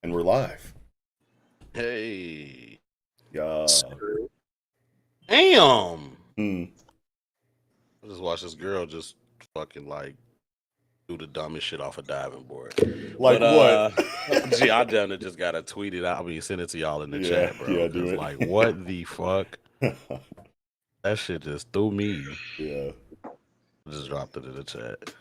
And we're live. Hey. Yeah. Damn. Hmm. I just watched this girl just fucking like do the dumbest shit off a diving board. Like But, what? Gee, I done it just gotta tweet it out. I mean, send it to y'all in the chat, bro. Yeah, do it. Like, what the fuck? That shit just threw me. Yeah. I just dropped it in the chat.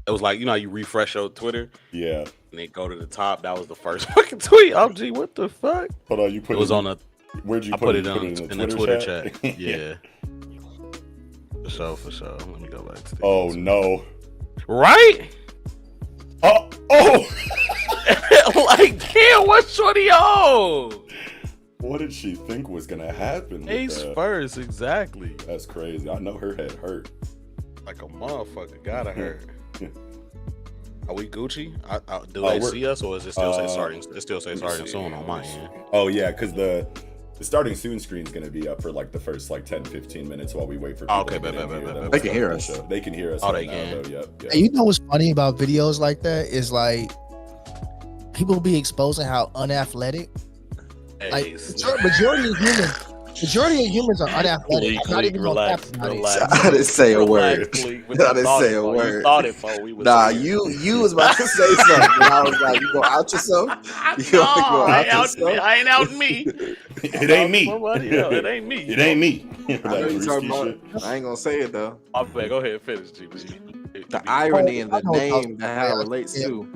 It was like, you know, how you refresh your Twitter. Yeah. And then go to the top. That was the first fucking tweet. Oh, gee, what the fuck? Hold on, you put it was on a. Where'd you I put it it? on In the Twitter chat. Yeah. For sure. Let me go back to the Oh no. Right? Oh. Like, damn, what's shorty on? What did she think was gonna happen? Ace first, exactly. That's crazy. I know her head hurt. Like a motherfucker, gotta hurt. Are we Gucci? Do Oh, they see us, or is it still say starting? It still say let me starting see. soon on my end. Oh yeah, because the starting soon screen is gonna be up for like the first like 10-15 minutes while we wait for people Okay, to get in here. Then They can hear us. They can hear us. Oh, right they now, can. though. Yep. Hey, you know what's funny about videos like that is like people be exposing how unathletic. Like Ace. majority of humans are unathletic. I'm not even gonna cap about it. I didn't say a word. I didn't say a word. You thought it, bro. We was Nah, serious. you was about to say something. And I was like, you gonna out yourself? No, I ain't out me. It ain't me. It ain't me. It ain't me. know That you talking risky about. I ain't gonna say it though. My bad. Go ahead, finish, GB. The irony in the I know what I was name that how it relates to.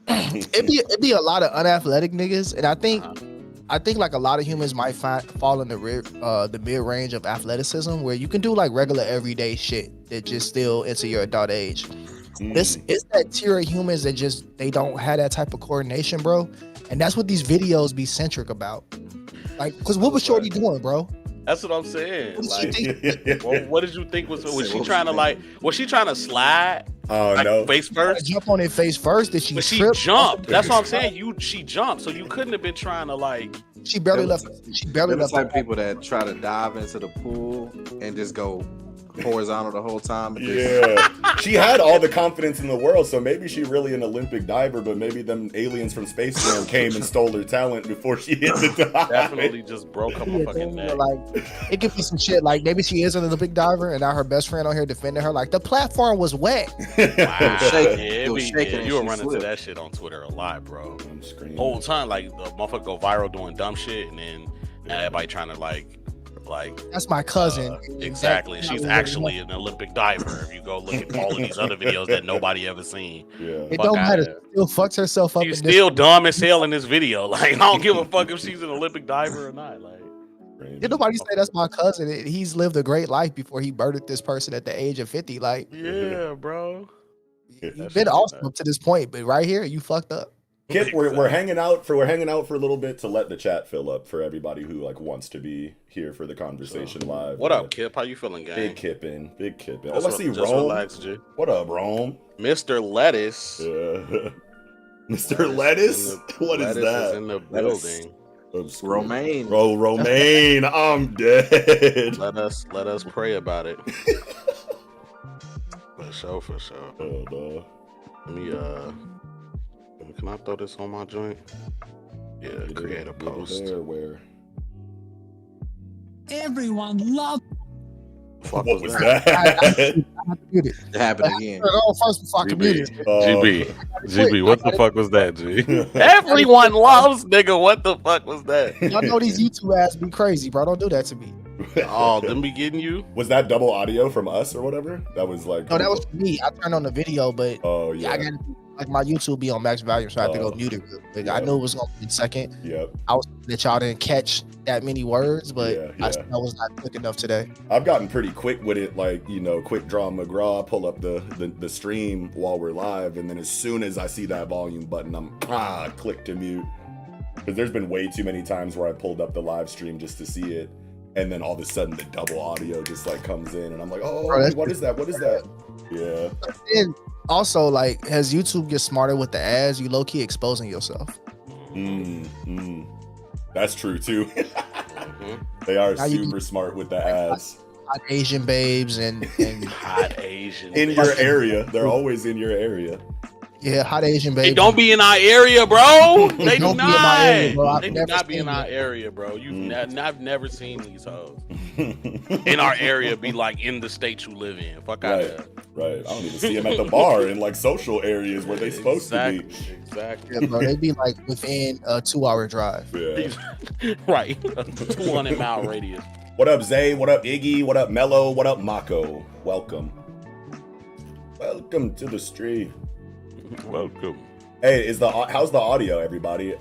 It'd be a lot of unathletic niggas, and I think like a lot of humans might fall in the mid range of athleticism where you can do like regular everyday shit that just still into your adult age. It's that tier of humans that just they don't have that type of coordination, bro. And that's what these videos be centric about. Like, cause what was Shorty doing, bro? That's what I'm saying. What did Like, what did you think was she trying to like? Was she trying to slide? Oh like, no. face first. Jump on it face first. Did she? But she trip? jumped. That's what I'm saying. She jumped, so you couldn't have been trying to like. She barely left. She barely They're the left. type of people that try to dive into the pool and just go horizontal the whole time. And Yeah, she had all the confidence in the world, so maybe she really an Olympic diver, but maybe them aliens from Space Jam came and stole her talent before she hit the dive. Definitely just broke her fucking neck. Like, it could be some shit. Like maybe she is an Olympic diver, and now her best friend on here defending her. Like the platform was wet. Wow. It was shaking and you were she running slipped. to that shit on Twitter a lot, bro. I'm screaming. Whole time, like the motherfucker go viral doing dumb shit, and then everybody trying to like. That's my cousin. Exactly. She's actually an Olympic diver. If you go look at all of these other videos that nobody ever seen. Yeah. It Fuck don't outta matter. here. She still fucks herself up. She's in this- still dumb as hell in this video. Like, I don't give a fuck if she's an Olympic diver or not. Like, Did nobody say that's my cousin? He's lived a great life before he murdered this person at the age of 50. Like, yeah, bro. you've been awesome up to this point, but right here, you fucked up. Kip, we're hanging out for a little bit to let the chat fill up for everybody who like wants to be here for the conversation live. What up, Kip? How you feeling, gang? Big Kippin. Oh, Just I see just Rome. relax, G. What up, Rome? Mr. Lettuce. Mr. Lettuce? What is Lettuce that? is in the Lettuce. building. Romaine. Romaine, I'm dead. Let us pray about it. For sure. Oh, no. Let me can I throw this on my joint? Yeah, create a post. There, where? Everyone loves. Fuck What was that? I that? mute it. It happened again. Oh, first before I can mute it. GB, what the fuck was that, G? Everyone loves nigga. What the fuck was that? Y'all know these YouTube ads be crazy, bro. Don't do that to me. Oh, them be getting you? Was that double audio from us or whatever? That was like. No, that was for me. I turned on the video, but Oh I yeah. got like my YouTube be on max volume, so I had to go Oh. mute it. Like, Yeah. I knew it was gonna be in a second. Yep. I was that y'all didn't catch that many words, but Yeah. I was not quick enough today. I've gotten pretty quick with it, like, quick draw McGraw, pull up the stream while we're live, and then as soon as I see that volume button, I'm click to mute. Because there's been way too many times where I pulled up the live stream just to see it, and then all of a sudden the double audio just like comes in, and I'm like, oh, Bro, that's- what is that? What is that? Yeah. And also, like, as YouTube gets smarter with the ads, you low key exposing yourself. That's true too. Mhm. They are Now you super smart with the ads. Hot Asian babes and Hot Asian. In your area. They're always in your area. Yeah, hot Asian baby. They don't be in our area, bro. They do Don't be in my area, bro. not. I've They do never not be seen in our them. area, bro. I've never seen these hoes in our area. Be like in the state you live in. Fuck out of there. Right. I don't even see them at the bar in like social areas where they supposed to be. Exactly. Yeah, bro, they be like within a 2-hour drive. Yeah. Right. A 200-mile radius. What up, Zay? What up, Iggy? What up, Mello? What up, Mako? Welcome. Welcome to the stream. Welcome. Hey, how's the audio, everybody?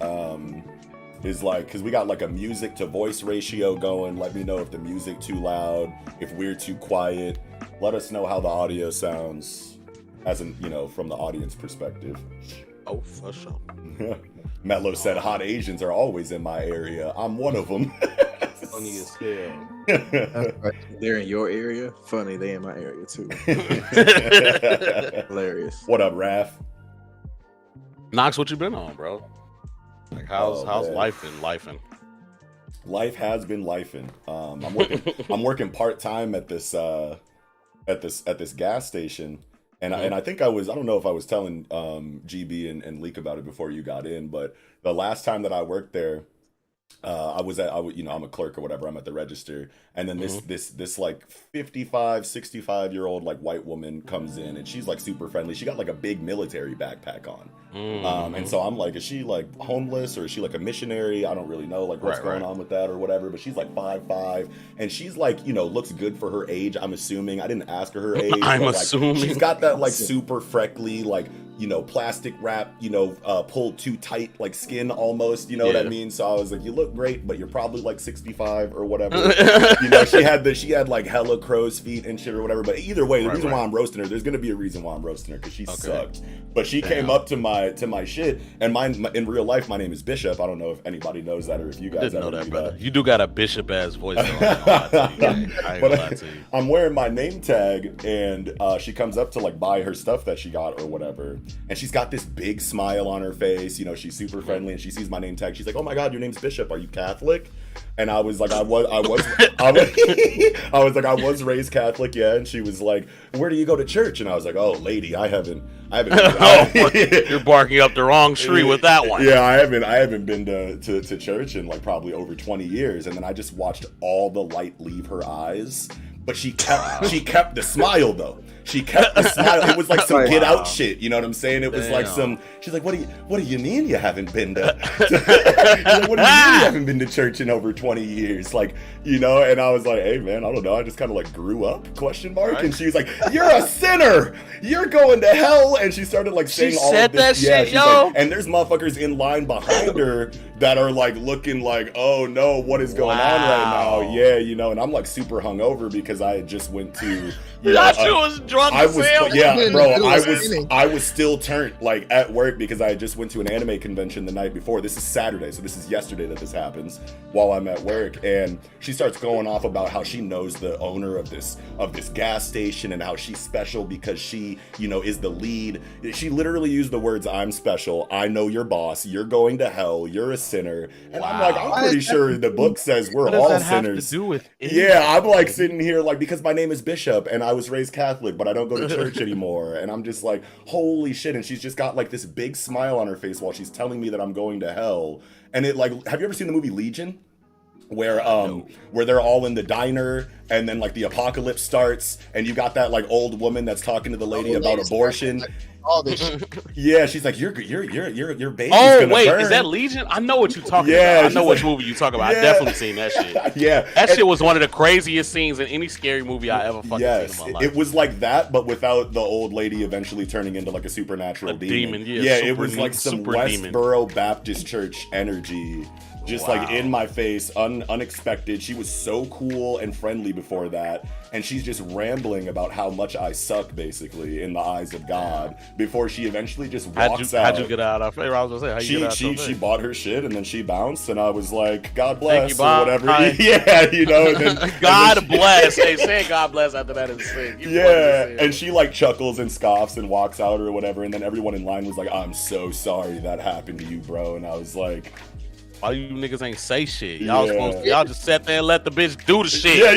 Is like, cause we got like a music to voice ratio going. Let me know if the music too loud, if we're too quiet. Let us know how the audio sounds, as in, from the audience perspective. Oh, for sure. Mello said, "Hot Asians are always in my area. I'm one of them." Funny as hell. They're in your area. Funny, they in my area too. Hilarious. What up, Raph? Knox, what you been on, bro? Like, how's man. life been lifing? Life has been lifing. I'm working part time at this gas station, and I think I don't know if I was telling GB and Leak about it before you got in, but the last time that I worked there, I'm a clerk or whatever. I'm at the register, and then this like 55, 65-year-old like white woman comes in, and she's like super friendly. She got like a big military backpack on, and so I'm like, is she like homeless or is she like a missionary? I don't really know like what's going on with that or whatever. But she's like 5'5", and she's like looks good for her age. I'm assuming. I didn't ask her her age. I'm but, assuming she's got that like super freckly like plastic wrap, pulled too tight, like skin almost, what I mean? So I was like, you look great, but you're probably like 65 or whatever. She had like hella crow's feet and shit or whatever. But either way, the reason why I'm roasting her, there's gonna be a reason why I'm roasting her, because she sucked. But she came up to my shit, and in real life, my name is Bishop. I don't know if anybody knows that or if you guys didn't ever know that, knew brother. that. You do got a bishop ass voice. Though. I ain't gonna lie to you. I'm wearing my name tag, and she comes up to like buy her stuff that she got or whatever, and she's got this big smile on her face. She's super friendly, and she sees my name tag. She's like, "Oh my God, your name's Bishop. Are you Catholic?" And I was like, I was raised Catholic, yeah. And she was like, "Where do you go to church?" And I was like, "Oh, lady, I haven't." You're barking up the wrong tree with that one. Yeah, I haven't been to church in like probably over 20 years. And then I just watched all the light leave her eyes. But she kept the smile though. She kept the smile. It was like some Get Out shit. You know what I'm saying? It was like some. She's like, "What do you mean you haven't been to? What do you mean you haven't been to church in over 20 years?" Like, And I was like, "Hey man, I don't know. I just kind of like grew up?" ? And she was like, "You're a sinner. You're going to hell." And she started like saying all of this. She said that shit, yo. Like, and there's motherfuckers in line behind her that are like looking like, "Oh no, what is going on right now?" Yeah, And I'm like super hungover because I had just went to. That shit was drunk. I was still turned like at work because I just went to an anime convention the night before. This is Saturday, so this is yesterday that this happens while I'm at work, and she starts going off about how she knows the owner of this gas station and how she's special because she, is the lead. She literally used the words, "I'm special. I know your boss. You're going to hell. You're a sinner." And I'm like, I'm pretty sure the book says we're all sinners. Have to do with yeah, I'm like sitting here like, because my name is Bishop and I was raised Catholic, but I don't go to church anymore. And I'm just like, holy shit. And she's just got like this big smile on her face while she's telling me that I'm going to hell. And it like, have you ever seen the movie Legion? Where they're all in the diner and then like the apocalypse starts and you got that like old woman that's talking to the lady about abortion. All this shit. Yeah, she's like, your baby's gonna burn. Is that Legion? I know what you're talking about. I know which movie you're talking about. I definitely seen that shit. Yeah. That shit was one of the craziest scenes in any scary movie I ever fucking seen in my life. It was like that, but without the old lady eventually turning into like a supernatural demon. Yeah, it was like some Westboro Baptist Church energy. Just like in my face, unexpected. She was so cool and friendly before that, and she's just rambling about how much I suck, basically, in the eyes of God. Before she eventually just walks out. How'd you get out of her? I was gonna say, how you get out? She bought her shit and then she bounced, and I was like, "God bless," you, or whatever. Hi. Yeah, And then, God bless. Hey, saying God bless after that is sick. And she like chuckles and scoffs and walks out or whatever, and then everyone in line was like, "I'm so sorry that happened to you, bro," and I was like. Why you niggas ain't say shit? Y'all supposed to, y'all just sat there and let the bitch do the shit. Yeah,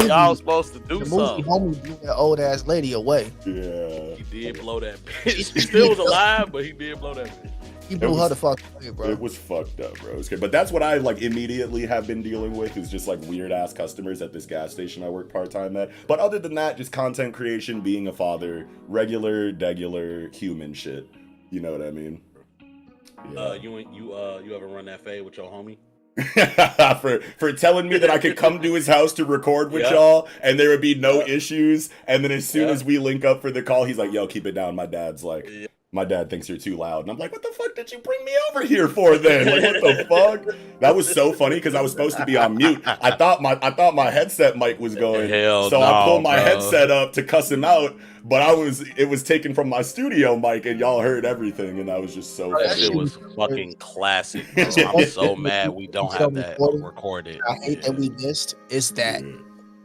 y'all supposed to do The movie something. homie blew that old ass lady away. Yeah. He did blow that bitch. She still was alive, but he did blow that bitch. He blew her the fuck away, bro. It was fucked up, bro. Okay, but that's what I like immediately have been dealing with is just like weird ass customers at this gas station I work part time at. But other than that, just content creation, being a father, regular, degular, human shit. You know what I mean? Yeah. You ever run that fade with your homie? for telling me that I could come to his house to record with y'all and there would be no issues, and then as soon as we link up for the call, he's like, yo, keep it down. My dad's like, my dad thinks you're too loud. And I'm like, what the fuck did you bring me over here for then? Like, what the fuck? That was so funny because I was supposed to be on mute. I thought my headset mic was going. I pulled my headset up to cuss him out, but it was taken from my studio mic and y'all heard everything, and that was just so funny. It was fucking classic, bro. I'm so mad we don't have that recorded. I hate that we missed is that.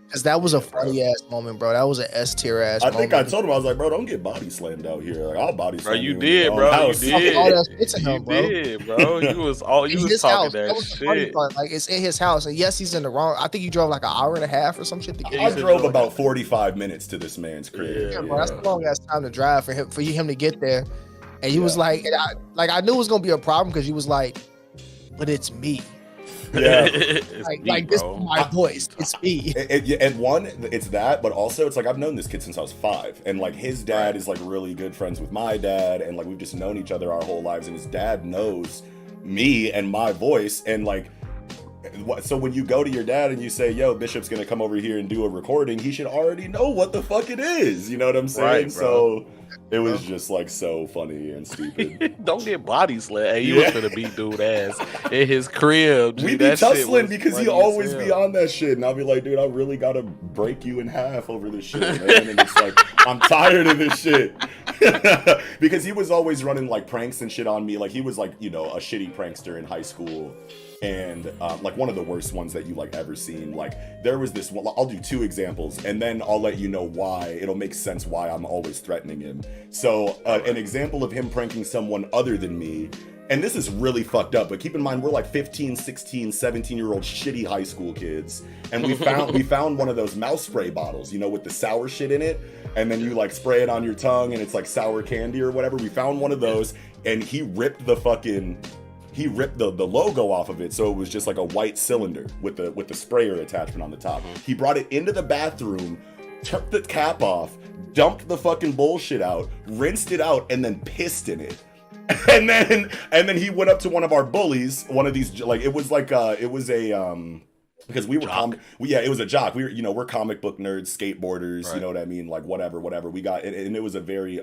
Because that was a funny ass moment, bro. That was an S tier ass moment. I think I told him, I was like, bro, don't get body slammed out here. Like, I'll body slam you did, bro. House. You did. All that shit to him, bro. You did, bro. You was talking that shit. Like, it's in his house. And yes, he's in the wrong. I think you drove like an hour and a half or some shit to get I drove about 45 minutes to this man's crib. Yeah, bro. That's a long ass time to drive for him to get there. And he was like, and I knew it was gonna be a problem because you was like, but it's me. Yeah, like this is my voice. It's me. And one, it's that, but also it's like I've known this kid since I was 5, and like his dad is like really good friends with my dad, and like we've just known each other our whole lives, and his dad knows me and my voice, and like. So when you go to your dad and you say, yo, Bishop's gonna come over here and do a recording, he should already know what the fuck it is. You know what I'm saying? Right, so it was just like so funny and stupid. Don't get body slammed. Hey, you was gonna beat dude ass in his crib. We be tussling because he always be on that shit. And I'll be like, dude, I really gotta break you in half over this shit, man. And it's like, I'm tired of this shit. Because he was always running like pranks and shit on me. Like he was like, you know, a shitty prankster in high school. And like one of the worst ones that you like ever seen. Like there was this one, I'll do 2 examples and then I'll let you know why. It'll make sense why I'm always threatening him. So an example of him pranking someone other than me, and this is really fucked up, but keep in mind we're like 15, 16, 17-year-old shitty high school kids, and we found one of those mouse spray bottles, you know, with the sour shit in it, and then you like spray it on your tongue and it's like sour candy or whatever. We found one of those, and he ripped the logo off of it, so it was just like a white cylinder with the sprayer attachment on the top. He brought it into the bathroom, took the cap off, dumped the fucking bullshit out, rinsed it out, and then pissed in it. And then he went up to one of our bullies, one of these, like it was a because we were it was a jock. We were, you know, we're comic book nerds, skateboarders, right. You know what I mean, like whatever. We got, and it was a very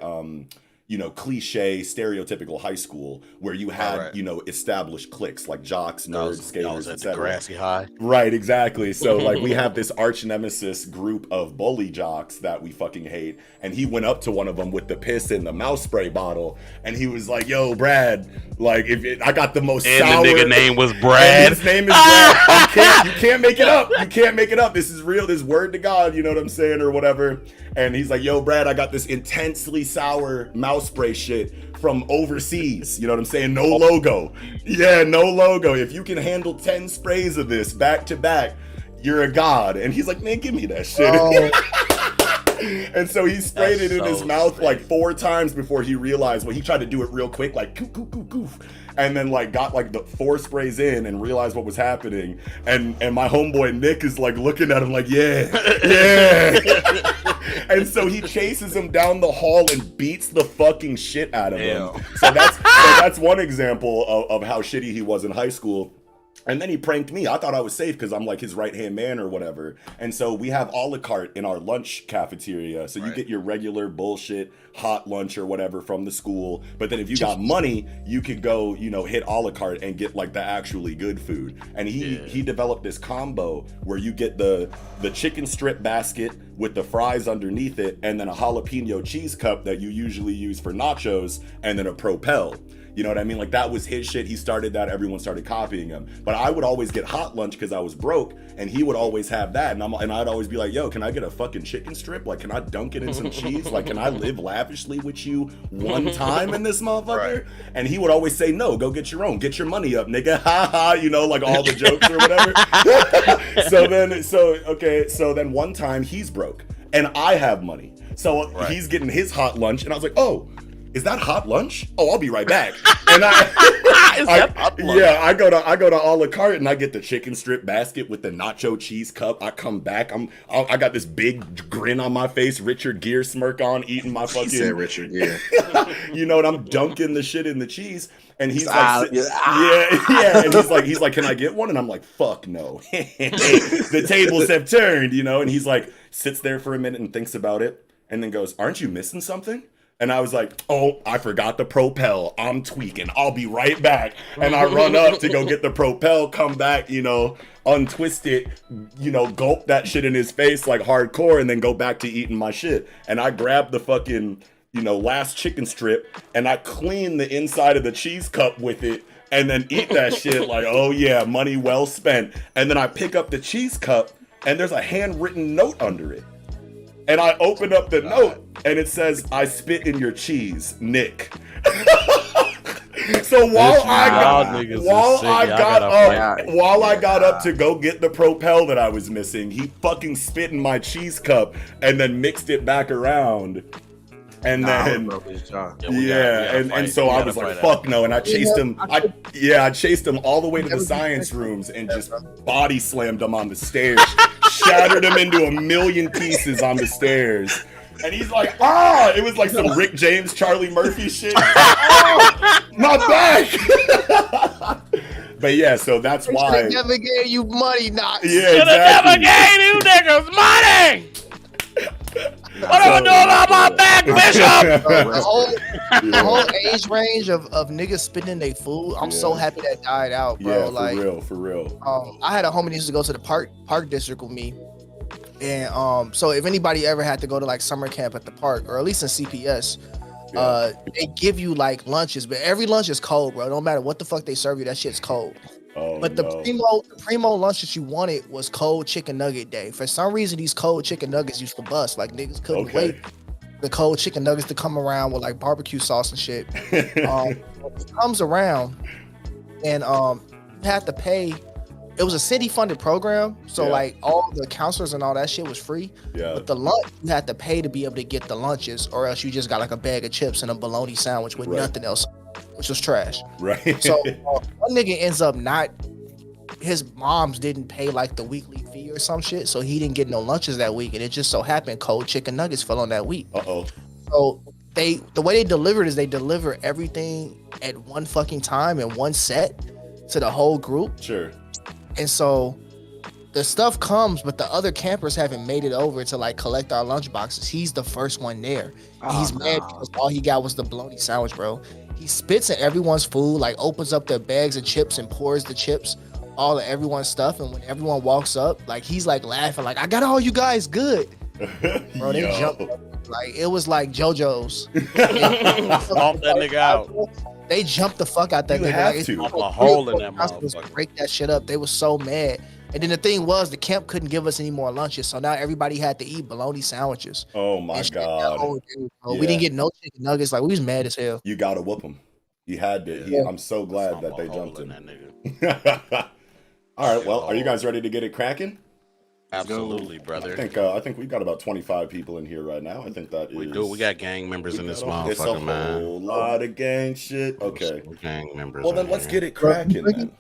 you know, cliche, stereotypical high school where you had, you know, established cliques like jocks, nerds, skaters, etc. Grassy High. Right, exactly. So like we have this arch nemesis group of bully jocks that we fucking hate, and he went up to one of them with the piss in the mouse spray bottle, and he was like, "Yo, Brad, like I got the most and sour." And the nigga name was Brad. His name is Brad. You can't make it up. You can't make it up. This is real. This word to God. You know what I'm saying, or whatever. And he's like, "Yo, Brad, I got this intensely sour mouse spray shit from overseas." You know what I'm saying? No logo. Yeah, no logo. If you can handle 10 sprays of this back to back, you're a god. And he's like, "Man, give me that shit." And so he sprayed it in his mouth like 4 times before he realized. Well, he tried to do it real quick, like goof, goof, goof, goof. And then like got like the 4 sprays in and realized what was happening. And my homeboy Nick is like looking at him like, yeah. And so he chases him down the hall and beats the fucking shit out of him. So that's one example of how shitty he was in high school. And then he pranked me. I thought I was safe because I'm like his right-hand man or whatever. And so we have a la carte in our lunch cafeteria. So you get your regular bullshit hot lunch or whatever from the school. But then if you got money, you could go, you know, hit a la carte and get like the actually good food. And he developed this combo where you get the chicken strip basket with the fries underneath it, and then a jalapeno cheese cup that you usually use for nachos, and then a Propel. You know what I mean? Like that was his shit. He started that. Everyone started copying him. But I would always get hot lunch because I was broke, and he would always have that. And I'd always be like, yo, can I get a fucking chicken strip? Like, can I dunk it in some cheese? Like, can I live lavishly with you one time in this motherfucker? Right. And he would always say, no, go get your own. Get your money up, nigga. Ha ha. You know, like all the jokes or whatever. So then one time he's broke and I have money. So he's getting his hot lunch, and I was like, oh, is that hot lunch? Oh, I'll be right back. And I go to a la carte, and I get the chicken strip basket with the nacho cheese cup. I come back, I got this big grin on my face, Richard Gere smirk on, eating my fucking. He said Richard Gere. You know, and I'm dunking the shit in the cheese, and he's like, and he's like, can I get one? And I'm like, fuck no. The tables have turned, you know, and he's like, sits there for a minute and thinks about it, and then goes, aren't you missing something? And I was like, oh, I forgot the Propel. I'm tweaking. I'll be right back. And I run up to go get the Propel, come back, you know, untwist it, you know, gulp that shit in his face like hardcore, and then go back to eating my shit. And I grab the fucking, you know, last chicken strip, and I clean the inside of the cheese cup with it, and then eat that shit like, oh yeah, money well spent. And then I pick up the cheese cup, and there's a handwritten note under it. And I open up the note, and it says, I spit in your cheese, Nick. So while I got up to go get the Propel that I was missing, he fucking spit in my cheese cup and then mixed it back around. And then, and so I was like, fuck no. And I chased him. I chased him all the way to the science rooms and just body slammed him on the stairs, shattered him into a million pieces on the stairs. And he's like, it was like some Rick James, Charlie Murphy shit. My back. But yeah, so that's why. Never gave you money, not. Yeah, exactly. Never gave you niggas money. What am I doing about my back, Bishop? The whole age range of niggas spitting their food, I'm so happy that died out, bro. Yeah, for real. I had a homie that used to go to the park district with me. And so if anybody ever had to go to like summer camp at the park, or at least in CPS, they give you like lunches, but every lunch is cold, bro. No matter what the fuck they serve you, that shit's cold. But the primo lunch that you wanted was cold chicken nugget day. For some reason, these cold chicken nuggets used to bust. Like niggas couldn't wait the cold chicken nuggets to come around with like barbecue sauce and shit. It comes around, and you had to pay. It was a city funded program, so like all the counselors and all that shit was free. Yeah. But the lunch you had to pay to be able to get the lunches, or else you just got like a bag of chips and a bologna sandwich with nothing else, which was trash. Right. So one nigga ends up his moms didn't pay like the weekly fee or some shit, so he didn't get no lunches that week, and it just so happened cold chicken nuggets fell on that week. So the way they delivered is they deliver everything at one fucking time in one set to the whole group. Sure. And so the stuff comes, but the other campers haven't made it over to like collect our lunch boxes. He's the first one there. He's mad because all he got was the bologna sandwich, bro. He spits in everyone's food, like opens up their bags of chips and pours the chips all of everyone's stuff. And when everyone walks up, like he's like laughing, like, I got all you guys good. Bro, they jumped up, like it was like Jojo's. Stomp that nigga out. They jumped the fuck out that nigga. Have to. A hole in that motherfucker. Break that shit up. They were so mad. And then the thing was, the camp couldn't give us any more lunches, so now everybody had to eat bologna sandwiches. Oh my god! We didn't get no chicken nuggets. Like we was mad as hell. You gotta whoop him. You had to. I'm so glad that they jumped him. That nigga. All right. Well, are you guys ready to get it cracking? Absolutely, brother. I think we've got about 25 people in here right now. I think that we do. We got gang members in this motherfucker, it's a man. Whole lot of gang shit. Okay. Gang members. Well, then let's get it cracking. Then.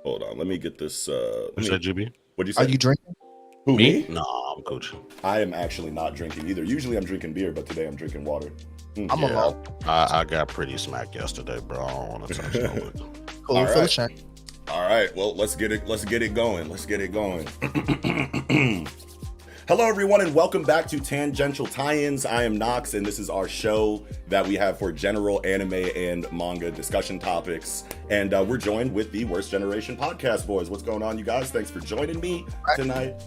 Hold on. Let me get this. What's that, GB? What'd you say? Are you drinking? Who, me? No, I'm coaching. I am actually not drinking either. Usually I'm drinking beer, but today I'm drinking water. I'm alone. I got pretty smacked yesterday, bro. I don't want to touch it. Cool. All right. All right, well, let's get it going. Hello, everyone, and welcome back to Tangential Tie-Ins. I am Nox, and this is our show that we have for general anime and manga discussion topics. And we're joined with the Worst Generation podcast boys. What's going on, you guys? Thanks for joining me tonight.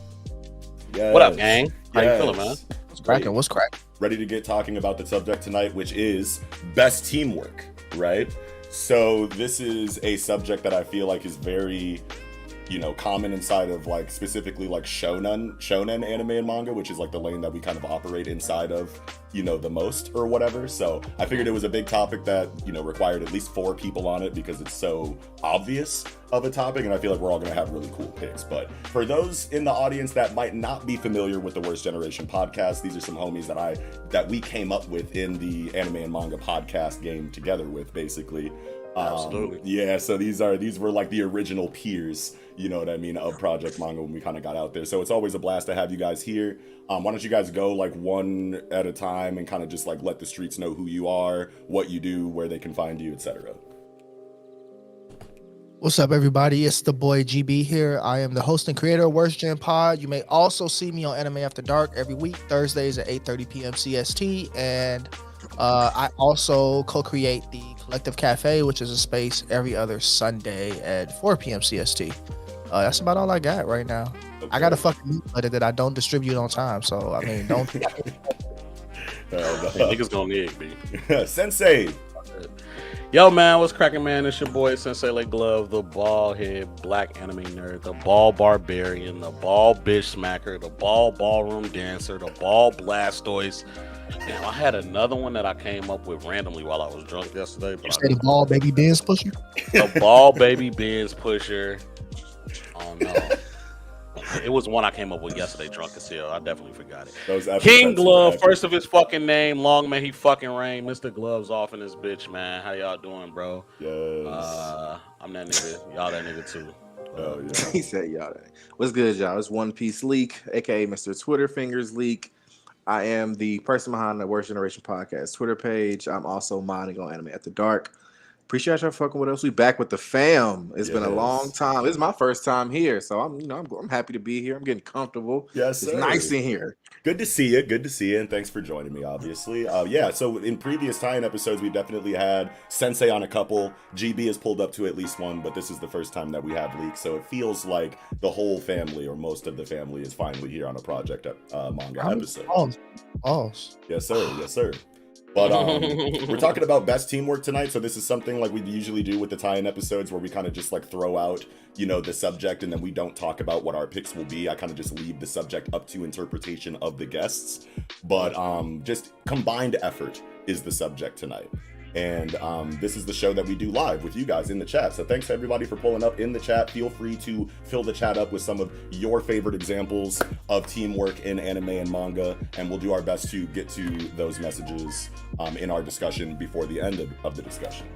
Yes. What up, gang? How you feeling, man? What's cracking? Ready to get talking about the subject tonight, which is best teamwork. right? So this is a subject that I feel like is very, common inside of like specifically like shonen anime and manga, which is like the lane that we kind of operate inside of, the most or whatever. So I figured it was a big topic that, required at least 4 people on it because it's so obvious of a topic, and I feel like we're all gonna have really cool picks. But for those in the audience that might not be familiar with the Worst Generation podcast, these are some homies that we came up with in the anime and manga podcast game together with, basically. Absolutely. Yeah, so these were like the original peers, you know what I mean, of Project Manga when we kind of got out there. So it's always a blast to have you guys here. Why don't you guys go like one at a time and kind of just like let the streets know who you are, what you do, where they can find you, etc. What's up, everybody? It's the boy GB here. I am the host and creator of Worst Gen Pod. You may also see me on Anime After Dark every week, Thursdays at 8:30 p.m. CST, and I also co-create the Collective Cafe, which is a space every other Sunday at 4 p.m. CST. That's about all I got right now. Okay. I got a fucking newsletter that I don't distribute on time, so I mean, don't. Niggas gonna need me. Sensei. Yo, man, what's cracking, man? It's your boy Sensei Lake Glove, the ball head black anime nerd, the ball barbarian, the ball bitch smacker, the ballroom dancer, the ball blastoise. Damn, I had another one that I came up with randomly while I was drunk yesterday. But the ball baby Benz pusher? The ball baby Benz pusher. Oh, no. It was one I came up with yesterday, drunk as hell. I definitely forgot it. King Glove, first of his fucking name. Long may he fucking reign. Mr. Gloves off in this bitch, man. How y'all doing, bro? Yes. I'm that nigga. Y'all that nigga too. Oh, yeah. He said y'all that. What's good, y'all? It's One Piece Leak, aka Mr. Twitter Fingers Leak. I am the person behind the Worst Generation podcast Twitter page. I'm also modding on Anime After Dark. Appreciate y'all fucking with us. We back with the fam. It's been a long time. This is my first time here, so I'm happy to be here. I'm getting comfortable. Yes, it's sir. nice in here. Good to see you, and thanks for joining me, obviously. So in previous tie-in episodes, we definitely had Sensei on a couple. GB has pulled up to at least one, but this is the first time that we have Leak, so it feels like the whole family, or most of the family, is finally here on a Project Manga episode. Yes, sir. But we're talking about best teamwork tonight, so this is something like we usually do with the tie-in episodes, where we kind of just like throw out, the subject, and then we don't talk about what our picks will be. I kind of just leave the subject up to interpretation of the guests. But just combined effort is the subject tonight. And this is the show that we do live with you guys in the chat. So thanks to everybody for pulling up in the chat. Feel free to fill the chat up with some of your favorite examples of teamwork in anime and manga, and we'll do our best to get to those messages in our discussion before the end of the discussion.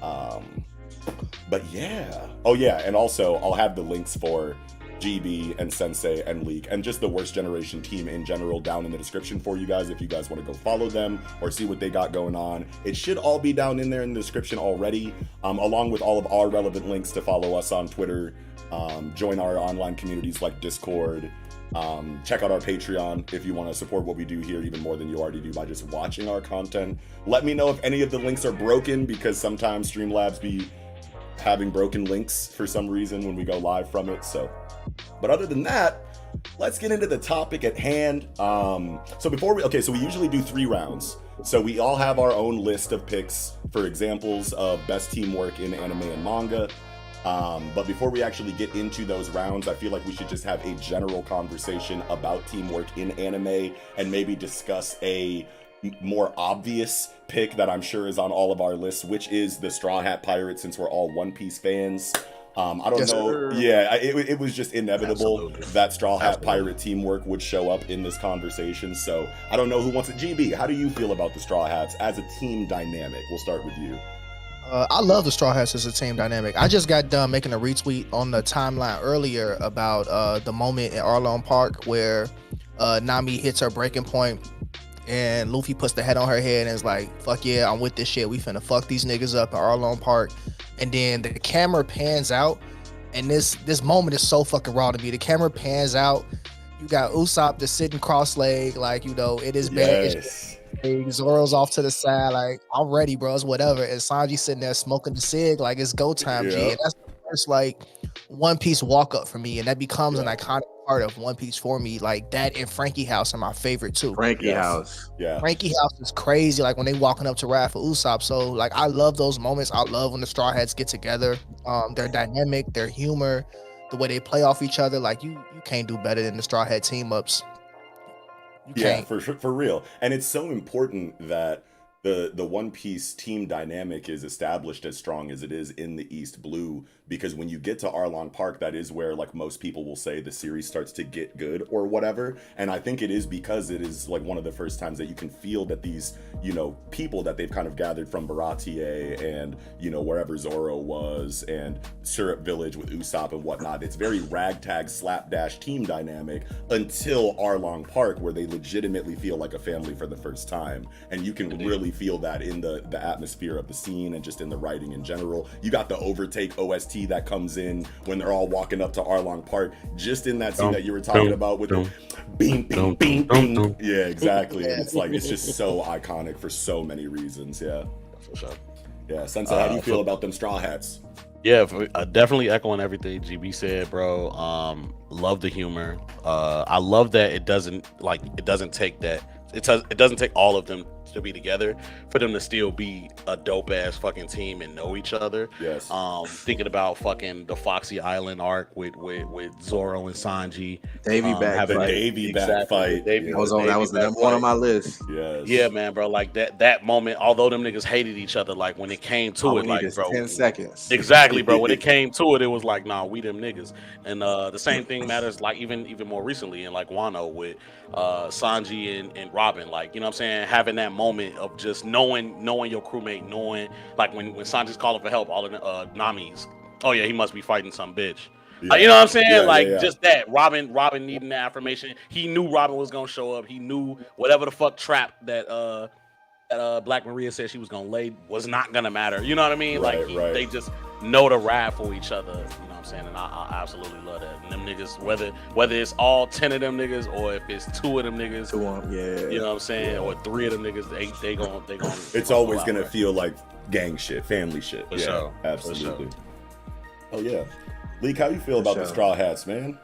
But yeah. Oh yeah, and also I'll have the links for GB and Sensei and Leak and just the Worst Generation team in general down in the description for you guys if you guys want to go follow them or see what they got going on. It should all be down in there in the description already, along with all of our relevant links to follow us on Twitter, join our online communities like Discord, check out our Patreon if you want to support what we do here even more than you already do by just watching our content. Let me know if any of the links are broken, because sometimes Streamlabs be having broken links for some reason when we go live from it. But other than that, let's get into the topic at hand. So we usually do 3 rounds. So we all have our own list of picks for examples of best teamwork in anime and manga. But before we actually get into those rounds, I feel like we should just have a general conversation about teamwork in anime and maybe discuss a more obvious pick that I'm sure is on all of our lists, which is the Straw Hat Pirate, since we're all One Piece fans. I don't know. Sir. Yeah, it was just inevitable that Straw Hat Pirate teamwork would show up in this conversation. So I don't know who wants it. GB, how do you feel about the Straw Hats as a team dynamic? We'll start with you. I love the Straw Hats as a team dynamic. I just got done making a retweet on the timeline earlier about the moment in Arlong Park where Nami hits her breaking point and Luffy puts the head on her head and is like, fuck yeah, I'm with this shit. We finna fuck these niggas up in Arlong Park. And then the camera pans out, and this moment is so fucking raw to me. The camera pans out. You got Usopp just sitting cross-legged, like, it is bad. Yes. Zoro's off to the side, like, I'm ready, bro. It's whatever. And Sanji sitting there smoking the cig, like, it's go time, G. And that's the first, like, One Piece walk-up for me, and that becomes an iconic part part of One Piece for me. Like that and Frankie House are my favorite too. Frankie Yes. House. Yeah. Frankie House is crazy. Like when they walking up to Raph or Usopp. So like I love those moments. I love when the Straw Hats get together. Their dynamic, their humor, the way they play off each other. Like you can't do better than the Straw Hat team ups. You Yeah, can't. for real. And it's so important that the One Piece team dynamic is established as strong as it is in the East Blue, because when you get to Arlong Park, that is where like most people will say the series starts to get good or whatever. And I think it is because it is like one of the first times that you can feel that these, you know, people that they've kind of gathered from Baratie and, you know, wherever Zoro was and Syrup Village with Usopp and whatnot, it's very ragtag slapdash team dynamic until Arlong Park, where they legitimately feel like a family for the first time. And you can really feel that in the atmosphere of the scene and just in the writing in general. You got the Overtake OST that comes in when they're all walking up to Arlong Park, just in that scene that you were talking about with the bing, bing, bing, bing. Yeah, exactly. And it's like, it's just so iconic for so many reasons. Yeah. For sure. Yeah. Sensei, how do you feel about them Straw Hats? Yeah, definitely echoing everything GB said, bro. Love the humor. I love that it doesn't take that. It doesn't take all of them to be together for them to still be a dope ass fucking team and know each other. Yes. Thinking about fucking the Foxy Island arc with Zoro and Sanji. Davy back having fight. Davy back fight. That was the number one on my list. Yes. Yeah, man, bro. Like that moment, although them niggas hated each other, like when it came to All it, we need like is bro, 10 seconds. exactly, bro. When it came to it, it was like, nah, we them niggas. And the same thing matters, like even more recently in like Wano with Sanji and Robin, like, you know what I'm saying, having that moment of just knowing your crewmate, knowing like when Sanji's calling for help, all of the Nami's, oh yeah, he must be fighting some bitch. Yeah. You know what I'm saying? Yeah, like yeah. just that Robin needing the affirmation. He knew Robin was gonna show up. He knew whatever the fuck trap that Black Maria said she was gonna lay was not gonna matter. You know what I mean? Right, Like they just know to ride for each other. You know what I'm saying? And I absolutely love that. And them niggas, whether it's all 10 of them niggas or if it's 2 of them niggas, Yeah. you know what I'm saying, or 3 of them niggas, they gon' It's always gonna feel like gang shit, family shit. For yeah, sure. absolutely. Oh yeah. Leek, how you feel about the sure. Straw Hats, man?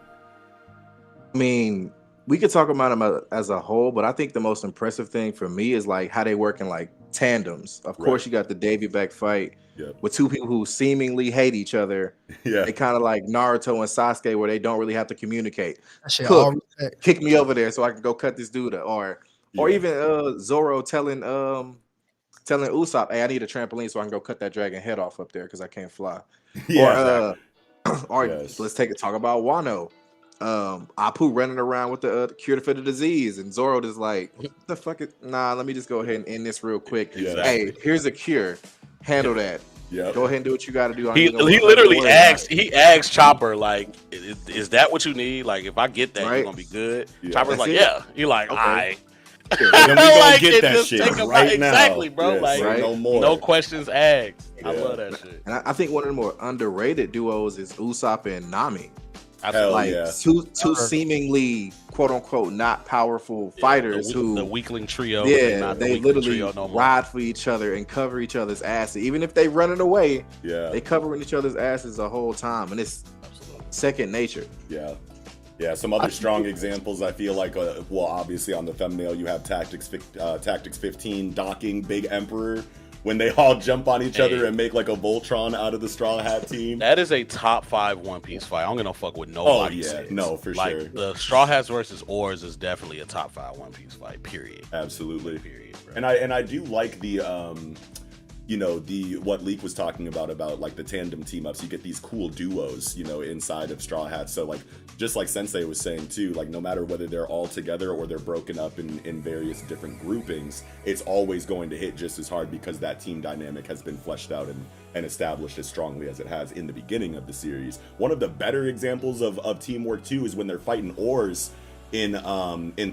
I mean, we could talk about them as a whole, but I think the most impressive thing for me is like how they work in like tandems. Of course, you got the Davy back fight with 2 people who seemingly hate each other. Yeah. They kind of like Naruto and Sasuke, where they don't really have to communicate. That shit Cook, all respect. kick me over there so I can go cut this dude up. Or Yeah. even Zoro telling Usopp, hey, I need a trampoline so I can go cut that dragon head off up there because I can't fly. Yeah. Or Yes. let's talk about Wano. Apu running around with the cure for the disease, and Zoro is like, what the fuck is, nah, let me just go ahead and end this real quick. Exactly. Hey, here's a cure. Handle that. Yep. Go ahead and do what you got to do. He literally asked Chopper, like, is that what you need? Like, if I get that, you're gonna be good. Yeah. Chopper's That's like, it. yeah. He like, Okay. all right. Then we gonna Like, get it that just shit take about- right now. exactly, bro. Yes, Like, no more. No questions asked. I Yeah. love that shit. And I think one of the more underrated duos is Usopp and Nami. Hell Like yeah. two seemingly quote unquote not powerful fighters the who weakling trio. they literally ride for each other and cover each other's asses. Even if they running away, Yeah. they covering each other's asses the whole time, and it's second nature. Yeah. Yeah, some other strong examples. I feel like, well, obviously on the thumbnail you have Tactics 15 docking Big Emperor when they all jump on each other and make like a Voltron out of the Straw Hat team. That is a top 5 One Piece fight. I don't give no fuck with nobody. Says. No, for sure. The Straw Hats versus Oars is definitely a top 5 One Piece fight. Period. Absolutely. Period. Bro. And I do like the what Leek was talking about like the tandem team ups. You get these cool duos, inside of Straw Hats. So like, just like Sensei was saying too, like no matter whether they're all together or they're broken up in various different groupings, it's always going to hit just as hard because that team dynamic has been fleshed out and established as strongly as it has in the beginning of the series. One of the better examples of teamwork too is when they're fighting Oars in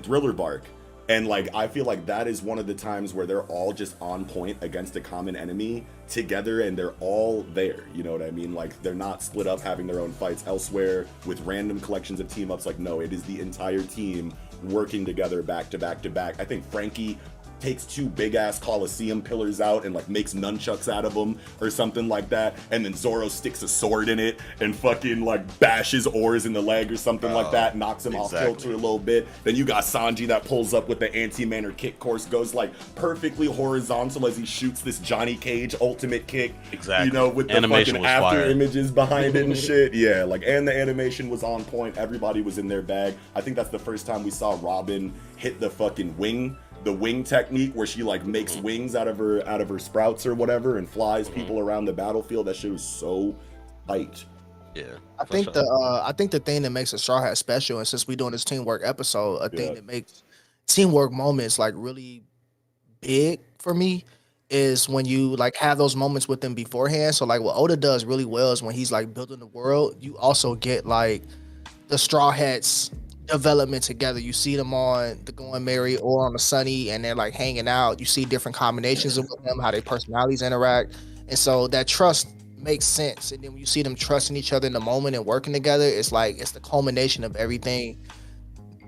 Thriller Bark. And like, I feel like that is one of the times where they're all just on point against a common enemy together, and they're all there. You know what I mean? Like, they're not split up having their own fights elsewhere with random collections of team ups. Like, no, it is the entire team working together back to back to back. I think Frankie takes 2 big ass Colosseum pillars out and like makes nunchucks out of them or something like that, and then Zoro sticks a sword in it and fucking like bashes Oars in the leg or something like that, knocks him off kilter a little bit. Then you got Sanji that pulls up with the anti-manner kick course, goes like perfectly horizontal as he shoots this Johnny Cage ultimate kick. Exactly. You know, with the Animation fucking was after fire. images behind it and shit. Yeah, like, and the animation was on point. Everybody was in their bag. I think that's the first time we saw Robin hit the fucking wing technique where she like makes wings out of her sprouts or whatever and flies people around the battlefield. That shit was so tight. Yeah. I think the thing that makes a Straw Hat special, and since we're doing this teamwork episode, a thing that makes teamwork moments like really big for me is when you like have those moments with them beforehand. So like what Oda does really well is when he's like building the world, you also get like the Straw Hats development together. You see them on the Going Merry or on the Sunny, and they're like hanging out. You see different combinations of them, how their personalities interact, and so that trust makes sense. And then when you see them trusting each other in the moment and working together, it's like it's the culmination of everything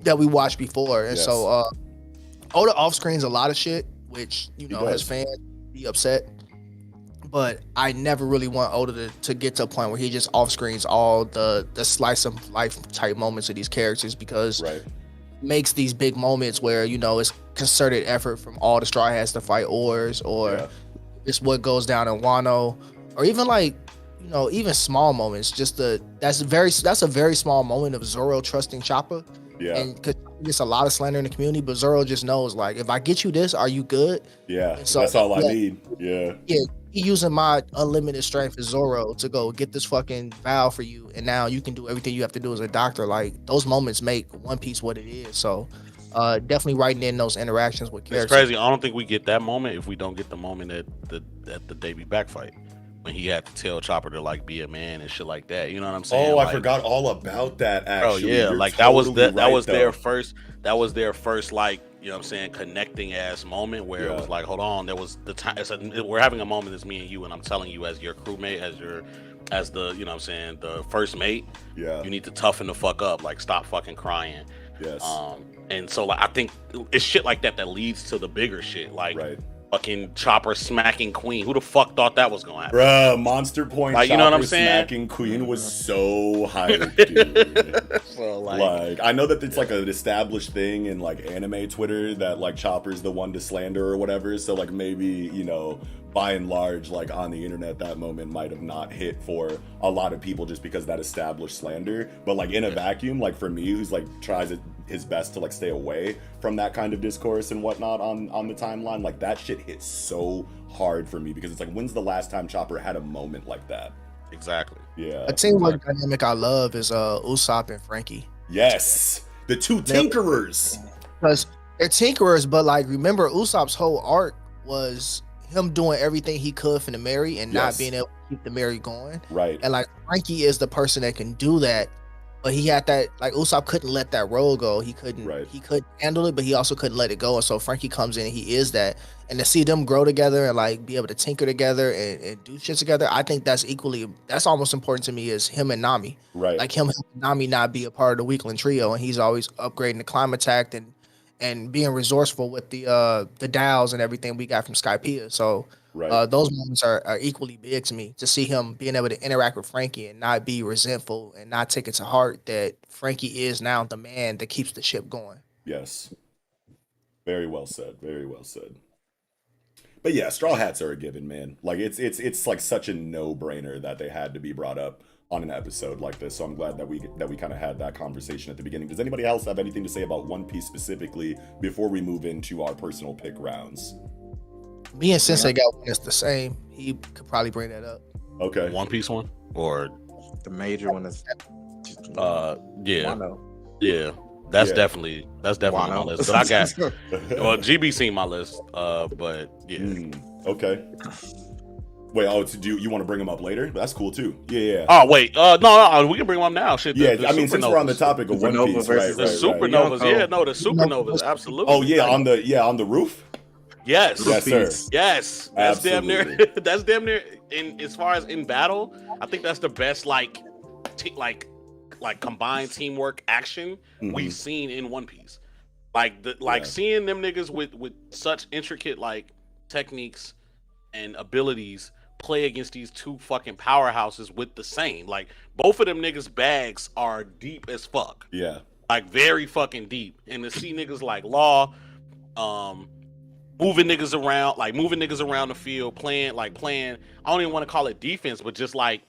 that we watched before. And so Oda off screens a lot of shit, which you know his fans be upset. But I never really want Oda to get to a point where he just off screens all the slice of life type moments of these characters, because it makes these big moments where, you know, it's concerted effort from all the Straw Hats to fight Oars, or it's what goes down in Wano, or even like, you know, even small moments. That's a very small moment of Zoro trusting Chopper. Yeah. And because it's a lot of slander in the community, but Zoro just knows, like, if I get you this, are you good? Yeah, so, that's all I need. Yeah. Yeah, he using my unlimited strength as Zoro to go get this fucking vow for you, and now you can do everything you have to do as a doctor. Like, those moments make One Piece what it is. So definitely writing in those interactions with characters. It's crazy. I don't think we get that moment if we don't get the moment at the Davy back fight, when he had to tell Chopper to like be a man and shit like that. You know what I'm saying? Oh, like, I forgot all about that. Actually, bro, yeah, You're like totally that was right, their first like, you know what I'm saying, connecting ass moment where it was like, hold on, there was the time. We're having a moment as me and you, and I'm telling you as your crewmate, as the, you know what I'm saying, the first mate. Yeah, you need to toughen the fuck up. Like, stop fucking crying. Yes. And so like I think it's shit like that that leads to the bigger shit. Like, fucking Chopper smacking Queen. Who the fuck thought that was gonna happen? Bruh, Monster Point, like, Chopper, you know what I'm saying? Smacking Queen was so hype, dude. So, like, I know that it's like an established thing in like anime Twitter that like Chopper's the one to slander or whatever. So like maybe, you know, by and large, like on the internet, that moment might have not hit for a lot of people just because that established slander. But like in a vacuum, like for me, who's like tries his best to like stay away from that kind of discourse and whatnot on the timeline, like that shit hits so hard for me, because it's like, when's the last time Chopper had a moment like that? Exactly. Yeah. A teamwork dynamic I love is Usopp and Frankie. Yes, the two tinkerers. Because they're tinkerers, but like, remember, Usopp's whole arc was him doing everything he could for the Merry and not being able to keep the Merry going. Right. And like, Frankie is the person that can do that. But he had that, like, Usopp couldn't let that role go. He couldn't he couldn't handle it, but he also couldn't let it go. And so Frankie comes in and he is that. And to see them grow together and like be able to tinker together and do shit together, I think that's almost important to me as him and Nami. Right. Like him and Nami not be a part of the weakling trio, and he's always upgrading the climate attack and being resourceful with the Dows and everything we got from Skypiea. So those moments are equally big to me, to see him being able to interact with Frankie and not be resentful and not take it to heart that Frankie is now the man that keeps the ship going. Yes. Very well said. Very well said. But yeah, Straw Hats are a given, man. Like it's like such a no-brainer that they had to be brought up on an episode like this. So I'm glad that we kind of had that conversation at the beginning. Does anybody else have anything to say about One Piece specifically before we move into our personal pick rounds? Me and Sensei got one that's the same. He could probably bring that up. Okay. One Piece one? Or the major one is yeah. Wano. Yeah. That's definitely on my list. But I got GB seen my list. But yeah. Okay. Wait, do you want to bring them up later? That's cool too. Yeah. Oh wait, no, we can bring them up now. Shit. I mean, since we're on the topic of One Piece, right? The supernovas, the supernovas, absolutely. Oh yeah, on the roof. Yes, sir. Yes, that's damn near. That's damn near. In as far as in battle, I think that's the best like combined teamwork action we've seen in One Piece. Like seeing them niggas with such intricate like techniques and abilities play against these two fucking powerhouses with the same. Like both of them niggas bags are deep as fuck. Yeah. Like very fucking deep. And to see niggas like Law, moving niggas around the field, playing. I don't even want to call it defense, but just like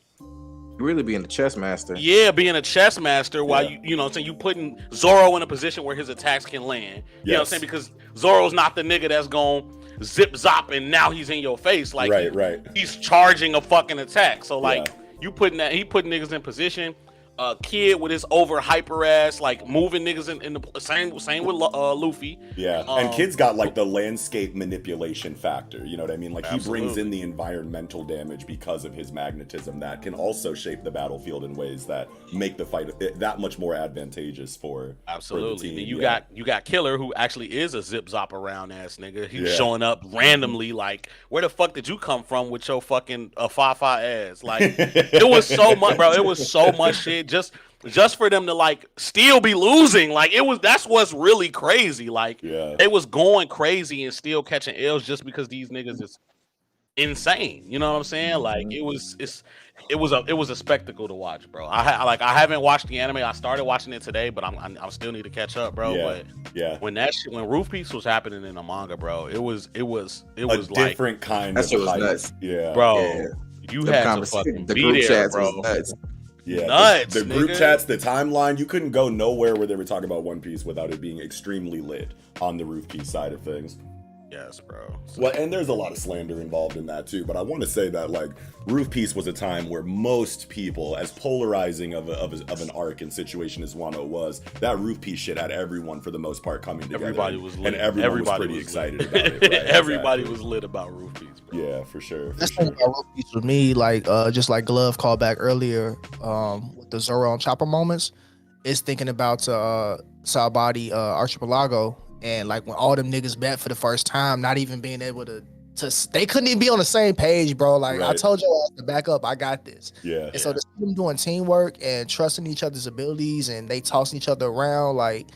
really being the chess master. Yeah, being a chess master while you know what I'm saying, you putting Zoro in a position where his attacks can land. You know what I'm saying? Because Zoro's not the nigga that's going zip zop and now he's in your face. Like he's charging a fucking attack. So like he putting niggas in position. Kid with his over hyper ass, like moving niggas in the same with Luffy. Yeah, and Kid's got like the landscape manipulation factor. You know what I mean? Like Absolutely. He brings in the environmental damage because of his magnetism that can also shape the battlefield in ways that make the fight that much more advantageous for Absolutely. For the team. And you got Killer, who actually is a zip zop around ass nigga. He's showing up randomly, like, where the fuck did you come from with your fucking fa ass? Like, it was so much, bro. It was so much shit. Just for them to like still be losing, like that's what's really crazy. Like they was going crazy and still catching L's just because these niggas is insane. You know what I'm saying? Like it was a spectacle to watch, bro. I haven't watched the anime. I started watching it today, but I still need to catch up, bro. But when Roof Piece was happening in the manga, bro, it was a like different kind of hype. Nuts. Yeah, bro. Yeah. You had to fucking the be group there, chats bro. was nuts. Yeah, Nuts, the group nigga. chats, the timeline, you couldn't go nowhere where they were talking about One Piece without it being extremely lit on the Roof Piece side of things. Yes, bro. Well, and there's a lot of slander involved in that too, but I want to say that like Roof Piece was a time where most people, as polarizing of an arc and situation as Wano was, that Roof Piece shit had everyone for the most part coming together. Everybody was lit. And everyone was pretty excited about it. Right? Everybody was lit about Roof Piece, bro. Yeah, for sure. That's thing about Roof Piece with me, like just like Glove called back earlier, with the Zoro and Chopper moments, is thinking about Saabadi Archipelago. And like when all them niggas met for the first time, not even being able to they couldn't even be on the same page, bro. Like I told you to back up, I got this. Yeah. And so to see them doing teamwork and trusting each other's abilities and they tossing each other around, like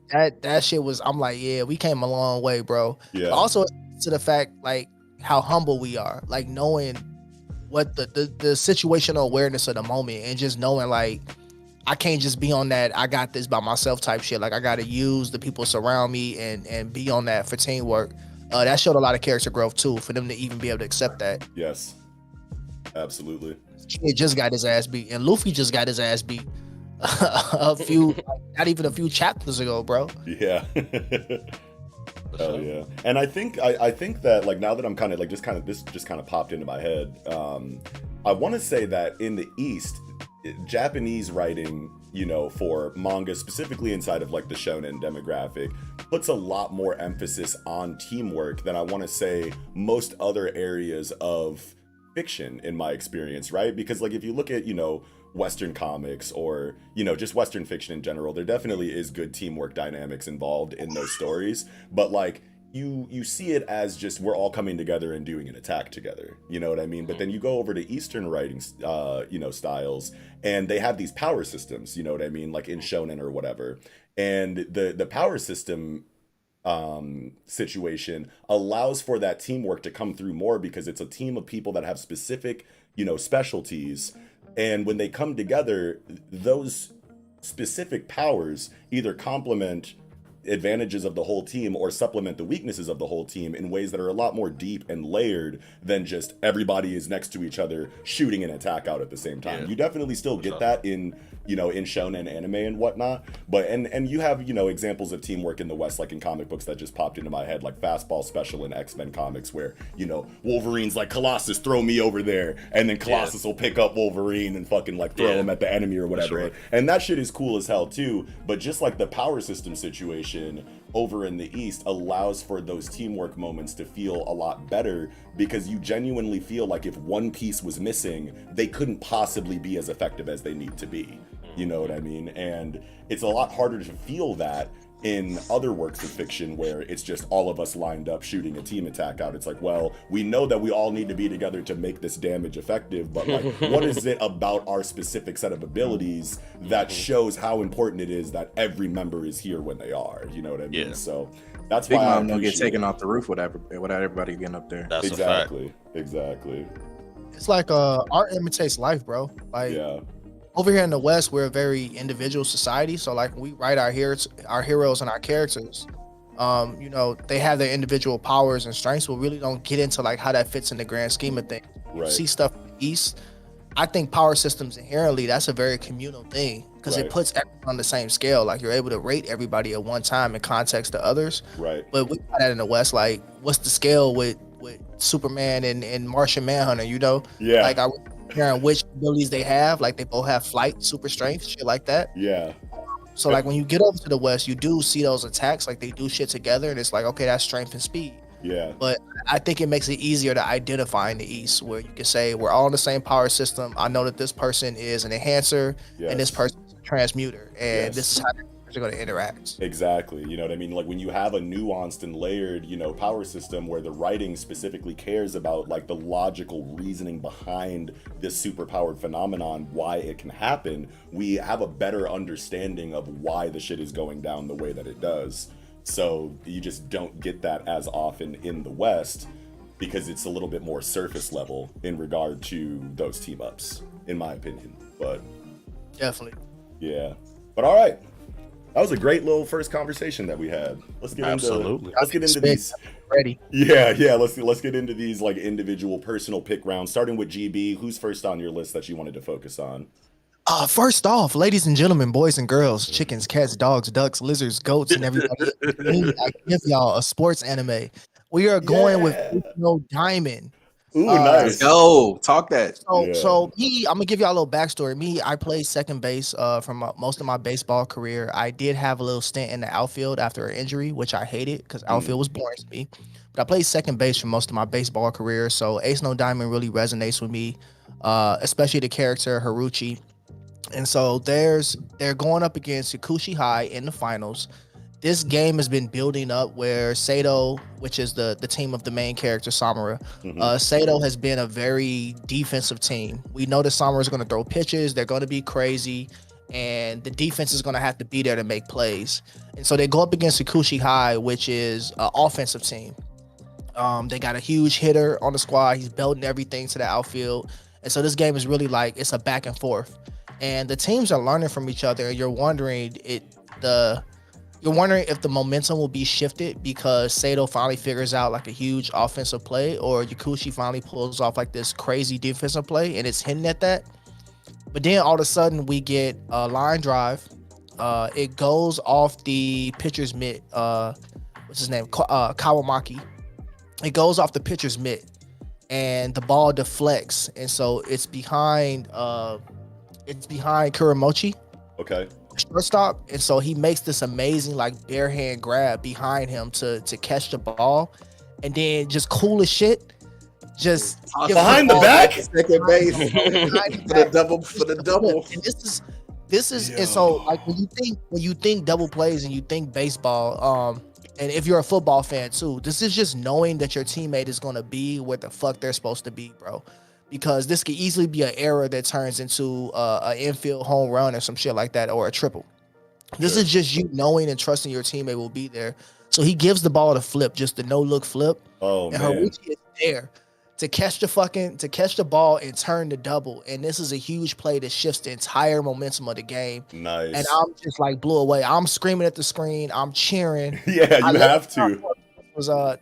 that shit was. I'm like, yeah, we came a long way, bro. Yeah. But also to the fact like how humble we are, like knowing what the situational awareness of the moment and just knowing like. I can't just be on that I got this by myself type shit. Like I gotta use the people surround me and be on that for teamwork. That showed a lot of character growth too, for them to even be able to accept that. Yes. Absolutely. Kid just got his ass beat, and Luffy just got his ass beat not even a few chapters ago, bro. Yeah. Hell yeah. And I think that like now that I'm kind of like this just kind of popped into my head. I want to say that in the East, Japanese writing, you know, for manga specifically inside of like the shonen demographic puts a lot more emphasis on teamwork than I want to say most other areas of fiction in my experience, right? Because like if you look at, you know, Western comics or, you know, just Western fiction in general, there definitely is good teamwork dynamics involved in those stories, but like you see it as just we're all coming together and doing an attack together, you know what I mean? But then you go over to Eastern writing you know, styles, and they have these power systems, you know what I mean, like in shonen or whatever, and the power system situation allows for that teamwork to come through more because it's a team of people that have specific, you know, specialties, and when they come together, those specific powers either complement advantages of the whole team or supplement the weaknesses of the whole team in ways that are a lot more deep and layered than just everybody is next to each other shooting an attack out at the same time. You definitely still get that in, you know, in shonen anime and whatnot, but and you have, you know, examples of teamwork in the West, like in comic books that just popped into my head, like Fastball Special in X-Men comics, where, you know, Wolverine's like, Colossus, throw me over there, and then Colossus will pick up Wolverine and fucking like throw him at the enemy or whatever. And that shit is cool as hell too, but just like the power system situation over in the East allows for those teamwork moments to feel a lot better, because you genuinely feel like if one piece was missing, they couldn't possibly be as effective as they need to be. You know what I mean? And it's a lot harder to feel that in other works of fiction where it's just all of us lined up shooting a team attack out. It's like, well, we know that we all need to be together to make this damage effective, but like, what is it about our specific set of abilities that shows how important it is that every member is here when they are? You know what I mean? Yeah. So that's Big why Mom don't get taken off the roof without everybody getting up there. That's exactly. Exactly. It's like art imitates life, bro. Like Yeah. over here in the West, we're a very individual society. So like when we write our heroes and our characters, you know, they have their individual powers and strengths, but really don't get into like how that fits in the grand scheme of things. You Right. see stuff in the East. I think power systems inherently, that's a very communal thing because Right. it puts everyone on the same scale. Like you're able to rate everybody at one time in context to others. Right. But we got that in the West. Like, what's the scale with Superman and Martian Manhunter? You know, Yeah. like I comparing which abilities they have. Like they both have flight, super strength, shit like that. Yeah. So like when you get over to the West, you do see those attacks. Like they do shit together, and it's like, okay, that's strength and speed. Yeah. But I think it makes it easier to identify in the East, where you can say we're all in the same power system. I know that this person is an enhancer and this Yes. person is a transmuter, and Yes. this is how they're going to interact. Exactly. You know what I mean? Like when you have a nuanced and layered, you know, power system where the writing specifically cares about like the logical reasoning behind this superpowered phenomenon, why it can happen, we have a better understanding of why the shit is going down the way that it does. So you just don't get that as often in the West because it's a little bit more surface level in regard to those team ups, in my opinion. But Definitely. yeah. But all right. That was a great little first conversation that we had. Let's get Absolutely. into these. Ready. Yeah. Let's get into these like individual personal pick rounds. Starting with GB, who's first on your list that you wanted to focus on? First off, ladies and gentlemen, boys and girls, chickens, cats, dogs, ducks, lizards, goats, and everybody, I give y'all a sports anime. We are going with No Diamond. Ooh, Let's nice. go. Talk that. So me, I'm gonna give y'all a little backstory. Me, I played second base from most of my baseball career. I did have a little stint in the outfield after an injury, which I hated because outfield was boring to me. But I played second base for most of my baseball career. So Ace No Diamond really resonates with me, especially the character Haruchi. And so they're going up against Yakushi High in the finals. This game has been building up where Sato, which is the team of the main character Samura, Sato has been a very defensive team. We know that Samura is going to throw pitches. They're going to be crazy, and the defense is going to have to be there to make plays. And so they go up against Yakushi High, which is an offensive team. They got a huge hitter on the squad. He's belting everything to the outfield. And so this game is really like, it's a back and forth. And the teams are learning from each other. You're wondering if the momentum will be shifted because Sato finally figures out like a huge offensive play, or Yakushi finally pulls off like this crazy defensive play and it's hinting at that. But then all of a sudden we get a line drive. It goes off the pitcher's mitt. What's his name? Kawamaki. It goes off the pitcher's mitt and the ball deflects. And so it's behind Kuramochi, Okay. shortstop, and so he makes this amazing like bare hand grab behind him to catch the ball, and then just cool as shit, just give Behind the ball back? Second base behind for the double. For the double. And this is and so like when you think double plays and you think baseball, and if you're a football fan too, this is just knowing that your teammate is gonna be where the fuck they're supposed to be, bro. Because this could easily be an error that turns into an infield home run or some shit like that, or a triple. This is just you knowing and trusting your teammate will be there. So he gives the ball to flip, just the no look flip, Oh and man. Haruchi is there to catch the ball and turn the double. And this is a huge play that shifts the entire momentum of the game. Nice. And I'm just like blew away. I'm screaming at the screen. I'm cheering. Yeah, I you love have to.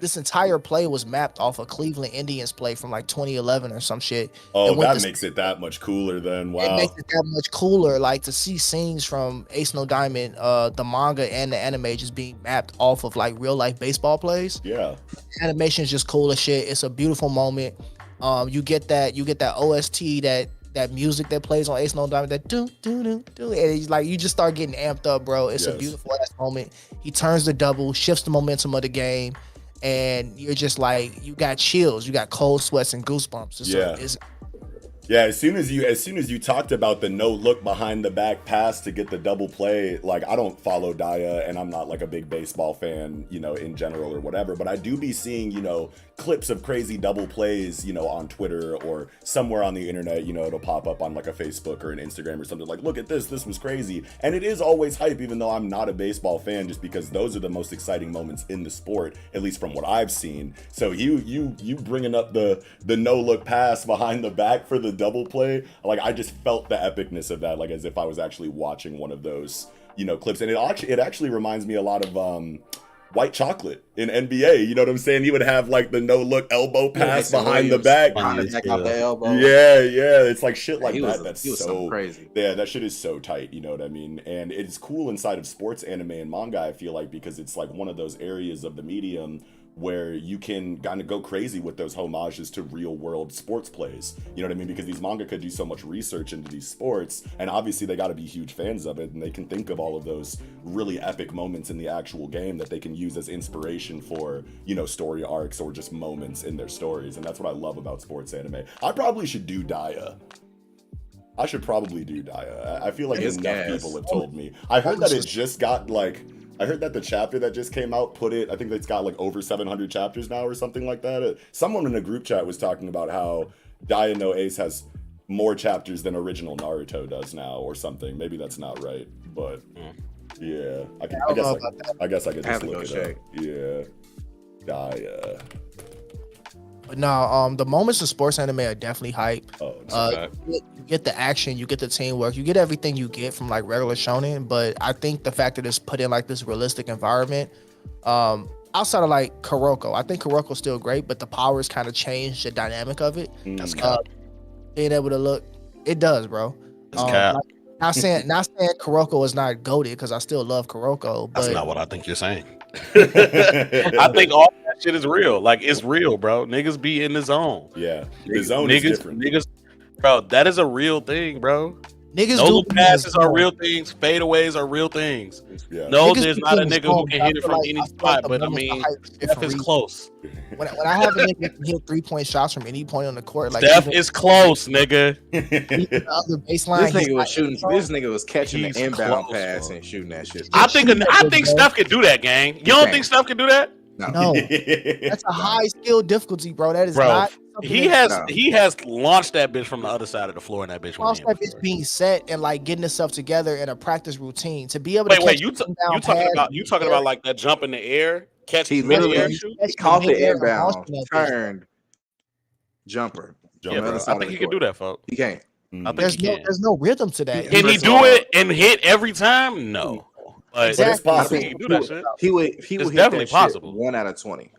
This entire play was mapped off a Cleveland Indians play from like 2011 or some shit. Oh, that makes it that much cooler then. It Wow. makes it that much cooler, like to see scenes from Ace No Diamond, the manga and the anime just being mapped off of like real life baseball plays. Yeah. Animation is just cool as shit. It's a beautiful moment. You get that OST, that music that plays on Ace No Diamond, that do do do do, and it's like you just start getting amped up, bro. It's a beautiful ass moment. He turns the double, shifts the momentum of the game, and you're just like, you got chills, you got cold sweats and goosebumps. Yeah, as soon as you talked about the no look behind the back pass to get the double play, like I don't follow Daya and I'm not like a big baseball fan, in general or whatever, but I do be seeing, clips of crazy double plays, on Twitter or somewhere on the internet, it'll pop up on like a Facebook or an Instagram or something like, look at this was crazy. And it is always hype, even though I'm not a baseball fan, just because those are the most exciting moments in the sport, at least from what I've seen. So you bringing up the no look pass behind the back for the double play, like I just felt the epicness of that, like as if I was actually watching one of those clips. And it actually reminds me a lot of White Chocolate in NBA, you know what I'm saying? He would have like the no look elbow pass behind the back, behind the back off the elbow. Yeah, it's like shit like that. That's so crazy. Yeah, that shit is so tight, you know what I mean? And it's cool inside of sports anime and manga, I feel like, because it's like one of those areas of the medium where you can kind of go crazy with those homages to real world sports plays. You know what I mean? Because these mangaka do so much research into these sports, and obviously they got to be huge fans of it, and they can think of all of those really epic moments in the actual game that they can use as inspiration for, story arcs or just moments in their stories. And that's what I love about sports anime. I probably should do Daya. I should probably do Daya. I feel like enough people have told me. I heard that it just got I heard that the chapter that just came out I think it's got like over 700 chapters now or something like that. Someone in a group chat was talking about how Daya no Ace has more chapters than original Naruto does now or something. Maybe that's not right, but yeah. I guess I could just look it up. Yeah. Daya. But no, the moments of sports anime are definitely hype. Oh, you get the action, you get the teamwork, you get everything you get from like regular shonen. But I think the fact that it's put in like this realistic environment, outside of like Kuroko, I think Kuroko's still great, but the powers kind of change the dynamic of it. That's cap. Being able to look, it does, bro. That's cap. Not saying Kuroko is not goated, because I still love Kuroko. But That's not what I think you're saying. I think all that shit is real. Like, it's real, bro. Niggas be in the zone. Yeah, the zone is different. Niggas, bro, that is a real thing, bro. Niggas no do passes are real things. Fadeaways are real things. Yeah. No, Niggas there's not a do nigga who zone, can hit it from like, any I feel spot. like But I the mean, moments are hype for Steph different is reasons. close. When I have a nigga that can hit 3-point shots from any point on the court, like Steph is close, nigga. the other baseline. This nigga was catching He's the inbound close, pass bro. and shooting that shit. I think Steph can do that, gang. You don't think Steph can do that? No, that's a high skill difficulty, bro. That is Bro, not. He has launched that bitch from the other side of the floor, and that bitch Launched that bitch being set and like getting itself together in a practice routine to be able to. Wait, you talking about like that jump in the air, catch He mid-air literally shoot? caught the inbound, turned, jumper. Yeah, bro. I think he can do that, folks. He can't. I think There's no rhythm to that. Can he do it and hit every time? No. But Exactly. it's possible. He can do that shit. He would It's hit definitely that possible. shit 1 out of 20.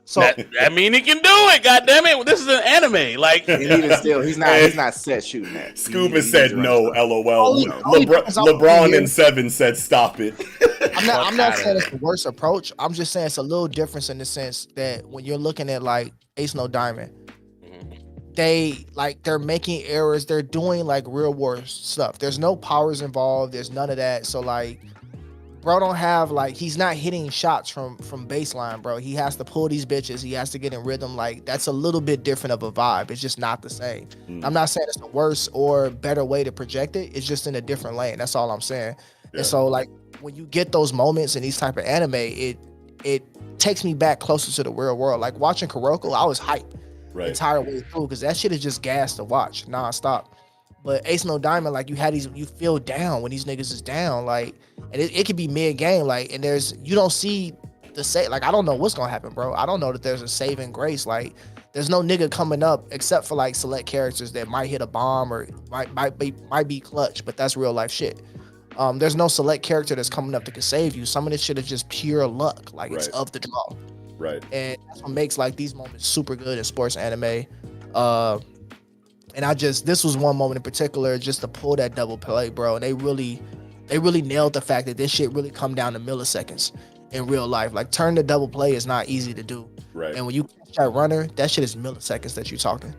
So I mean, he can do it. God damn it! This is an anime. Like, And even still, he's not set shooting that. Scuba said no, LOL. Only because I'm LeBron here. and 7 said stop it. I'm not saying it's the worst approach. I'm just saying it's a little difference in the sense that when you're looking at like Ace No Diamond, they're making errors. They're doing like real world stuff. There's no powers involved. There's none of that. So like, bro don't have like, he's not hitting shots from baseline, bro. He has to pull these bitches. He has to get in rhythm. Like, that's a little bit different of a vibe. It's just not the same. I'm not saying it's a worse or better way to project it. It's just in a different lane. That's all I'm saying. Yeah. And so like, when you get those moments in these type of anime, it takes me back closer to the real world. Like watching Kuroko, I was hyped the entire way through, because that shit is just gas to watch nonstop. But Ace No Diamond, like, you feel down when these niggas is down, like, and it could be mid game, like, and you don't see the like, I don't know what's gonna happen, bro. I don't know that there's a saving grace. Like, there's no nigga coming up except for like select characters that might hit a bomb or might be clutch, but that's real life shit. There's no select character that's coming up that can save you. Some of this shit is just pure luck, like it's of the draw. Right. And that's what makes like these moments super good in sports anime. And this was one moment in particular, just to pull that double play, bro. And they really nailed the fact that this shit really come down to milliseconds in real life. Like, turn the double play is not easy to do. Right. And when you catch that runner, that shit is milliseconds that you're talking.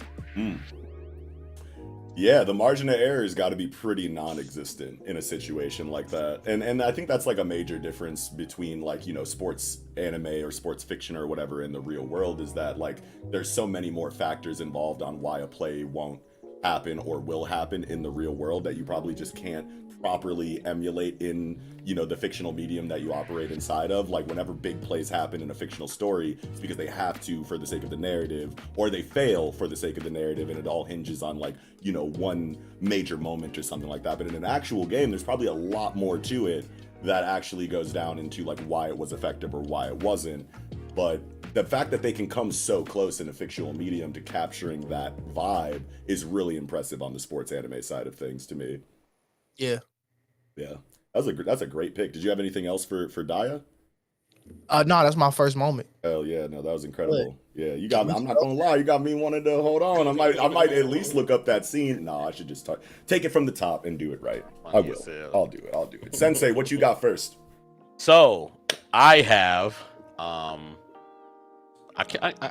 Yeah, the margin of error has got to be pretty non-existent in a situation like that. And I think that's like a major difference between like, sports anime or sports fiction or whatever in the real world, is that like there's so many more factors involved on why a play won't happen or will happen in the real world that you probably just can't properly emulate in, you know, the fictional medium that you operate inside of. Like whenever big plays happen in a fictional story, it's because they have to for the sake of the narrative, or they fail for the sake of the narrative, and it all hinges on like, you know, one major moment or something like that. But in an actual game, there's probably a lot more to it that actually goes down into like why it was effective or why it wasn't. But the fact that they can come so close in a fictional medium to capturing that vibe is really impressive on the sports anime side of things to me. Yeah. Yeah. That's a great pick. Did you have anything else for Daya? No, that's my first moment. Oh yeah, no, that was incredible. Yeah, you got me. I'm not gonna lie, you got me wanting to hold on. I might at least look up that scene. No, I should just take it from the top and do it right. I will. I'll do it. Sensei, what you got first? So I have I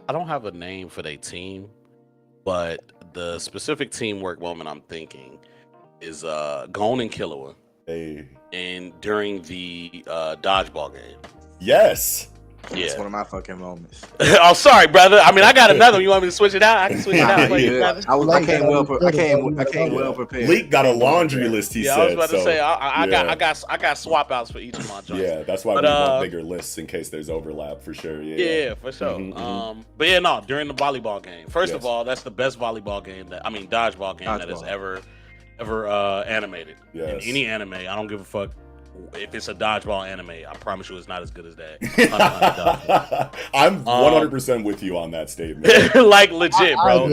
don't have a name for their team, but the specific teamwork moment I'm thinking is Gon and Killua. Hey. And during the dodgeball game. Yes. Yeah. It's one of my fucking moments. Oh, sorry, brother. I mean, I got another one. You want me to switch it out? I can switch it out. I came well prepared. Leak got a laundry list. He said. I was about to say I got swap outs for each of my joints. Yeah, that's why we want bigger lists in case there's overlap for sure. Yeah, for sure. But yeah, no. During the volleyball game, first of all, that's the best volleyball game dodgeball game that is ever animated in any anime. I don't give a fuck. If it's a dodgeball anime, I promise you it's not as good as that. I'm 100% with you on that statement. Like legit, bro.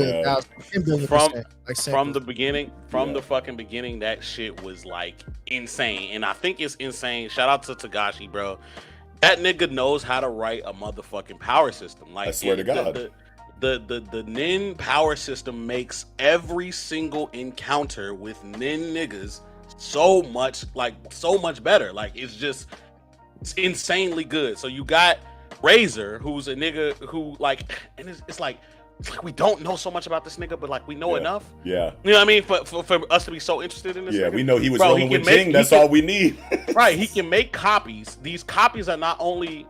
From the beginning, the fucking beginning, that shit was like insane. And I think it's insane. Shout out to Tagashi, bro. That nigga knows how to write a motherfucking power system. Like, I swear to God. The nin power system makes every single encounter with nin niggas so much better. Like it's insanely good. So you got Razor, who's a nigga who like, and it's like we don't know so much about this nigga, but like we know enough. Yeah. You know what I mean? For us to be so interested in this. Yeah, nigga. we know he was rolling with Jing. That's all we need. Right. He can make copies. These copies are not only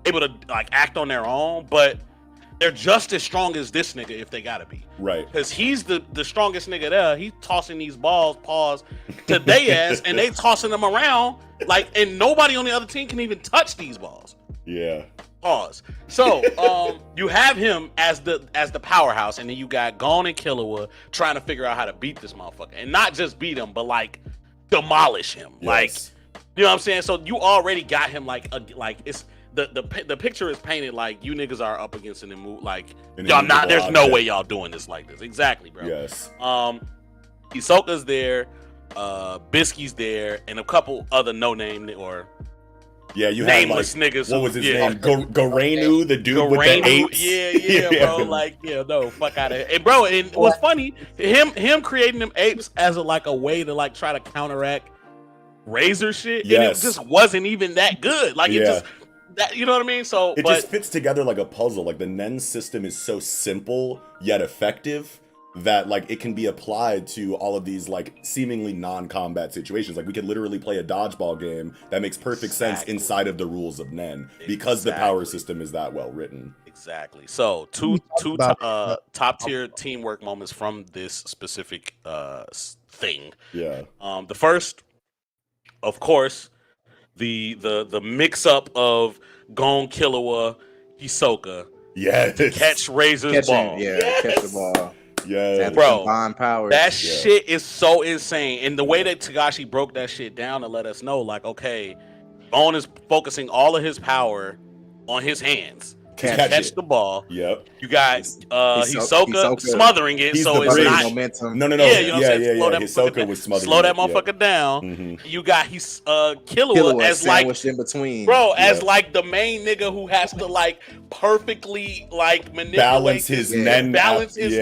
able to like act on their own, but they're just as strong as this nigga if they gotta be. Right. Because he's the strongest nigga there. He's tossing these balls, to they ass, and they tossing them around like, and nobody on the other team can even touch these balls. Yeah. Pause. So you have him as the powerhouse, and then you got Gon and Killua trying to figure out how to beat this motherfucker, and not just beat him, but like demolish him. Yes. Like, you know what I'm saying? So you already got him like it's. The picture is painted like you niggas are up against an immovable, like y'all not. There's no way y'all doing this like this. Exactly, bro. Yes. Hisoka's there, Bisky's there, and a couple other no name or you nameless had, like, niggas. What was his name? Gorenu, the dude with the apes. Yeah, bro. Like, no, fuck out of here. And bro, and what's funny, him creating them apes as a way to like try to counteract Razor shit, and it just wasn't even that good. Like it just. That, you know what I mean? So it just fits together like a puzzle. Like the Nen system is so simple yet effective that like it can be applied to all of these like seemingly non-combat situations. Like we could literally play a dodgeball game that makes perfect sense inside of the rules of Nen because the power system is that well written. Exactly. So two top tier teamwork moments from this specific thing. Yeah. The first, of course, the mix up of Gon, Killua, Hisoka. Yes. Catch Razor's ball. Catch the ball. Yeah, bro. Powers. That shit is so insane. And the way that Tagashi broke that shit down to let us know, like, okay, Gon is focusing all of his power on his hands. Catch the ball. Yep. You got Hisoka smothering it, so it's not momentum. No. Yeah, you know what I'm saying? Slow that Hisoka was smothering. Slow that motherfucker down. Mm-hmm. You got Killua as like in between, bro, as like the main nigga who has to like perfectly like manipulate balance his men, balance his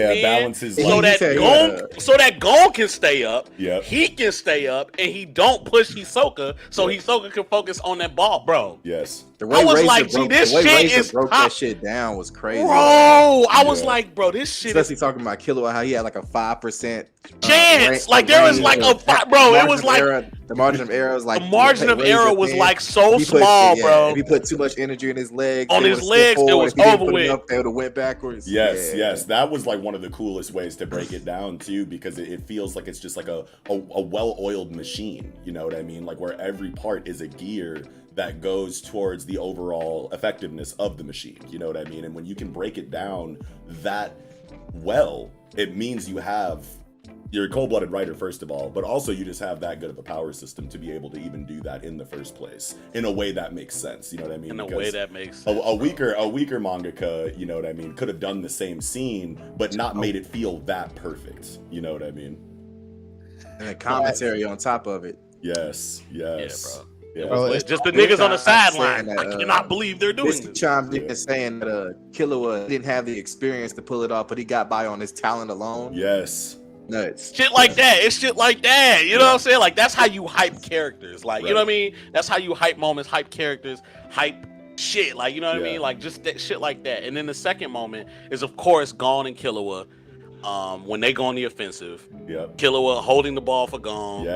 so that Gon can stay up. Yeah, he can stay up, and he don't push Hisoka, so Hisoka can focus on that ball, bro. Yes. The way I was Razor like, broke, this the way shit Razor is broke hot. that shit down was crazy. Bro, I was like, bro, this shit Especially is talking about Killua, how he had like a 5% chance. Like there was like bro, it was like the margin of error was like the margin of error was like so small, bro. If he put too much energy in his legs, on his legs, it was over with. They would have went backwards. Yes, that was like one of the coolest ways to break it down too, because it feels like it's just like a well-oiled machine. You know what I mean? Like where every part is a gear that goes towards the overall effectiveness of the machine. You know what I mean? And when you can break it down that well, it means you're a cold-blooded writer, first of all, but also you just have that good of a power system to be able to even do that in the first place in a way that makes sense. You know what I mean? In a way that makes sense. A weaker mangaka, you know what I mean, could have done the same scene, but not made it feel that perfect. You know what I mean? And a commentary on top of it. Yes. Yeah, bro. Yeah. Bro, it's just the niggas on the sideline. I cannot believe they're doing this. Chimed in saying that Killua didn't have the experience to pull it off, but he got by on his talent alone. Yes. Nuts. Shit like that. It's shit like that. You know what I'm saying? Like that's how you hype characters. Like you know what I mean? That's how you hype moments, hype characters, hype shit. Like you know what I mean? Like just that shit like that. And then the second moment is of course Gon and Killua. When they go on the offensive, Killua holding the ball for Gon,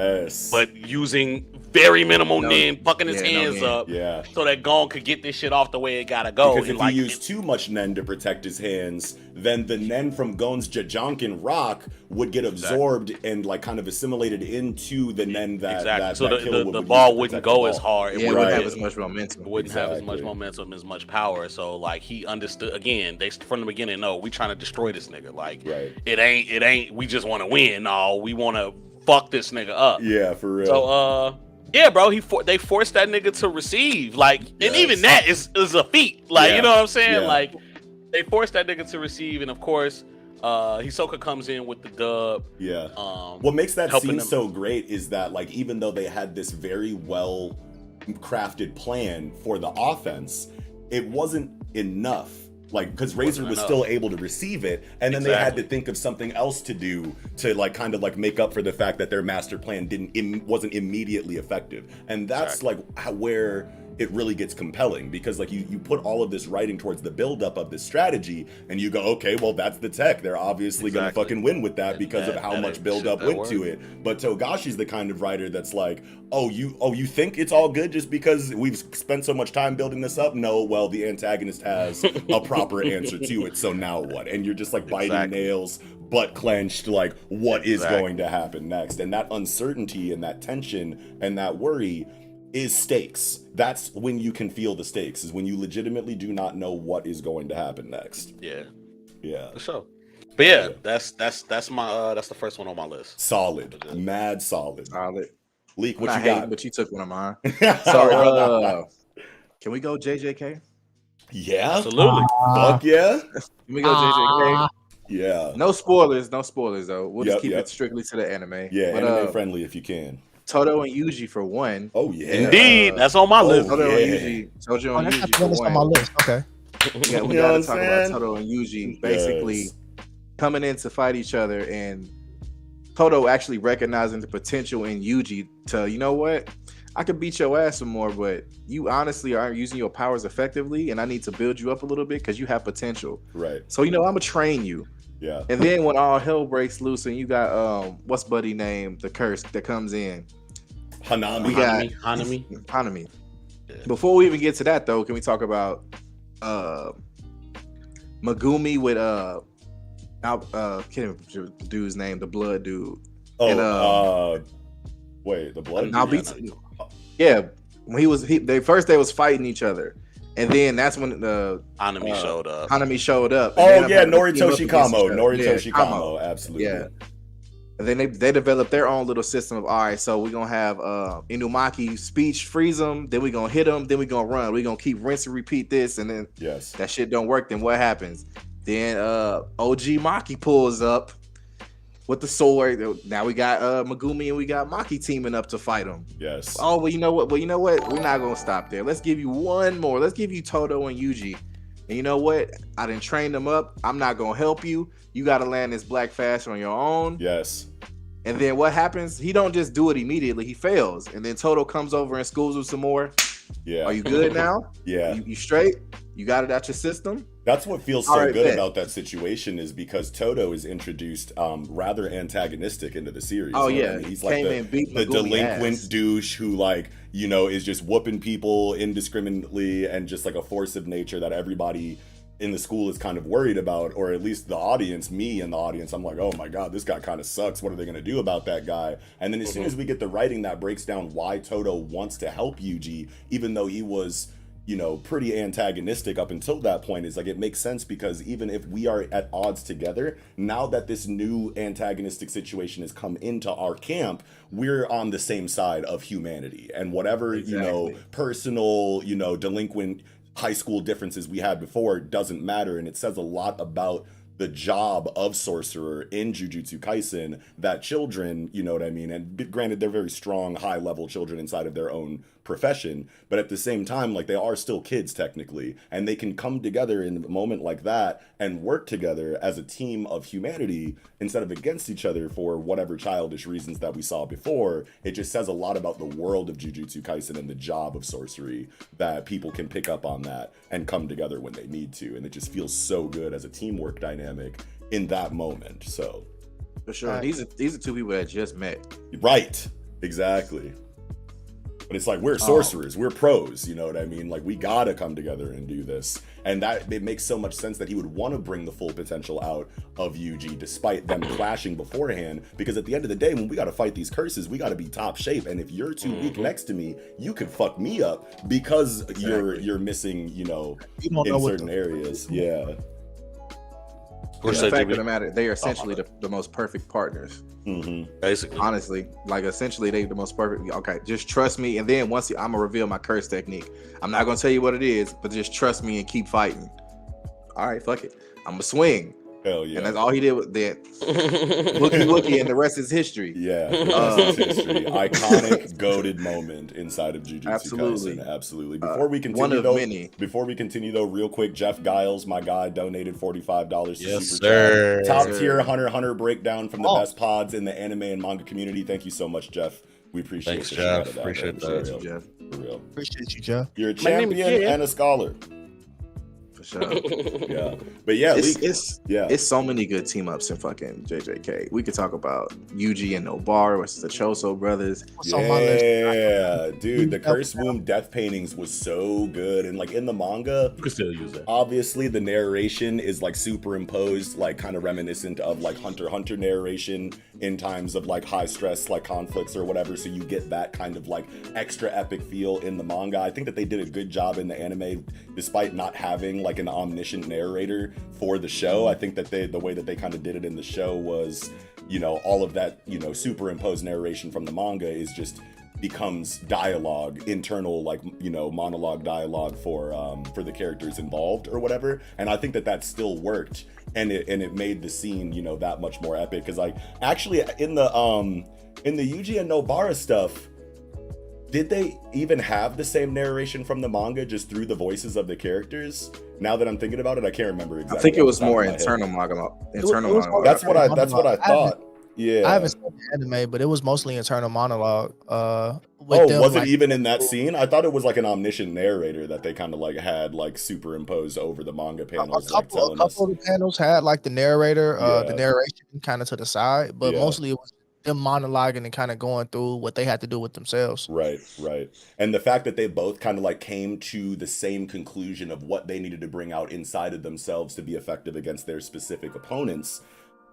but using very minimal nin, fucking his hands up, so that Gon could get this shit off the way it gotta go. Because if you use too much nen to protect his hands, then the nen from Gon's Jajankin rock would get absorbed and like kind of assimilated into the nen that so that the ball wouldn't go as hard. It wouldn't have as much momentum. It wouldn't have as much momentum, as much power. So like he understood again. They from the beginning, no, we trying to destroy this nigga. Like it ain't. We just want to win. No, we want to fuck this nigga up. Yeah, for real. So yeah, bro. They forced that nigga to receive. Like, and even that is a feat. Like, you know what I'm saying? Like, they forced that nigga to receive, and of course, Hisoka comes in with the dub. Yeah. What makes that scene so great is that, like, even though they had this very well crafted plan for the offense, it wasn't enough. Like, because Razor was still able to receive it, and then they had to think of something else to do to like kind of like make up for the fact that their master plan wasn't immediately effective. And that's like where it really gets compelling, because like you put all of this writing towards the buildup of this strategy, and you go, okay, well that's the tech. They're obviously gonna fucking win with that because of how much buildup went to it. But Togashi's the kind of writer that's like, oh you think it's all good just because we've spent so much time building this up? No, well the antagonist has a proper answer to it, so now what? And you're just like biting nails, butt clenched, like what is going to happen next? And that uncertainty and that tension and that worry is stakes. That's when you can feel the stakes, is when you legitimately do not know what is going to happen next. Yeah, for sure. But yeah, that's my that's the first one on my list. Solid, mad solid. Leak, what you got? But you took one of mine. So can we go JJK? Yeah, absolutely. Fuck yeah. Can we go JJK? Yeah. No spoilers though. We'll just keep it strictly to the anime. Yeah, but, anime friendly if you can. Toto and Yuji for one. Oh yeah, indeed, that's on my list. Toto and Yuji for one. On my list. Okay. Yeah, we gotta talk about Toto and Yuji basically coming in to fight each other, and Toto actually recognizing the potential in Yuji to, you know what, I could beat your ass some more, but you honestly aren't using your powers effectively, and I need to build you up a little bit because you have potential. Right. So I'm gonna train you. Yeah. And then when all hell breaks loose, and you got what's buddy name, the curse that comes in. Hanami. We got Hanami. Yeah. Before we even get to that though, can we talk about Megumi with can't remember the dude's name, the blood dude. Wait, the blood dude. Yeah. When they was fighting each other. And then that's when Hanami showed up. Hanami showed up. Oh yeah, Noritoshi Kamo, absolutely. Yeah. And then they developed their own little system of, all right, so we're gonna have Inumaki speech freeze them, then we're gonna hit them, then we're gonna run. We're gonna keep rinse and repeat this, and then that shit don't work, then what happens? Then OG Maki pulls up with the sword. Now we got Megumi and we got Maki teaming up to fight him. Yes. Oh, well, you know what? We're not gonna stop there. Let's give you one more. Let's give you Toto and Yuji. And you know what? I didn't train them up. I'm not gonna help you. You gotta land this black fast on your own. Yes. And then what happens? He don't just do it immediately. He fails. And then Toto comes over and schools him some more. Yeah. Are you good now? Yeah. You straight? You got it out your system? That's what feels so Alright, good bet. about that situation is because Toto is introduced rather antagonistic into the series. Oh, you know what yeah. I mean? He's Came like in, beat the Megumi delinquent ass. douche who like, you know, is just whooping people indiscriminately and just like a force of nature that everybody in the school is kind of worried about, or at least the audience, me and the audience. I'm like, oh my God, this guy kind of sucks. What are they going to do about that guy? And then as soon as we get the writing that breaks down why Toto wants to help Yuji, even though he was, you know, pretty antagonistic up until that point, is like, it makes sense because even if we are at odds together, now that this new antagonistic situation has come into our camp, we're on the same side of humanity. And whatever, you know, Exactly. personal, you know, delinquent high school differences we had before doesn't matter. And it says a lot about the job of sorcerer in Jujutsu Kaisen that children, you know what I mean? And granted, they're very strong, high level children inside of their own profession, but at the same time, like, they are still kids technically, and they can come together in a moment like that and work together as a team of humanity instead of against each other for whatever childish reasons that we saw before. It just says a lot about the world of Jujutsu Kaisen and the job of sorcery that people can pick up on that and come together when they need to, and it just feels so good as a teamwork dynamic in that moment. So For sure. Right. These are two people that just met. right, exactly. But it's like, we're sorcerers, we're pros, you know what I mean? Like, we gotta come together and do this. And that, it makes so much sense that he would want to bring the full potential out of Yuji despite them clashing beforehand, because at the end of the day, when we gotta fight these curses, we gotta be top shape. And if you're too weak next to me, you could fuck me up because you're missing, you know, You don't know in what certain areas. Yeah. Which The they fact do of the matter, they are essentially the most perfect partners. basically. Honestly, like, essentially, they the most perfect. Okay, just trust me, and then once I'm gonna reveal my curse technique. I'm not gonna tell you what it is, but just trust me and keep fighting. All right, fuck it. I'm gonna swing, Hell yeah. and that's all he did with that. Wookie, and the rest is history. Yeah, the rest is history. Iconic, goated moment inside of Jujutsu Absolutely. Kaisen. Absolutely. Before we continue, one of though, many. real quick, Jeff Giles, my guy, donated $45 to Yes, Super sir. Chat. Top Yes, tier sir. Hunter breakdown from the Oh. best pods in the anime and manga community. Thank you so much, Jeff. We appreciate Thanks, the shit out Jeff. of that. Appreciate man. that. For real. Jeff. For real. Appreciate you, Jeff. You're a My name is champion Jeff. and a scholar. For sure. Yeah. But yeah, It's so many good team ups in fucking JJK. We could talk about Yuji and Nobara versus the Choso brothers. What's on my list? Yeah, dude, the Curse Womb death paintings was so good. And like in the manga, You can still use that. obviously the narration is like superimposed, like kind of reminiscent of like Hunter x Hunter narration in times of like high stress, like conflicts or whatever. So you get that kind of like extra epic feel in the manga. I think that they did a good job in the anime, despite not having like an omniscient narrator for the show. I think that the way that they kind of did it in the show was, you know, all of that, you know, superimposed narration from the manga is just becomes dialogue, internal, like, you know, monologue dialogue for the characters involved or whatever. And I think that that still worked, and it made the scene, you know, that much more epic. Because like actually in the Yuji and Nobara stuff, did they even have the same narration from the manga just through the voices of the characters? Now that I'm thinking about it, I can't remember exactly. I think it was off the top more of my head. internal monologue. It was monologue. That's what I thought. Yeah. I haven't seen the anime, but it was mostly internal monologue. Was it even in that scene? I thought it was like an omniscient narrator that they kind of like had like superimposed over the manga panels, a like couple telling us. of the panels had like the narrator, Yeah. the narration kind of to the side, but Yeah. mostly it was them monologuing and kind of going through what they had to do with themselves. Right. And the fact that they both kind of like came to the same conclusion of what they needed to bring out inside of themselves to be effective against their specific opponents.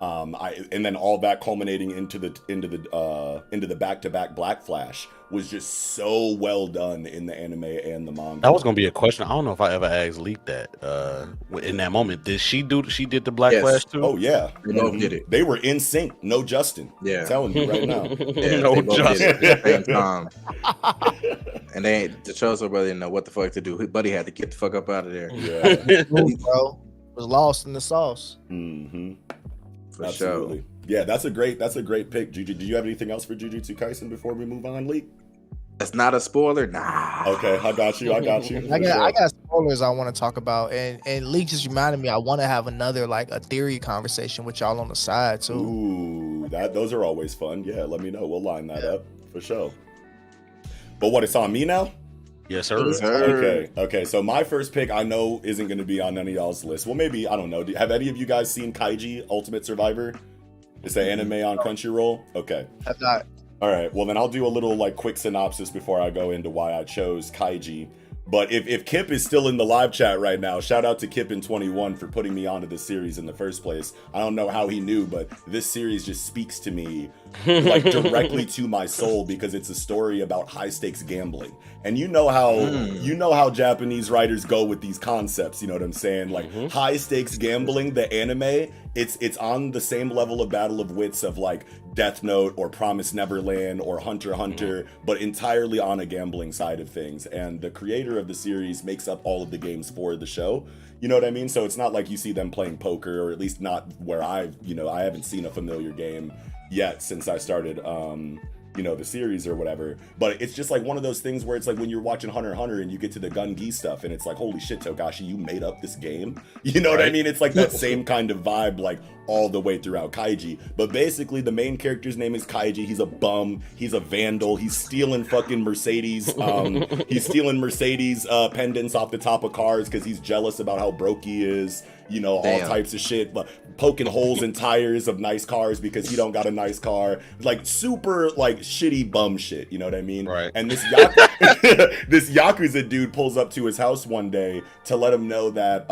And then all that culminating into the back-to-back Black Flash was just so well done in the anime and the manga. That was gonna be a question. I don't know if I ever asked Leak that. In that moment, did she did the Black Yes. Flash too? Oh yeah, They both did it. They were in sync. No Justin. Yeah. I'm telling you right now. Yeah, No they both Justin. did it at the same time. And the Choso brother didn't know what the fuck to do. His buddy had to get the fuck up out of there. Yeah. Bro was lost in the sauce. Mm-hmm. For Absolutely. sure. Yeah, that's a great pick. Do you have anything else for Jujutsu Kaisen before we move on, Leak? That's not a spoiler. Nah. Okay, I got you. I got spoilers I want to talk about, and Leak just reminded me I want to have another like a theory conversation with y'all on the side too. Ooh, those are always fun. Yeah, let me know. We'll line that up for sure. But what, it's on me now? Yes, sir. Yes, sir. Okay. So my first pick I know isn't going to be on none of y'all's list. Well, maybe, I don't know. Have any of you guys seen Kaiji Ultimate Survivor? It's an anime on Crunchyroll. Okay. Have not. All right. Well, then I'll do a little like quick synopsis before I go into why I chose Kaiji. But if Kip is still in the live chat right now, shout out to Kip in 21 for putting me onto this series in the first place. I don't know how he knew, but this series just speaks to me like directly to my soul because it's a story about high stakes gambling. And you know how Japanese writers go with these concepts, you know what I'm saying? Like high stakes gambling, the anime, it's on the same level of Battle of Wits of like Death Note or Promised Neverland or Hunter x Hunter, but entirely on a gambling side of things. And the creator of the series makes up all of the games for the show. You know what I mean? So it's not like you see them playing poker, or at least not where I haven't seen a familiar game yet since I started the series or whatever. But it's just like one of those things where it's like when you're watching Hunter x Hunter and you get to the Gungi stuff and it's like, holy shit, Togashi, you made up this game? You know what I mean? It's like that same kind of vibe like all the way throughout Kaiji. But basically the main character's name is Kaiji. He's a bum. He's a vandal. He's stealing fucking Mercedes. He's stealing Mercedes pendants off the top of cars because he's jealous about how broke he is. You know, all types of shit, but poking holes in tires of nice cars because he don't got a nice car. Like super like shitty bum shit, you know what I mean? Right. And this this Yakuza dude pulls up to his house one day to let him know that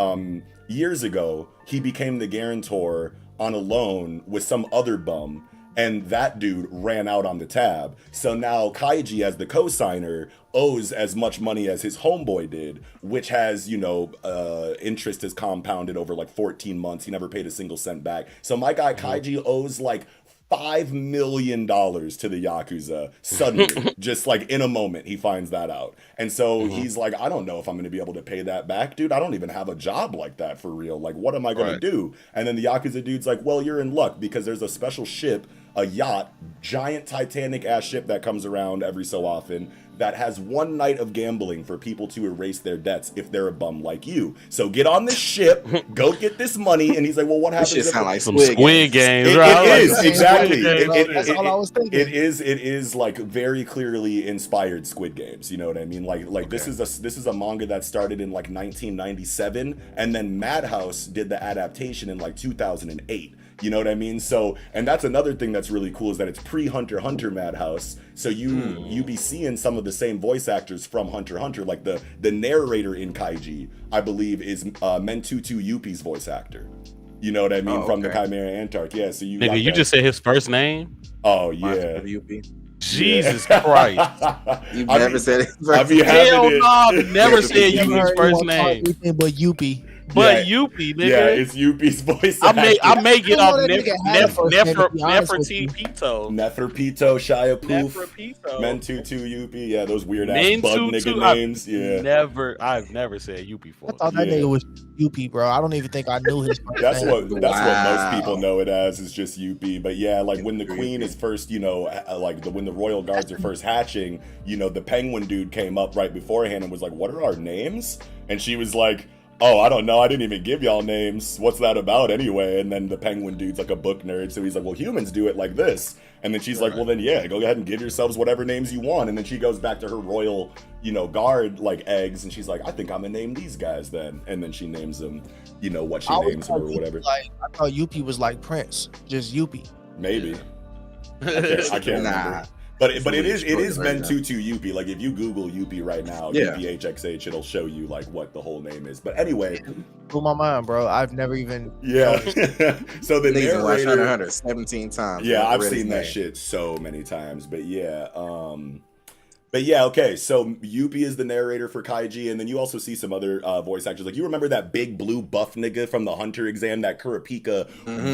years ago he became the guarantor on a loan with some other bum. And that dude ran out on the tab. So now Kaiji, as the co-signer, owes as much money as his homeboy did, which has, interest is compounded over like 14 months. He never paid a single cent back. So my guy Kaiji owes like $5 million to the Yakuza suddenly, just like in a moment, he finds that out. And so he's like, I don't know if I'm going to be able to pay that back, dude. I don't even have a job like that for real. Like, what am I going to do? And then the Yakuza dude's like, well, you're in luck because there's a special ship, a yacht, giant Titanic ass ship that comes around every so often that has one night of gambling for people to erase their debts if they're a bum like you. So get on this ship, go get this money. And he's like, well, what happens? This shit sound like Some Squid Games, it right? is, exactly. That's all I was thinking. It is like very clearly inspired Squid Games. You know what I mean? Like this is a manga that started in like 1997, and then Madhouse did the adaptation in like 2008. You know what I mean? So, and that's another thing that's really cool is that it's pre-Hunter x Hunter Madhouse. So you be seeing some of the same voice actors from Hunter x Hunter, like the narrator in Kaiji, I believe, is Mentutu Yuppie's voice actor. You know what I mean? From the Chimera Antark. Yeah. So you. Nigga, you just said his first name? Oh yeah. Jesus Christ! You've never said it. Hell no, I've never said Yuppie's first name. But Yuppie. But Yuppie, nigga. Yeah, it's Yuppie's voice. I may get off Neferpito, Neferpito, Shia Poof, Mentutu Yuppie. Yeah, those weird ass bug nigga names. Yeah. I've never said Yuppie before. I thought that nigga was Yuppie, bro. I don't even think I knew his first That's name. what most people know it as, is just Yuppie. But yeah, like when the queen is first, when the royal guards are first hatching, the penguin dude came up right beforehand and was like, "What are our names?" And she was like, "Oh, I don't know. I didn't even give y'all names. What's that about anyway?" And then the penguin dude's like a book nerd, so he's like, "Well, humans do it like this." And then she's like, "Well, then yeah, go ahead and give yourselves whatever names you want." And then she goes back to her royal, guard like eggs, and she's like, "I think I'm gonna name these guys then." And then she names them, what she names them or whatever. I thought Yuppie was like Prince, just Yuppie. Maybe. I can't remember. But it is Mentutu Yuppie. Like if you Google Yuppie right now, UPHXH, it'll show you like what the whole name is. But anyway, blew my mind, bro. I've never even. Yeah. So the narrator, Hunter x Hunter 17 times. Yeah, I've seen that shit so many times. But yeah, okay. So Yuppie is the narrator for Kaiji, and then you also see some other voice actors. Like you remember that big blue buff nigga from the Hunter exam that Kurapika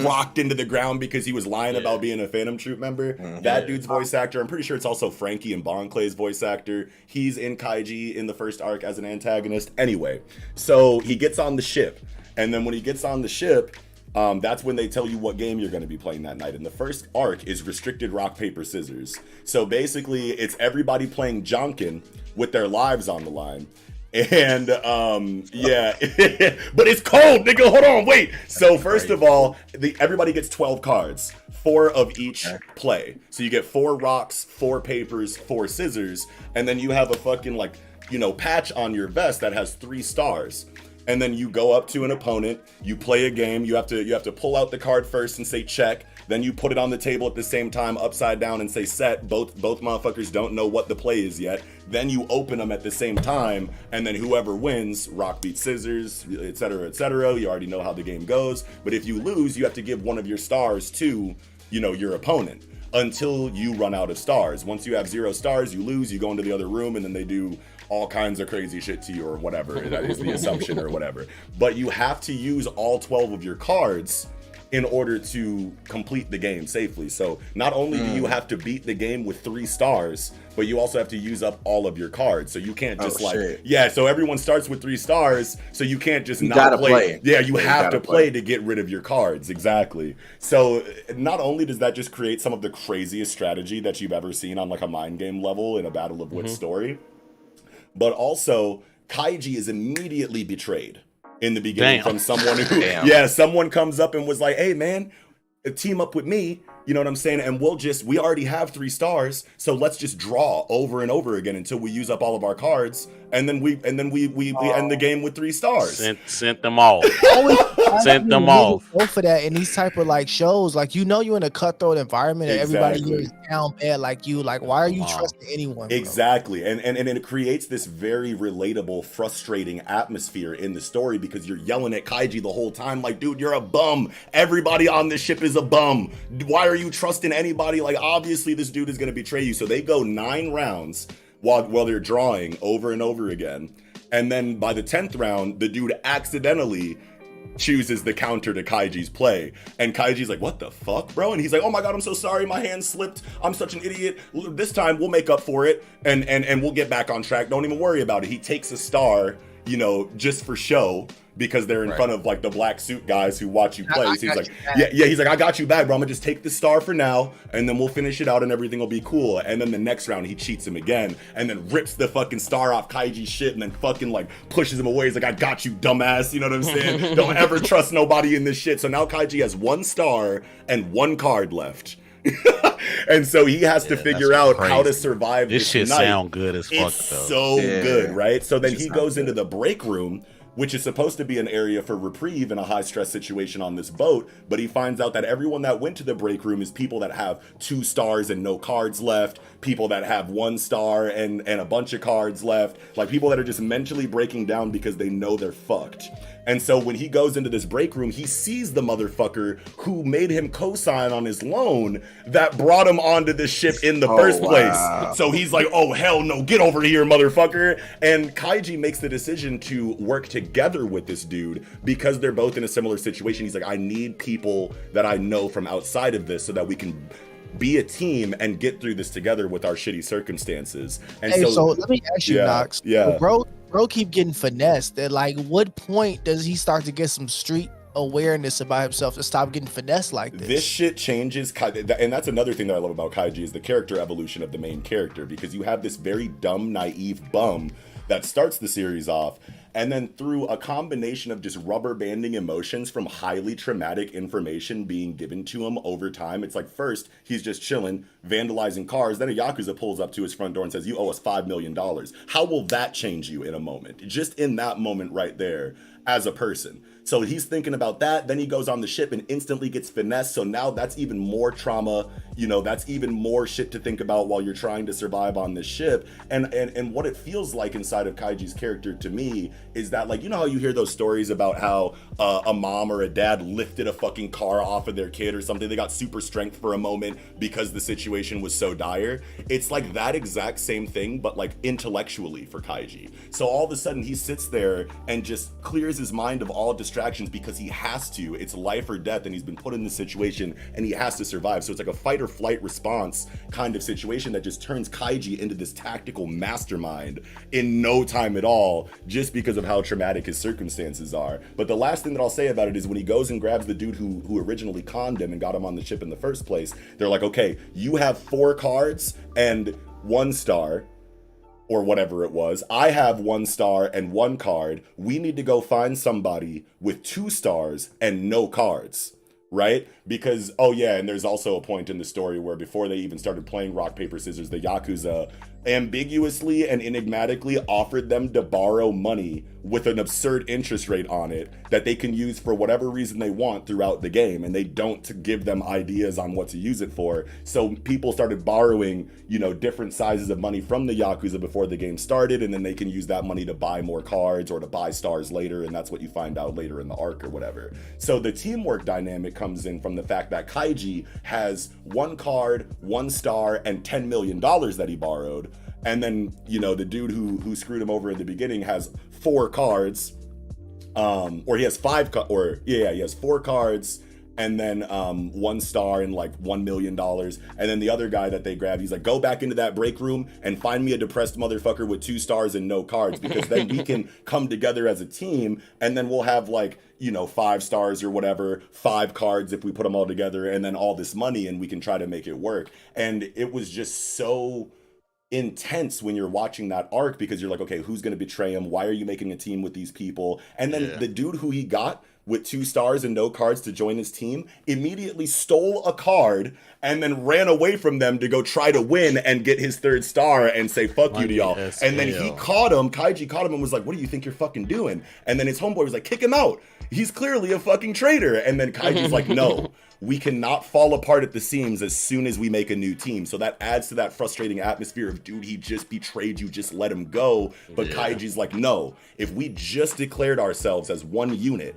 rocked into the ground because he was lying about being a Phantom Troop member? That dude's voice actor. I'm pretty sure it's also Frankie and Bonclay's voice actor. He's in Kaiji in the first arc as an antagonist. Anyway, so he gets on the ship, and then when he gets on the ship, that's when they tell you what game you're going to be playing that night. And the first arc is restricted rock, paper, scissors. So basically, it's everybody playing Jonkin with their lives on the line. And yeah, but it's cold, nigga. Hold on, wait. So first of all, everybody gets 12 cards, 4 of each play. So you get 4 rocks, 4 papers, 4 scissors, and then you have a fucking like patch on your vest that has 3 stars. And then you go up to an opponent, you play a game, you have to pull out the card first and say check, then you put it on the table at the same time upside down and say set. Both motherfuckers don't know what the play is yet. Then you open them at the same time, and then whoever wins, rock beats scissors, etc., etc. You already know how the game goes. But if you lose, you have to give one of your stars to, your opponent until you run out of stars. Once you have 0 stars, you lose, you go into the other room, and then they do all kinds of crazy shit to you or whatever. That is the assumption or whatever. But you have to use all 12 of your cards in order to complete the game safely. So not only do you have to beat the game with 3 stars, but you also have to use up all of your cards. So you can't just so everyone starts with 3 stars, so you can't just not play. Yeah, you have to play to get rid of your cards. Exactly. So not only does that just create some of the craziest strategy that you've ever seen on like a mind game level in a Battle of Wits story, but also Kaiji is immediately betrayed in the beginning from someone who someone comes up and was like, hey man, team up with me, you know what I'm saying, and we already have 3 stars, so let's just draw over and over again until we use up all of our cards, and then we end the game with 3 stars. Sent them off. Sent them off. Go for that in these type of like shows, like you're in a cutthroat environment and everybody here is down bad like you. Like, why are you trusting anyone? Bro? Exactly, and it creates this very relatable, frustrating atmosphere in the story because you're yelling at Kaiji the whole time, like, dude, you're a bum. Everybody on this ship is a bum. Why are you trusting anybody? Like, obviously this dude is gonna betray you. So they go 9 rounds while they're drawing over and over again, and then by the 10th round, the dude accidentally chooses the counter to Kaiji's play, and Kaiji's like, what the fuck, bro? And he's like, oh my god, I'm so sorry, my hand slipped, I'm such an idiot, this time we'll make up for it and we'll get back on track, don't even worry about it. He takes a star, just for show, because they're in front of like the black suit guys who watch you play. So he's like, he's like, I got you back, bro. I'm gonna just take the star for now, and then we'll finish it out, and everything will be cool. And then the next round, he cheats him again, and then rips the fucking star off Kaiji's shit, and then fucking like pushes him away. He's like, I got you, dumbass. You know what I'm saying? Don't ever trust nobody in this shit. So now Kaiji has 1 star and 1 card left. And so he has to figure out how to survive this shit night. Sound good as fuck, it's though. So good, right? So then he goes into the break room, which is supposed to be an area for reprieve in a high-stress situation on this boat, but he finds out that everyone that went to the break room is people that have 2 stars and no cards left, people that have 1 star and a bunch of cards left, like people that are just mentally breaking down because they know they're fucked. And so when he goes into this break room, he sees the motherfucker who made him co-sign on his loan that brought him onto the ship in the first place. So he's like, oh, hell no, get over here, motherfucker. And Kaiji makes the decision to work together with this dude because they're both in a similar situation. He's like, I need people that I know from outside of this so that we can be a team and get through this together with our shitty circumstances. And so let me ask you, Knox. Yeah. Bro keep getting finessed. At like what point does he start to get some street awareness about himself to stop getting finessed like this? This shit changes, and that's another thing that I love about Kaiji is the character evolution of the main character, because you have this very dumb, naive bum that starts the series off, and then through a combination of just rubber banding emotions from highly traumatic information being given to him over time. It's like, first, he's just chilling, vandalizing cars. Then a Yakuza pulls up to his front door and says, you owe us $5 million. How will that change you in a moment? Just in that moment right there as a person. So he's thinking about that. Then he goes on the ship and instantly gets finessed. So now that's even more trauma. That's even more shit to think about while you're trying to survive on this ship. And what it feels like inside of Kaiji's character to me is that, like, how you hear those stories about how a mom or a dad lifted a fucking car off of their kid or something. They got super strength for a moment because the situation was so dire. It's like that exact same thing, but like intellectually for Kaiji. So all of a sudden he sits there and just clears his mind of all distractions because he has to. It's life or death, and he's been put in this situation and he has to survive. So it's like a fight or flight response kind of situation that just turns Kaiji into this tactical mastermind in no time at all, just because of how traumatic his circumstances are. But the last thing that I'll say about it is when he goes and grabs the dude who originally conned him and got him on the ship in the first place, they're like, okay, you have 4 cards and 1 star, or whatever it was. I have 1 star and 1 card. We need to go find somebody with 2 stars and no cards. right? Because, oh yeah, and there's also a point in the story where before they even started playing rock, paper, scissors, the Yakuza ambiguously and enigmatically offered them to borrow money with an absurd interest rate on it that they can use for whatever reason they want throughout the game, and they don't give them ideas on what to use it for. So people started borrowing, you know, different sizes of money from the Yakuza before the game started, and then they can use that money to buy more cards or to buy stars later, and that's what you find out later in the arc or whatever. So the teamwork dynamic comes in from the fact that Kaiji has 1 card, 1 star, and $10 million that he borrowed. And then, you know, the dude who screwed him over in the beginning has 4 cards, or he has 5, he has 4 cards, and then 1 star and like $1 million. And then the other guy that they grabbed, he's like, go back into that break room and find me a depressed motherfucker with 2 stars and no cards, because then we can come together as a team, and then we'll have like, you know, 5 stars or whatever, 5 cards if we put them all together, and then all this money, and we can try to make it work. And it was just so intense when you're watching that arc, because you're like, okay, who's going to betray him? Why are you making a team with these people? And then the dude who he got with 2 stars and no cards to join his team immediately stole a card and then ran away from them to go try to win and get his 3rd star and say fuck you to y'all. And then he caught him, Kaiji caught him and was like, what do you think you're fucking doing? And then his homeboy was like, kick him out, he's clearly a fucking traitor. And then Kaiji's like, no, we cannot fall apart at the seams as soon as we make a new team. So that adds to that frustrating atmosphere of, dude, he just betrayed you, just let him go. But Kaiji's like, no, if we just declared ourselves as one unit,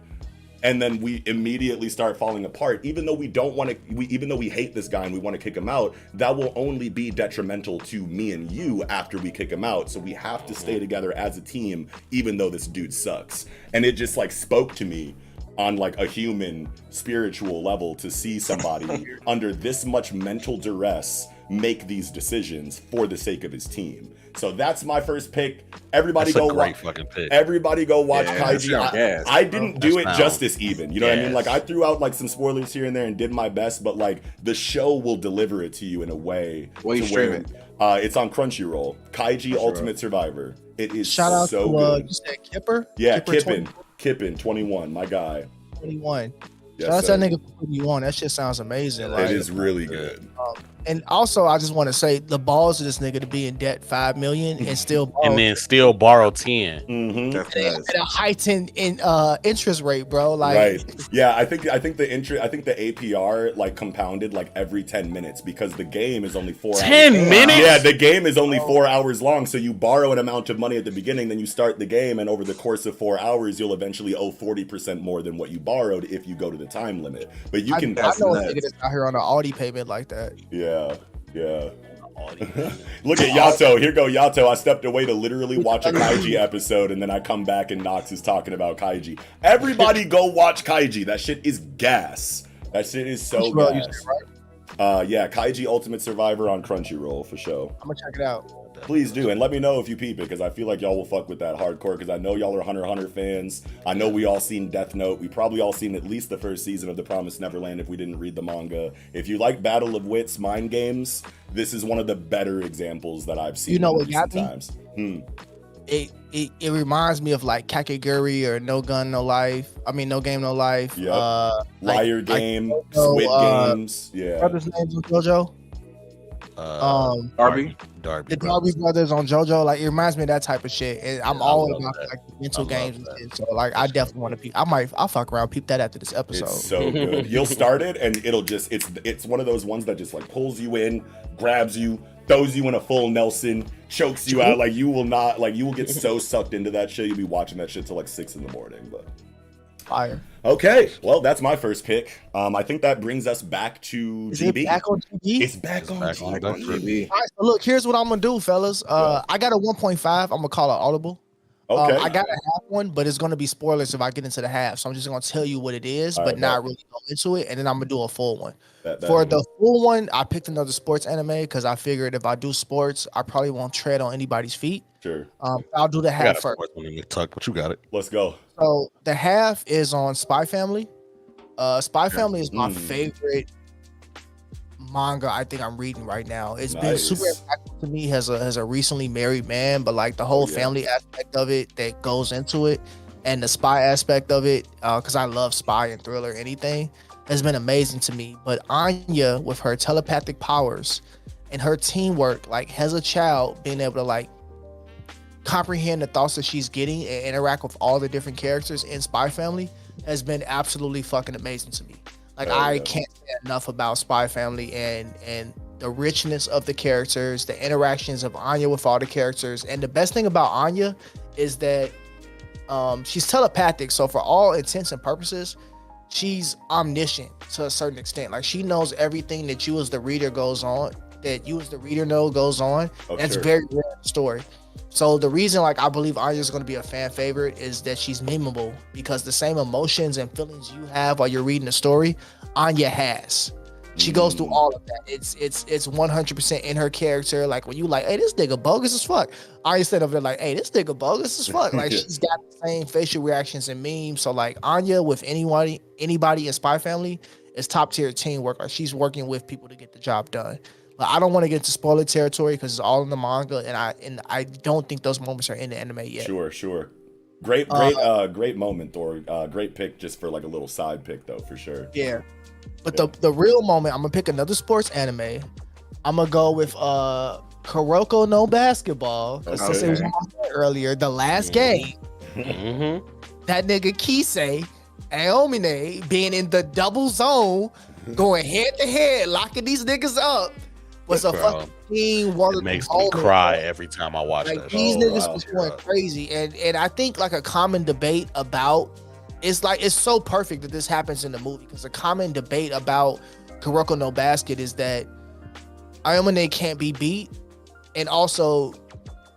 and then we immediately start falling apart, even though we don't want to, even though we hate this guy and we want to kick him out, that will only be detrimental to me and you after we kick him out. So we have to stay together as a team, even though this dude sucks. And it just like spoke to me on like a human spiritual level to see somebody under this much mental duress make these decisions for the sake of his team. So that's my first pick. Everybody go watch. Everybody go watch Kaiji. I didn't do it justice even. You know what I mean? Like I threw out like some spoilers here and there and did my best, but like the show will deliver it to you in a way. What are you streaming? It's on Crunchyroll. Kaiji Ultimate Survivor. It is Shout out so to, good. You said Kipper? Yeah, Kipper Kippin 21, my guy. 21. Yes, Shout out to that nigga for putting you on. That shit sounds amazing. It is really good. And also, I just want to say the balls of this nigga to be in debt $5 million and still borrow, and then still borrow 10 at a heightened interest rate, bro. Like, right? Yeah, I think the APR like compounded like every 10 minutes because the game is only 4 hours. 10 minutes? Yeah, the game is only 4 hours long. So you borrow an amount of money at the beginning, then you start the game, and over the course of 4 hours, you'll eventually owe 40% more than what you borrowed if you go to the time limit. But you can. I know a nigga that's out here on an Audi payment like that. Yeah. Look at Yato. Here go Yato. I stepped away to literally watch a Kaiji episode, and then I come back and Nox is talking about Kaiji. Everybody go watch Kaiji. That shit is gas. That shit is so gas. Yeah, Kaiji Ultimate Survivor on Crunchyroll for sure. I'm gonna check it out. Please do, and let me know if you peep it, because I feel like y'all will fuck with that hardcore, because I know y'all are Hunter x Hunter fans. I know we all seen Death Note. We probably all seen at least the first season of The Promised Neverland if we didn't read the manga. If you like Battle of Wits mind games, this is one of the better examples that I've seen. You know what got me? Times. It reminds me of like Kakegurui or No Gun No Life. I mean No Game No Life. Yep. Liar Game, Jojo, Squid Games. Yeah. Brothers' names on JoJo. Darby. The Darby brothers on JoJo, like it reminds me of that type of shit. And I'm all about like mental games and shit. So like I definitely want to peep. I'll fuck around, peep that after this episode. It's so good. You'll start it and it'll just it's one of those ones that just like pulls you in, grabs you, throws you in a full Nelson, chokes you out. Like you will get so sucked into that shit. You'll be watching that shit till like 6 a.m. But fire. Okay, well that's my first pick. I think that brings us back to Is GB. it back on GB? It's back on GB. All right, so look, here's what I'm gonna do, fellas. I got a 1.5. I'm gonna call it audible. Okay. I got a half one, but it's gonna be spoilers if I get into the half. So I'm just gonna tell you what it is, but not really go into it, and then I'm gonna do a full one. For the full one, I picked another sports anime because I figured if I do sports, I probably won't tread on anybody's feet. Sure. I'll do the half first. But you got it. Let's go. So the half is on Spy Family. Spy Family is my favorite manga I think I'm reading right now. It's been super impactful to me as a recently married man, but like the whole family aspect of it that goes into it and the spy aspect of it, because I love spy and thriller anything. has been amazing to me. But Anya, with her telepathic powers and her teamwork, like as a child, being able to like comprehend the thoughts that she's getting and interact with all the different characters in Spy Family has been absolutely fucking amazing to me. Like I can't say enough about Spy Family and the richness of the characters, the interactions of Anya with all the characters. And the best thing about Anya is that she's telepathic. So for all intents and purposes, she's omniscient to a certain extent. Like she knows everything that you as the reader goes on, that you as the reader know goes on. That's very rare in the story. So the reason like I believe Anya is going to be a fan favorite is that she's memeable, because the same emotions and feelings you have while you're reading the story, Anya has. She goes through all of that. It's 100% in her character. Like when you like, hey, this nigga bogus as fuck. Anya said over there like, hey, this nigga bogus as fuck. Like she's got the same facial reactions and memes. So like Anya with anybody in Spy Family is top tier teamwork. Like she's working with people to get the job done. But I don't want to get to spoiler territory because it's all in the manga, and I don't think those moments are in the anime yet. Sure. Great moment, Thor. Great pick just for like a little side pick though, for sure. Yeah. But the real moment, I'm gonna pick another sports anime. I'm gonna go with Kuroko no Basketball. Since it was on my head earlier, the last game. That nigga Kisei Aomine being in the double zone, going head to head, locking these niggas up. Was a fucking teamwork. It makes me cry every time I watch like, that. These niggas was going crazy, and I think like a common debate about it's so perfect that this happens in the movie, because a common debate about Kuroko no Basket is that Ayomine can't be beat, and also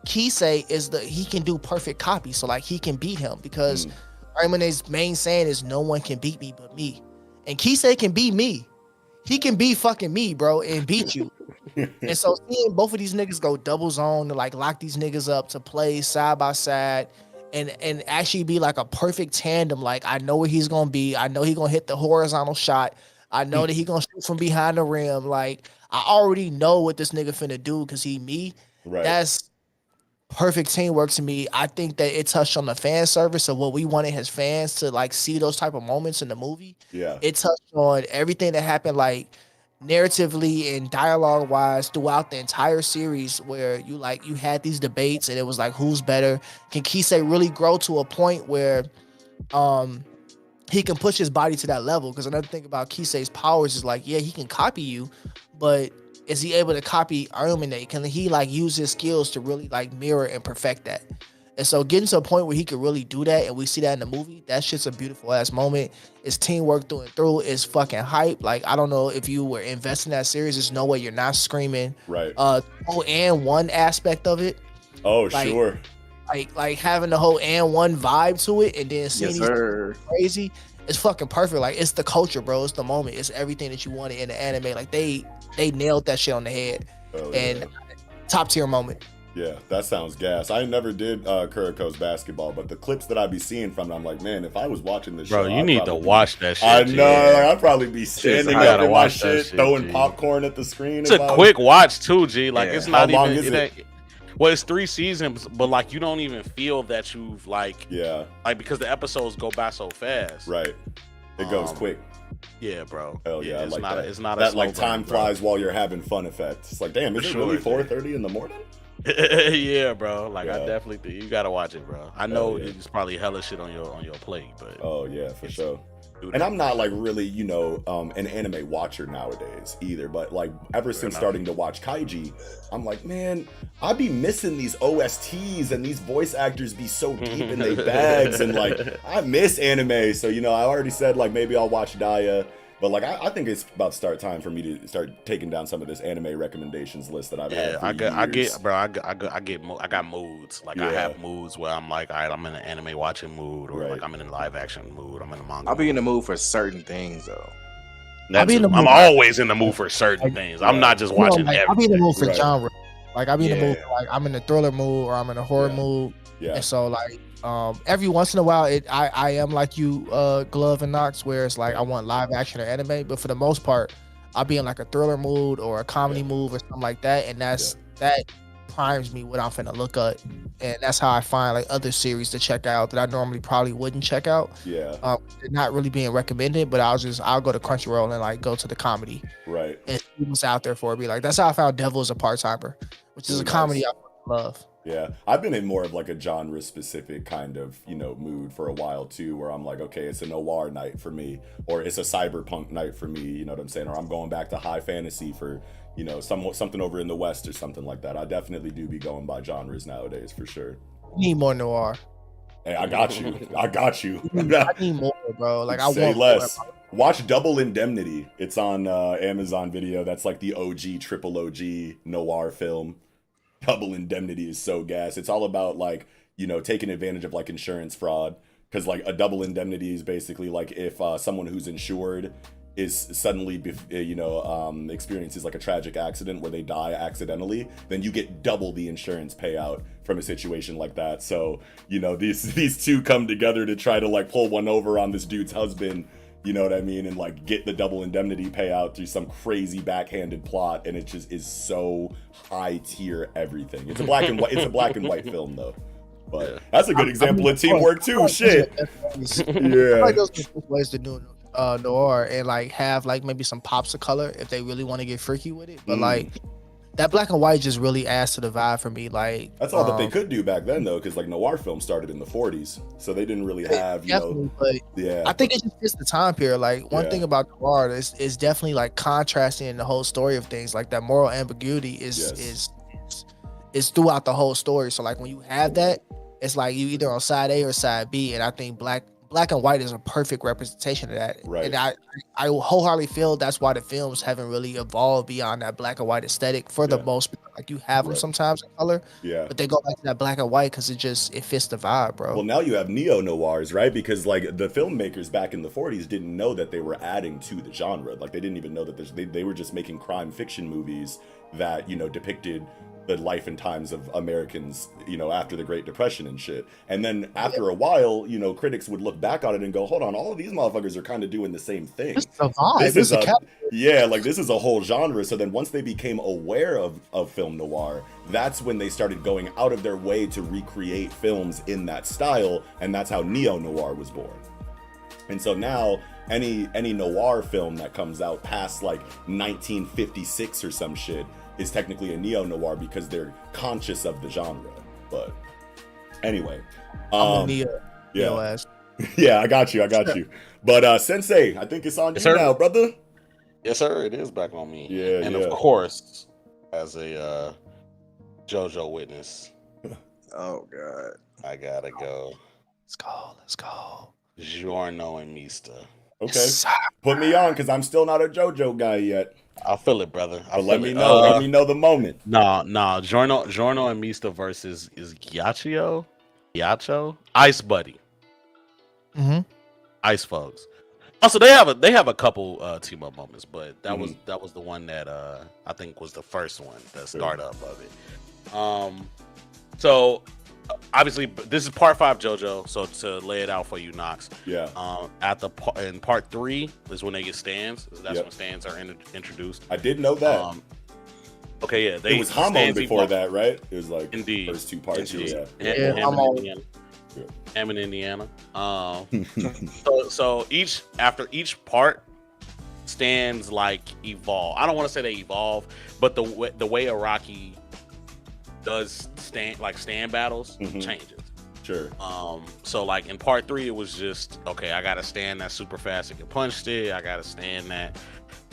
Kisei he can do perfect copy, so like he can beat him, because Ayomine's main saying is no one can beat me but me, and Kisei can beat me. He can be fucking me, bro, and beat you. And so seeing both of these niggas go double zone to like lock these niggas up to play side by side and actually be like a perfect tandem. Like I know where he's gonna be. I know he's gonna hit the horizontal shot. I know that he's gonna shoot from behind the rim. Like I already know what this nigga finna do because he me. Right. That's perfect teamwork to me. I think that it touched on the fan service of what we wanted as fans to like see those type of moments in the movie. Yeah. It touched on everything that happened like narratively and dialogue wise throughout the entire series, where you had these debates and it was like who's better. Can Kisei really grow to a point where he can push his body to that level? Because another thing about Kisei's powers is like, yeah, he can copy you, but is he able to copy Ayomine? Can he like use his skills to really like mirror and perfect that? And so getting to a point where he could really do that, and we see that in the movie, that shit's a beautiful ass moment. It's teamwork through and through. It's fucking hype. Like I don't know if you were investing in that series, there's no way you're not screaming. Right. And one aspect of it. Oh, like, sure. Like having the whole and one vibe to it, and then seeing these crazy. It's fucking perfect. Like it's the culture, bro. It's the moment. It's everything that you wanted in the anime. Like they nailed that shit on the head. And top tier moment. Yeah, that sounds gas. I never did Kuroko's Basketball, but the clips that I be seeing from it, I'm like, man, if I was watching this show, you need to watch that shit. I know, like, I'd probably be standing up in my shit, throwing popcorn at the screen. It's a quick watch too, G. Like it's not How long even. is it? Well, it's 3 seasons, but like you don't even feel that you've like because the episodes go by so fast. Right, it goes quick. Yeah, bro. Hell yeah, it's like not. that. It's not that a like time burn, flies while you're having fun effect. It's like, damn, is it really 4:30 in the morning? Yeah, bro. Like I definitely think you gotta watch it, bro. I know it's probably hella shit on your plate, but for sure. And I'm not like really, an anime watcher nowadays either, but like ever since starting to watch Kaiji, I'm like, man, I be missing these OSTs and these voice actors be so deep in their bags, and like I miss anime. So I already said like maybe I'll watch Daya. But like I think it's about to start time for me to start taking down some of this anime recommendations list that I've had. I got moods. Like I have moods where I'm like, all right, I'm in an anime watching mood, or like I'm in a live action mood. I'm in a manga. I'll be in the mood for certain things though. I'm always in the mood for certain things. I'm not just watching everything. I'll be in the mood for genre. Like I'll be in the mood for, like I'm in a thriller mood or I'm in a horror mood. Yeah. And so like every once in a while I am like you, Glove and Knox, where it's like I want live action or anime, but for the most part I'll be in like a thriller mood or a comedy mood or something like that, and that primes me what I'm finna look at, and that's how I find like other series to check out that I normally probably wouldn't check out. Yeah. They're not really being recommended, but I'll go to Crunchyroll and like go to the comedy Right. and see what's out there for me. Like that's how I found Devil is a Part-Timer, which is a comedy I love. Yeah, I've been in more of like a genre specific kind of, mood for a while too, where I'm like, okay, it's a noir night for me, or it's a cyberpunk night for me, you know what I'm saying? Or I'm going back to high fantasy for, something over in the West or something like that. I definitely do be going by genres nowadays for sure. Need more noir. Hey, I got you. I got you. I need more, bro. Like I Say want less. more. Watch Double Indemnity. It's on Amazon Video. That's like the OG, triple OG noir film. Double Indemnity is so gas. It's all about like, taking advantage of like insurance fraud. Because like a double indemnity is basically like if someone who's insured is suddenly, experiences like a tragic accident where they die accidentally, then you get double the insurance payout from a situation like that. So, these two come together to try to like pull one over on this dude's husband. You know what I mean? And like get the double indemnity payout through some crazy backhanded plot, and it just is so high tier everything. It's a black and white film though. But that's a good example of teamwork too. Shit. I like those ways to do noir and like have like maybe some pops of color if they really want to get freaky with it. But like that black and white just really adds to the vibe for me. Like that's all that they could do back then though, because like noir film started in the 40s, so they didn't really have but I think it just fits the time period. Like one thing about noir is definitely like contrasting in the whole story of things. Like that moral ambiguity is throughout the whole story. So like when you have that, it's like you either on side A or side B, and I think black and white is a perfect representation of that. Right. And I wholeheartedly feel that's why the films haven't really evolved beyond that black and white aesthetic for the most part. Like you have them sometimes in color, but they go back to that black and white because it fits the vibe, bro. Well, now you have neo-noirs, right? Because like the filmmakers back in the 40s didn't know that they were adding to the genre. Like they didn't even know that they were just making crime fiction movies that, depicted the life and times of Americans, after the Great Depression and shit. And then after a while, critics would look back on it and go, hold on, all of these motherfuckers are kind of doing the same thing. This is a vibe. This is a whole genre. So then once they became aware of film noir, that's when they started going out of their way to recreate films in that style. And that's how neo-noir was born. And so now any noir film that comes out past like 1956 or some shit is technically a neo-noir because they're conscious of the genre. But anyway, I'm a neo ass. Yeah, I got you. But Sensei, I think it's on you now, brother. Yes, sir. It is back on me. Yeah, and of course, as a Jojo witness. Oh God, I gotta go. Let's go. Giorno and Mista. Okay, put me on because I'm still not a Jojo guy yet. I feel it, brother. Let me know. Let me know the moment. No. Giorno and Mista versus is Ghiaccio, Ice Buddy. Ice folks. Also, they have a couple team up moments, but that was the one that I think was the first one, the startup of it. So obviously this is part 5 JoJo. So to lay it out for you, Knox. Yeah. In part 3 is when they get stands. That's when stands are introduced. I did know that. Okay, yeah. It was Hamon before that, right? It was like the first 2 parts. Indeed. Yeah. Hammond, Indiana. So after each part, stands like evolve. I don't want to say they evolve, but the way Araki does stand battles changes. Sure. So like in part 3, it was just okay. I got a stand that's super fast and can punch it. I got a stand that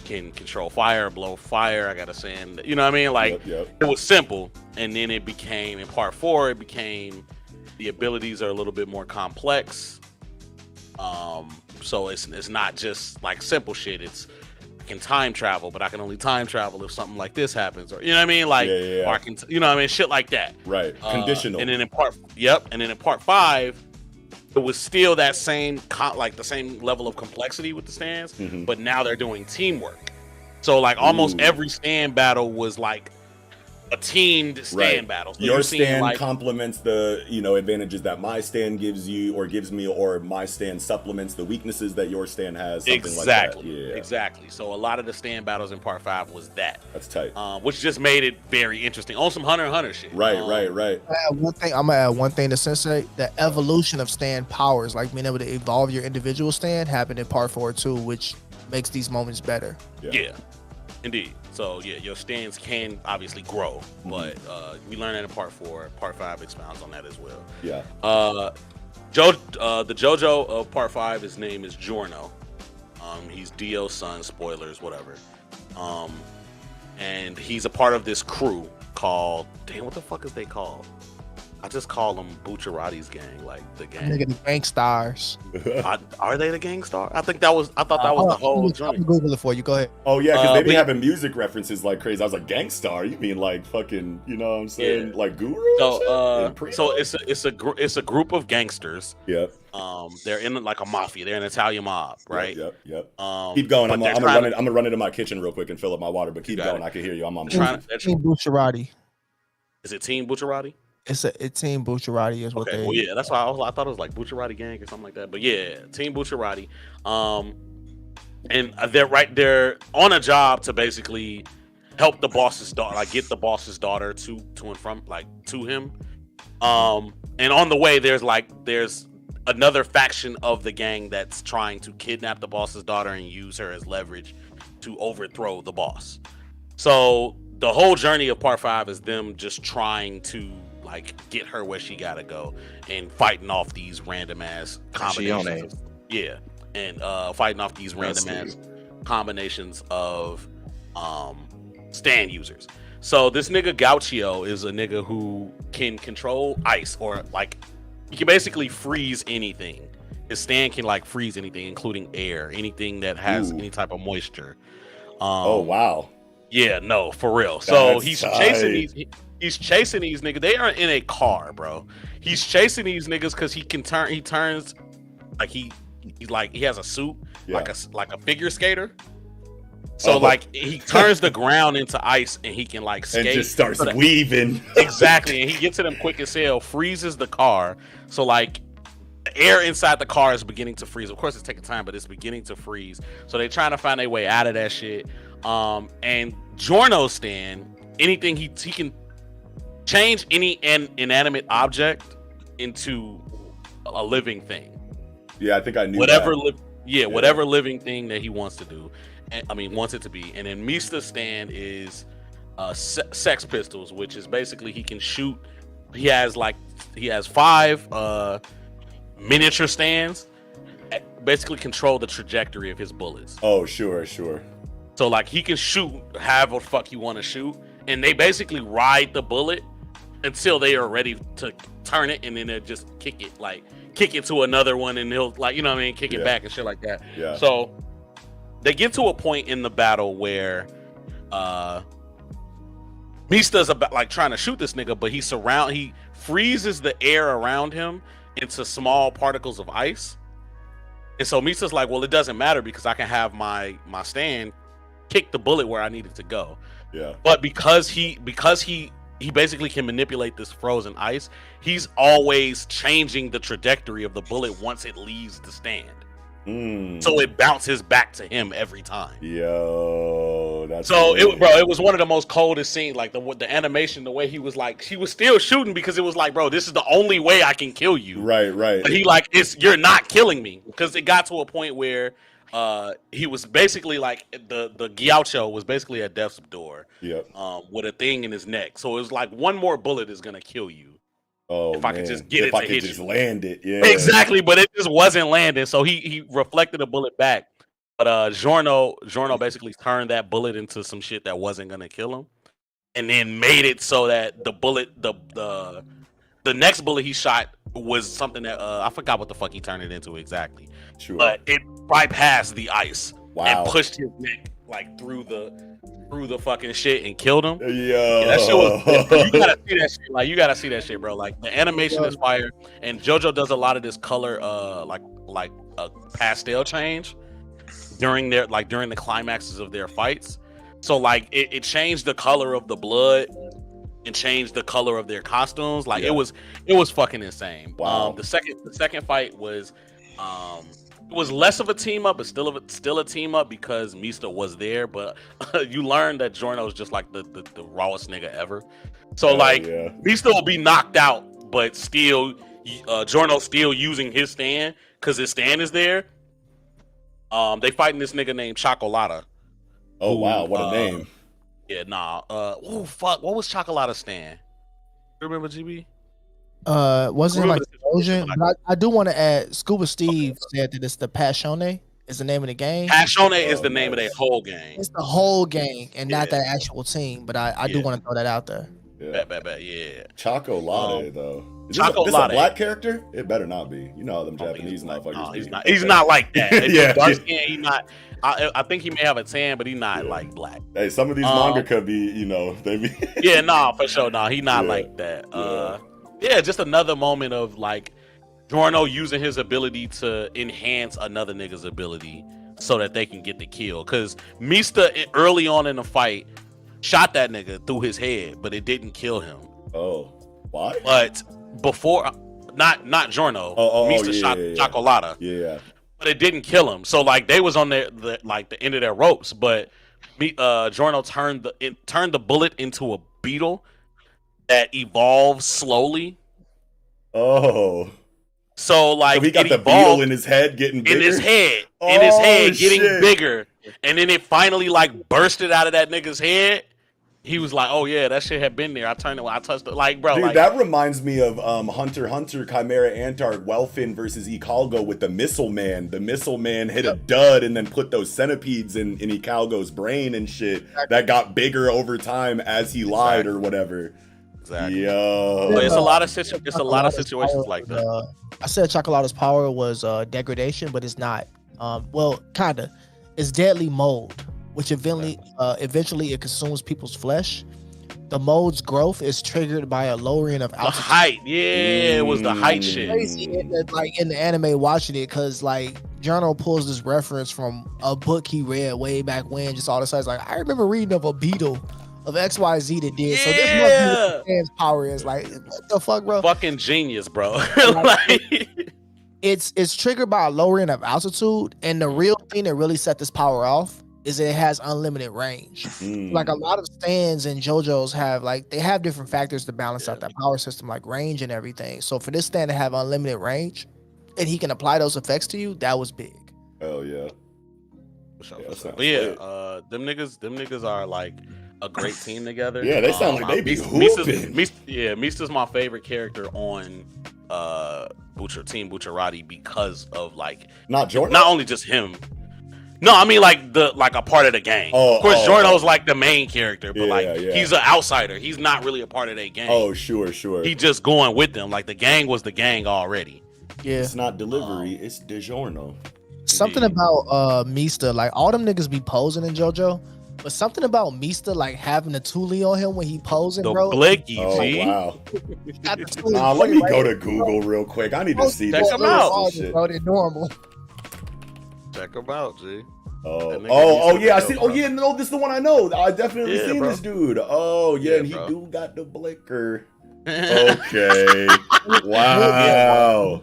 can control fire, blow fire. I got a stand, you know what I mean? Like it was simple, and then it became in part 4. It became the abilities are a little bit more complex. So it's not just like simple shit. It's I can time travel, but I can only time travel if something like this happens, or you know what I mean, like, or I can, you know what I mean, shit like that. Right. Conditional. And then in part 5, it was still that same like the same level of complexity with the stands, but now they're doing teamwork. So like almost every stand battle was like a teamed stand battle. So your you're seeing, stand like, complements the advantages that my stand gives you or gives me, or my stand supplements the weaknesses that your stand has. Something like that. Yeah, exactly. So a lot of the stand battles in part 5 was that. That's tight. Which just made it very interesting on some Hunter x Hunter shit. Right. I'm gonna add one thing to Sensei. The evolution of stand powers, like being able to evolve your individual stand, happened in part 4 too, which makes these moments better. Yeah, indeed. So yeah, your stands can obviously grow, but we learned that in part 4. Part 5 expounds on that as well. Yeah. The JoJo of part 5, his name is Giorno. He's Dio's son. Spoilers, whatever. And he's a part of this crew called, damn, what the fuck is they called? I just call them Bucciarati's gang, like the gang. Nigga, the gang stars. Are they the gang star? I thought that was the whole joint. I'm Google it for you. Go ahead. Oh yeah, because they be having music references like crazy. I was like, Gangstar? You mean like fucking? You know what I'm saying? Yeah. Like Guru? So it's a group of gangsters. Yep. They're in like a mafia. They're an Italian mob, right? Yep. Keep going. I'm gonna run into my kitchen real quick and fill up my water. But keep going. I can hear you. I'm on. Team Bucciarati. Is it Team Bucciarati? It's Team Bucciarati is what they. Well, yeah, that's why I thought it was like Bucciarati gang or something like that. But yeah, Team Bucciarati. And they're on a job to basically help the boss's daughter, like get the boss's daughter to and from, like, to him. And on the way, there's another faction of the gang that's trying to kidnap the boss's daughter and use her as leverage to overthrow the boss. So the whole journey of part 5 is them just trying to, like, get her where she gotta go and fighting off these random ass combinations. Fighting off these random ass combinations of stand users. So this nigga Gauchio is a nigga who can control ice, or like he can basically freeze anything. His stand can like freeze anything, including air, anything that has any type of moisture. Oh wow. Yeah, no, for real. So he's chasing these niggas. They are in a car, bro. He's chasing these niggas because he turns like he has a suit, like a figure skater. So like he turns the ground into ice and he can like skate. And just starts weaving. Exactly. And he gets to them quick as hell, freezes the car. So like the air inside the car is beginning to freeze. Of course it's taking time, but it's beginning to freeze. So they're trying to find their way out of that shit. And Giorno's stand, anything he can change any inanimate object into a living thing. Yeah, I think I knew whatever living thing that he wants to do. Wants it to be. And then Mista's stand is Sex Pistols, which is basically he can shoot. He has 5 miniature stands that basically control the trajectory of his bullets. Oh, sure. So like he can shoot however the fuck you want to shoot, and they basically ride the bullet until they are ready to turn it, and then they'll just kick it to another one, and he'll kick it back and shit like that. Yeah. So they get to a point in the battle where Mista's about like trying to shoot this nigga, but he freezes the air around him into small particles of ice. And so Mista's like, well, it doesn't matter because I can have my stand kick the bullet where I need it to go. Yeah. But because he basically can manipulate this frozen ice, he's always changing the trajectory of the bullet once it leaves the stand. So it bounces back to him every time. Yo, that's so it was one of the most coldest scenes. Like the animation, the way he was still shooting because it was like, bro, this is the only way I can kill you. Right. But he you're not killing me, because it got to a point where he was basically like the Gaucho was basically at death's door. Yep. With a thing in his neck. So it was like one more bullet is gonna kill you. Oh, if I could just get if it I to could hit just you. land it, yeah. Exactly, but it just wasn't landing. So he reflected a bullet back. But Giorno basically turned that bullet into some shit that wasn't gonna kill him, and then made it so that the bullet, the next bullet he shot was something that I forgot what the fuck he turned it into exactly. Sure. But it bypassed the ice and Wow. pushed his neck like through the fucking shit and killed him. Yo. Yeah, that shit was. You gotta see that shit. Like you gotta see that shit, bro. Like the animation is fire, and JoJo does a lot of this color, like a pastel change during the climaxes of their fights. So like it changed the color of the blood and change the color of their costumes. Like Yeah. it was fucking insane. Wow. The second fight was it was less of a team up, but still a team up because Mista was there. But you learned that Giorno is just like the rawest nigga ever. So Yeah. Mista will be knocked out, but still Giorno still using his stand because his stand is there. They fighting this nigga named Chocolata. Oh wow, what a name. Yeah, nah. Oh fuck, what was Chocolata's stand? Remember GB? Wasn't it like explosion? Like- But I do want to add. Scuba Steve said that it's the Passione is the name of the game. Passione is the name of nice. their whole game. It's the whole gang and not Yeah. that actual team. But I do Yeah. want to throw that out there. Yeah. Bet, yeah. Chocolate though. Is Chocolate. this a black character? It better not be. You know how them I don't think Japanese he's black. motherfuckers No, be. he's not. He's not like that. Yeah, Dark yeah. skin. He's not. I think he may have a tan, but he's not Yeah. like black. Hey, some of these manga could be, you know, they be. Yeah, nah, for sure. Nah, he not Yeah. like that. Yeah, just another moment of like Giorno using his ability to enhance another nigga's ability so that they can get the kill. Cause Mista early on in the fight shot that nigga through his head, but it didn't kill him. Oh, why? But before, not Giorno, Mista shot Chocolata, Yeah. but it didn't kill him. So like they was on the end of their ropes, but Giorno turned the bullet into a beetle that evolves slowly. Oh. So like So he got it the evolved beetle in his head getting bigger. in his head, Oh, getting shit. bigger, and then it finally like bursted out of that nigga's head. He was like, "Oh yeah, that shit had been there. I turned it when I touched it." Like, bro, Dude, like, that reminds me of Hunter x Hunter Chimera Antart Welfin versus Icalgo with the Missile Man. The Missile Man hit a dud and then put those centipedes in Icalgo's brain and shit that got bigger over time as he lied or whatever. exactly. Yo. But it's a lot of situations like that. I said Chocolata's power was degradation, but it's not. Well, kinda. It's deadly mold, which eventually it consumes people's flesh. The mold's growth is triggered by a lowering of The altitude. height, yeah, it was the height shit. Crazy in the anime watching it, because like Jono pulls this reference from a book he read way back when. Just all the sides like I remember reading of a beetle of XYZ that did. So this must be what man's power is. Like what the fuck, bro? Fucking genius, bro. Like, It's triggered by a lowering of altitude, and the real thing that really set this power off is it has unlimited range. Like a lot of stands and JoJo's have they have different factors to balance out that power system, like range and everything. So for this stand to have unlimited range, and he can apply those effects to you, that was big. Hell yeah. But yeah, them niggas are like a great team together. Yeah, they sound like they be hooping. Mista's my favorite character on Team Bucciarati because of like Not Jordan? not only just him. No, I mean like a part of the gang. Of course, Giorno's like the main character, but he's an outsider. He's not really a part of their gang. Oh, sure. He just going with them. Like the gang was the gang already. Yeah. It's not delivery, it's DiGiorno. Something about Mista, like all them niggas be posing in JoJo, but something about Mista like having the Thule on him when he posing, The bro. Blicky, Oh, G. wow. Got the Thule Let me right go there. to Google real quick. I need to see Check this. him out. Shit. Bro, they're normal. Check him out, G. Oh, That nigga oh, used to yeah, I be see. dope, Oh, bro. yeah, no, this is the one I know. I definitely Yeah, seen bro. this dude. Oh, yeah, Yeah, and he bro. do got the blicker. Okay. Wow.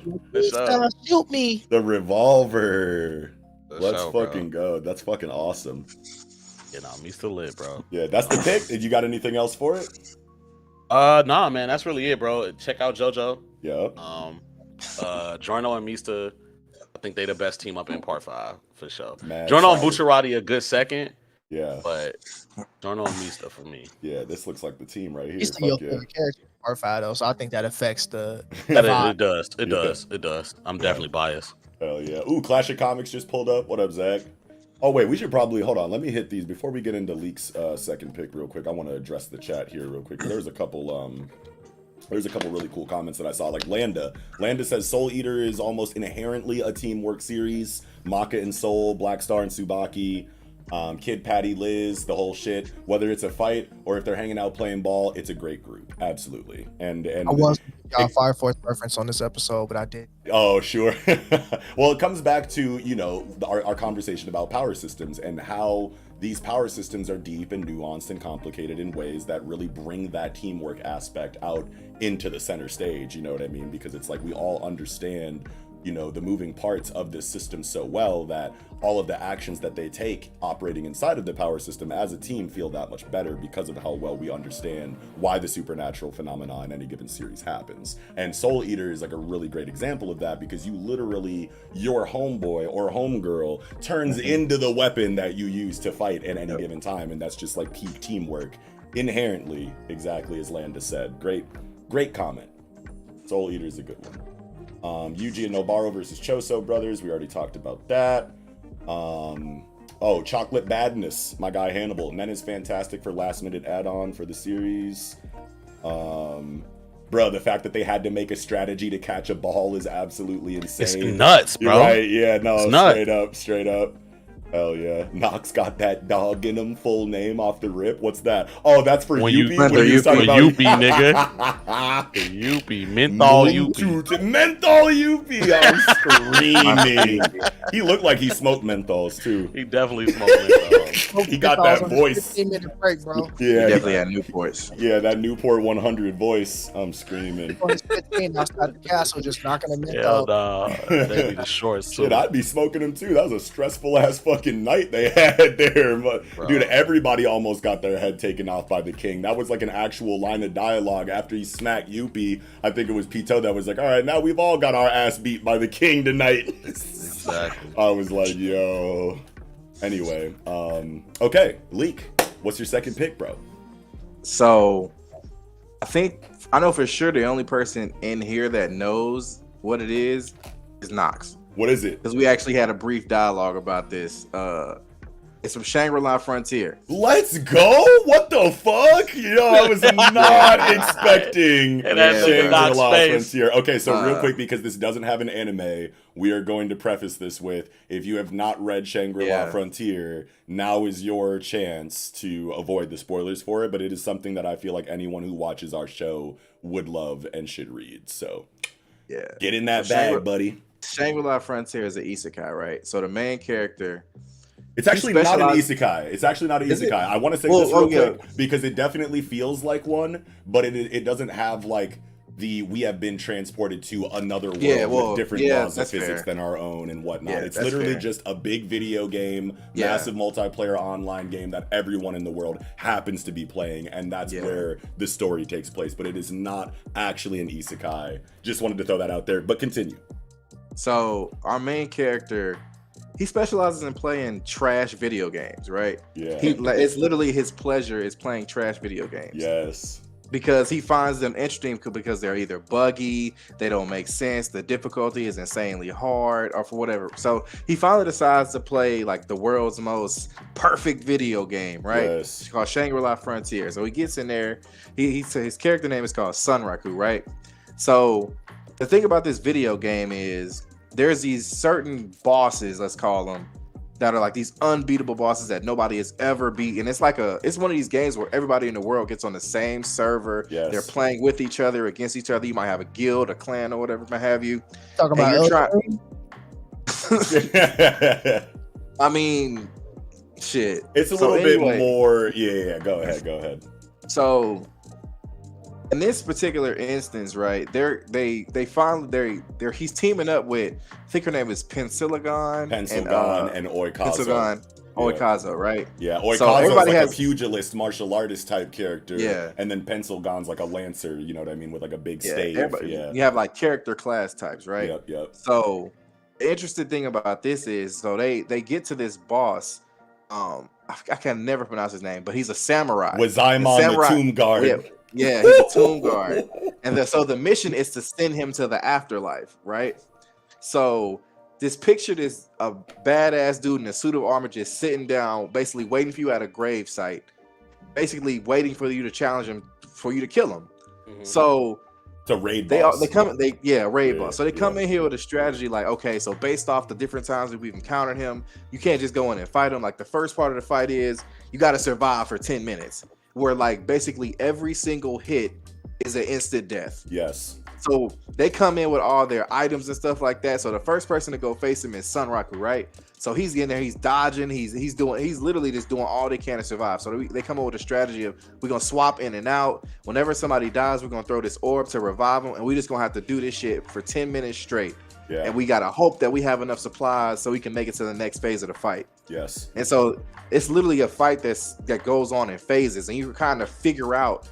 Shoot me. The revolver. Let's sure, fucking go. That's fucking awesome. You know, Mista lit, bro. Yeah, that's the pick. Did you got anything else for it? Nah, man, that's really it, bro. Check out JoJo. Yeah. Giorno and Mista, I think they the best team up in Part 5 for sure. Mad Giorno and solid. Bucciarati a good second, Yeah. but Giorno and Mista for me. Yeah, this looks like the team right here. He's still your Fuck yeah. favorite character in Part 5 though, so I think that affects the It vibe. does. It Yeah. does. It does. I'm definitely biased. Hell yeah. Ooh, Clash of Comics just pulled up. What up, Zach? Oh, wait, we should probably, hold on. Let me hit these before we get into Leak's second pick real quick. I want to address the chat here real quick. There's a couple really cool comments that I saw. Like Landa says Soul Eater is almost inherently a teamwork series. Maka and Soul, Black Star and Tsubaki, Kid Patty, Liz, the whole shit. Whether it's a fight or if they're hanging out playing ball, it's a great group. Absolutely. And I was Fire Force reference on this episode, but I did. Oh, sure. Well, it comes back to, our conversation about power systems and how these power systems are deep and nuanced and complicated in ways that really bring that teamwork aspect out into the center stage, you know what I mean? Because it's like we all understand, you know, the moving parts of this system so well that all of the actions that they take operating inside of the power system as a team feel that much better because of how well we understand why the supernatural phenomena in any given series happens. And Soul Eater is like a really great example of that, because you literally, your homeboy or homegirl turns into the weapon that you use to fight at any given time, and that's just like peak teamwork inherently, exactly as Landa said. Great comment. Soul Eater is a good one. Yuji and Nobaro versus Choso brothers. We already talked about that. Chocolate Badness, my guy Hannibal. Nen is fantastic for last minute add-on for the series. Bro, the fact that they had to make a strategy to catch a ball is absolutely insane. It's nuts, bro. You're right? Yeah, no, it's straight up. Hell yeah. Nox got that dog in him, full name off the rip. What's that? Oh, that's for Yuppie? Nigga. Yuppie. Menthol Yuppie. Menthol Yuppie. I'm screaming. He looked like he smoked menthols, too. He definitely smoked menthols. He got that voice. 15-minute break, bro. Yeah. He definitely had Newports. Yeah, that Newport 100 voice. I'm screaming. 15 outside the castle, just knocking a Hell menthol. nah. They be the shorts, too. Shit, I'd be smoking them, too. That was a stressful ass fucking night they had there. But, dude, everybody almost got their head taken off by the king. That was like an actual line of dialogue after he smacked Yuppie. I think it was Pito that was like, all right, now we've all got our ass beat by the king tonight. Exactly. I was like, yo. Anyway, okay, Leak, what's your second pick, bro? So I know for sure the only person in here that knows what it is Nox. What is it? Because we actually had a brief dialogue about this. It's from Shangri-La Frontier. Let's go! What the fuck? Yo, I was not expecting Shangri-La Frontier. Okay, so real quick, because this doesn't have an anime, we are going to preface this with, if you have not read Shangri-La Frontier, now is your chance to avoid the spoilers for it, but it is something that I feel like anyone who watches our show would love and should read. So, get in that bag, buddy. Shangri-La Frontier is an isekai, right? So the main character... It's actually not an isekai. It's actually not an isekai. I want to say this real quick because it definitely feels like one, but it doesn't have like we have been transported to another world with different laws of physics than our own and whatnot. It's literally just a big video game, massive multiplayer online game that everyone in the world happens to be playing, and that's where the story takes place. But it is not actually an isekai. Just wanted to throw that out there, but continue. So our main character, he specializes in playing trash video games, right? Yeah. It's literally his pleasure is playing trash video games. Yes. Because he finds them interesting because they're either buggy, they don't make sense, the difficulty is insanely hard, or for whatever. So he finally decides to play like the world's most perfect video game, right? Yes. It's called Shangri-La Frontier. So he gets in there. His character name is called Sunraku, right? So the thing about this video game is there's these certain bosses, let's call them, that are like these unbeatable bosses that nobody has ever beaten. It's like it's one of these games where everybody in the world gets on the same server. Yes. They're playing with each other, against each other. You might have a guild, a clan, or whatever might have you. Talking about I mean, shit. It's a little bit more. Yeah. Go ahead. So in this particular instance, right, he's teaming up with, I think her name is Pensilagon and Oikazo. Oikazo, right? Yeah, Oikazo is like a pugilist, martial artist type character. Yeah. And then Pensilgon's like a lancer, you know what I mean, with like a big stave. You have like character class types, right? Yep. So the interesting thing about this is, so they get to this boss. I can never pronounce his name, but he's a samurai. Wazaimon the Tomb Guard. Yeah, he's a tomb guard. And so the mission is to send him to the afterlife, right? So this a badass dude in a suit of armor just sitting down, basically waiting for you at a grave site, basically waiting for you to challenge him, for you to kill him. Mm-hmm. So it's a raid boss. Raid boss. So they come in here with a strategy like, okay, so based off the different times that we've encountered him, you can't just go in and fight him. Like the first part of the fight is you got to survive for 10 minutes. Where like basically every single hit is an instant death. Yes. So they come in with all their items and stuff like that. So the first person to go face him is Sunraku, right? So he's getting there, he's dodging, he's literally just doing all they can to survive. So they come up with a strategy of we're gonna swap in and out. Whenever somebody dies, we're gonna throw this orb to revive them, and we just gonna have to do this shit for 10 minutes straight. Yeah. And we gotta hope that we have enough supplies so we can make it to the next phase of the fight. Yes. And so it's literally a fight that goes on in phases, and you kind of figure out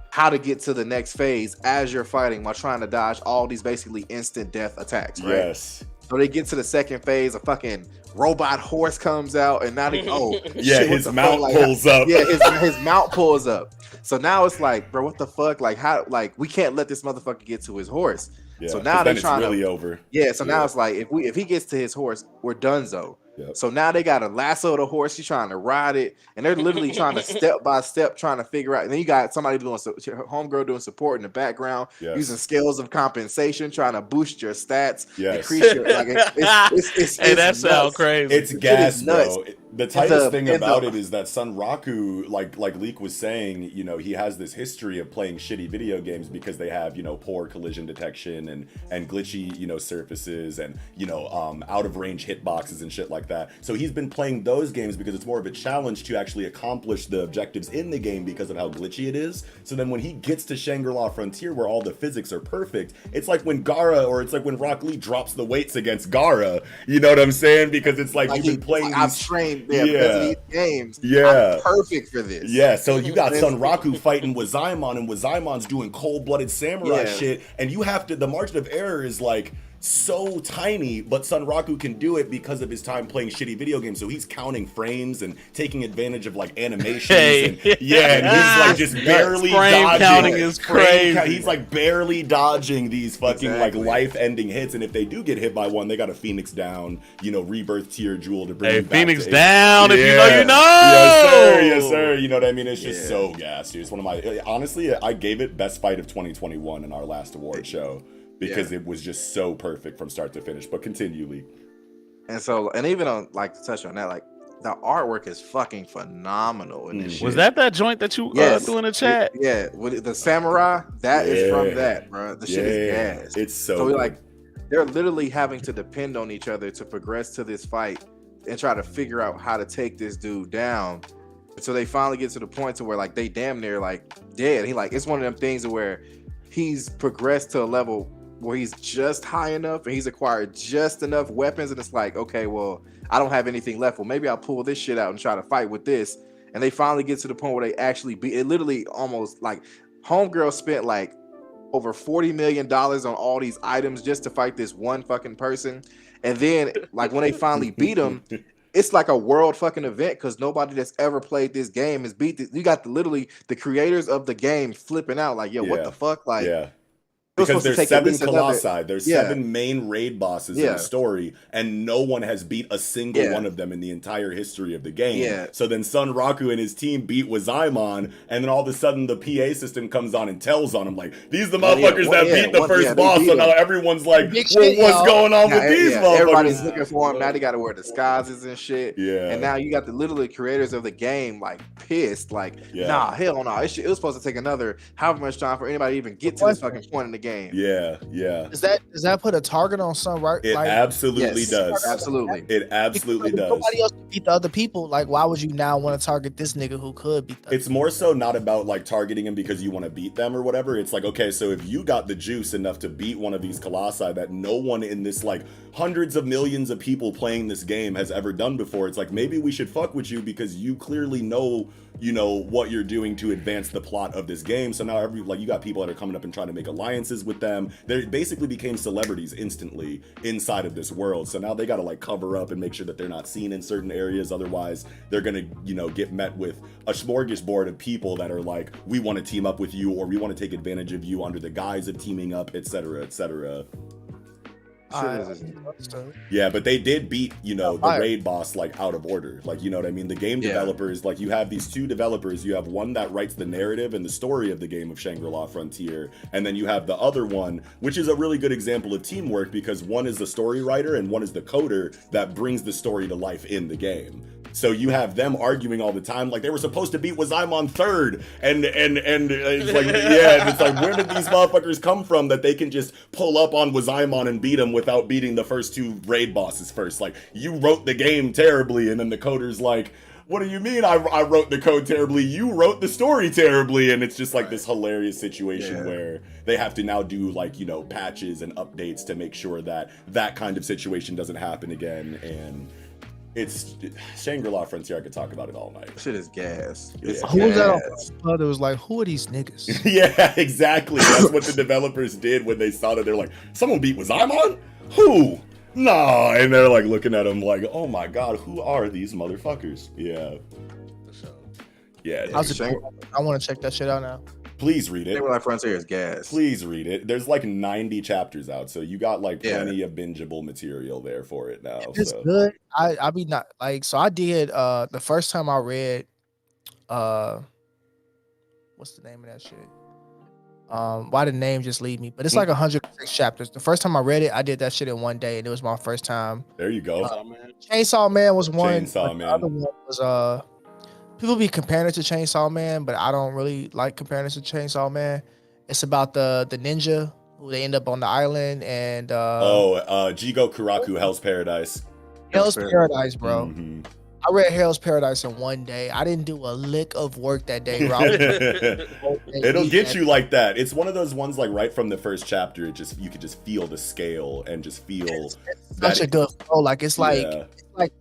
how to get to the next phase as you're fighting while trying to dodge all these basically instant death attacks, right? Yes. So they get to the second phase, a fucking robot horse comes out, and now they yeah, shit, his mount pulls up. Yeah, his mount pulls up. So now it's like, bro, what the fuck? Like, how? Like, we can't let this motherfucker get to his horse. Yeah, so now they're trying really to over. Yeah, so now it's like if he gets to his horse, we're donezo. Yep. So now they got to lasso the horse. He's trying to ride it, and they're literally trying to step by step trying to figure out. And then you got somebody doing homegirl doing support in the background, using scales of compensation, trying to boost your stats, increase your like. It's hey, that sounds crazy. It's gas, bro. The tightest thing about it is that Sunraku, like Leek was saying, you know, he has this history of playing shitty video games because they have, you know, poor collision detection and glitchy, you know, surfaces and, you know, out of range hitboxes and shit like that. So he's been playing those games because it's more of a challenge to actually accomplish the objectives in the game because of how glitchy it is. So then when he gets to Shangri-La Frontier where all the physics are perfect, it's like when Gaara or it's like when Rock Lee drops the weights against Gaara. You know what I'm saying? Because it's like you've been playing I've trained these games. Yeah. I'm perfect for this. Yeah, so you got Sunraku fighting Wazaimon, and Wazaimon's doing cold-blooded samurai shit, and you have to, the margin of error is like so tiny, but Sunraku can do it because of his time playing shitty video games. So he's counting frames and taking advantage of like animations. And he's like just barely frame dodging. Counting is crazy. He's like barely dodging these fucking like life-ending hits. And if they do get hit by one, they got a Phoenix down, you know, rebirth tier jewel to bring you back Phoenix to down. If you know, you know. Yes, sir. Yes, sir. You know what I mean? It's just so gas, dude. It's one of my, honestly, I gave it best fight of 2021 in our last award show. Because it was just so perfect from start to finish. But continue, Lee. And so, and even on like to touch on that, like the artwork is fucking phenomenal in this shit. Was that joint that you threw in the chat? With the samurai, that is from that, bro. The shit is gas. It's so good. Like they're literally having to depend on each other to progress to this fight and try to figure out how to take this dude down. So they finally get to the point to where like they damn near like dead. He like it's one of them things where he's progressed to a level where he's just high enough and he's acquired just enough weapons, and it's like, okay, well, I don't have anything left. Well, maybe I'll pull this shit out and try to fight with this. And they finally get to the point where they actually beat it. Literally almost like homegirl spent like over $40 million on all these items just to fight this one fucking person. And then like when they finally beat him, it's like a world fucking event because nobody that's ever played this game has beat this. You got literally the creators of the game flipping out like, yo, what the fuck? Like, because there's 7 colossi, there's 7 main raid bosses in the story, and no one has beat a single one of them in the entire history of the game. So then Sunraku and his team beat Wazaimon, and then all of a sudden the PA system comes on and tells on him like, these are the motherfuckers that beat the first boss. So now everyone's like, well, what's going on with these motherfuckers? Everybody's looking for him. Now they got to wear disguises and shit. And now you got the literally creators of the game like pissed, like, nah, hell no. It was supposed to take another however much time for anybody to even get to this fucking point in the game. Does that put a target on some right? It absolutely does. Absolutely. It absolutely does. Nobody else can beat the other people. Like, why would you now want to target this nigga who could beat them? It's more so not about like targeting him because you want to beat them or whatever. It's like, okay, so if you got the juice enough to beat one of these colossi that no one in this like hundreds of millions of people playing this game has ever done before, it's like maybe we should fuck with you because you clearly know, you know, what you're doing to advance the plot of this game. So now you got people that are coming up and trying to make alliances with them. They basically became celebrities instantly inside of this world. So now they got to like cover up and make sure that they're not seen in certain areas. Otherwise they're going to, you know, get met with a smorgasbord of people that are like, we want to team up with you, or we want to take advantage of you under the guise of teaming up, etc., etc. Yeah, but they did beat, you know, the raid boss like out of order. Like, you know what I mean? The game developers, like you have these 2 developers. You have one that writes the narrative and the story of the game of Shangri-La Frontier. And then you have the other one, which is a really good example of teamwork because one is the story writer and one is the coder that brings the story to life in the game. So you have them arguing all the time, like they were supposed to beat Wazaimon third, and it's like, yeah, and it's like, where did these motherfuckers come from that they can just pull up on Wazaimon and beat him without beating the first 2 raid bosses first? Like, you wrote the game terribly, and then the coder's like, what do you mean I wrote the code terribly? You wrote the story terribly. And it's just like this hilarious situation where they have to now do like, you know, patches and updates to make sure that that kind of situation doesn't happen again. And it's Shangri-La Frontier. I could talk about it all night. Shit is gas. Yeah. Who was that on that was like, who are these niggas? Yeah, exactly. That's what the developers did when they saw that. They're like, someone beat Wazaimon? Who? Nah. And they're like looking at him like, oh my god, who are these motherfuckers? Yeah. Yeah. I want to check that shit out now. Please read it. Shangri-La Frontier is gas. Please read it. There's like 90 chapters out, so you got like plenty of bingeable material there for it now. It's good. I be not like, so I did the first time I read what's the name of that shit? Why did the name just leave me? But it's like 106 chapters. The first time I read it, I did that shit in one day, and it was my first time. There you go. Chainsaw Man was one. Chainsaw Man. The other one was people be comparing it to Chainsaw Man, but I don't really like comparing it to Chainsaw Man. It's about the ninja who they end up on the island and Jigo Kuraku, Hell's Paradise. Hell's Paradise, bro. Mm-hmm. I read Hell's Paradise in one day. I didn't do a lick of work that day, bro. It'll get you like that. It's one of those ones like right from the first chapter, you could just feel the scale and just feel it's such a good flow. Like it's like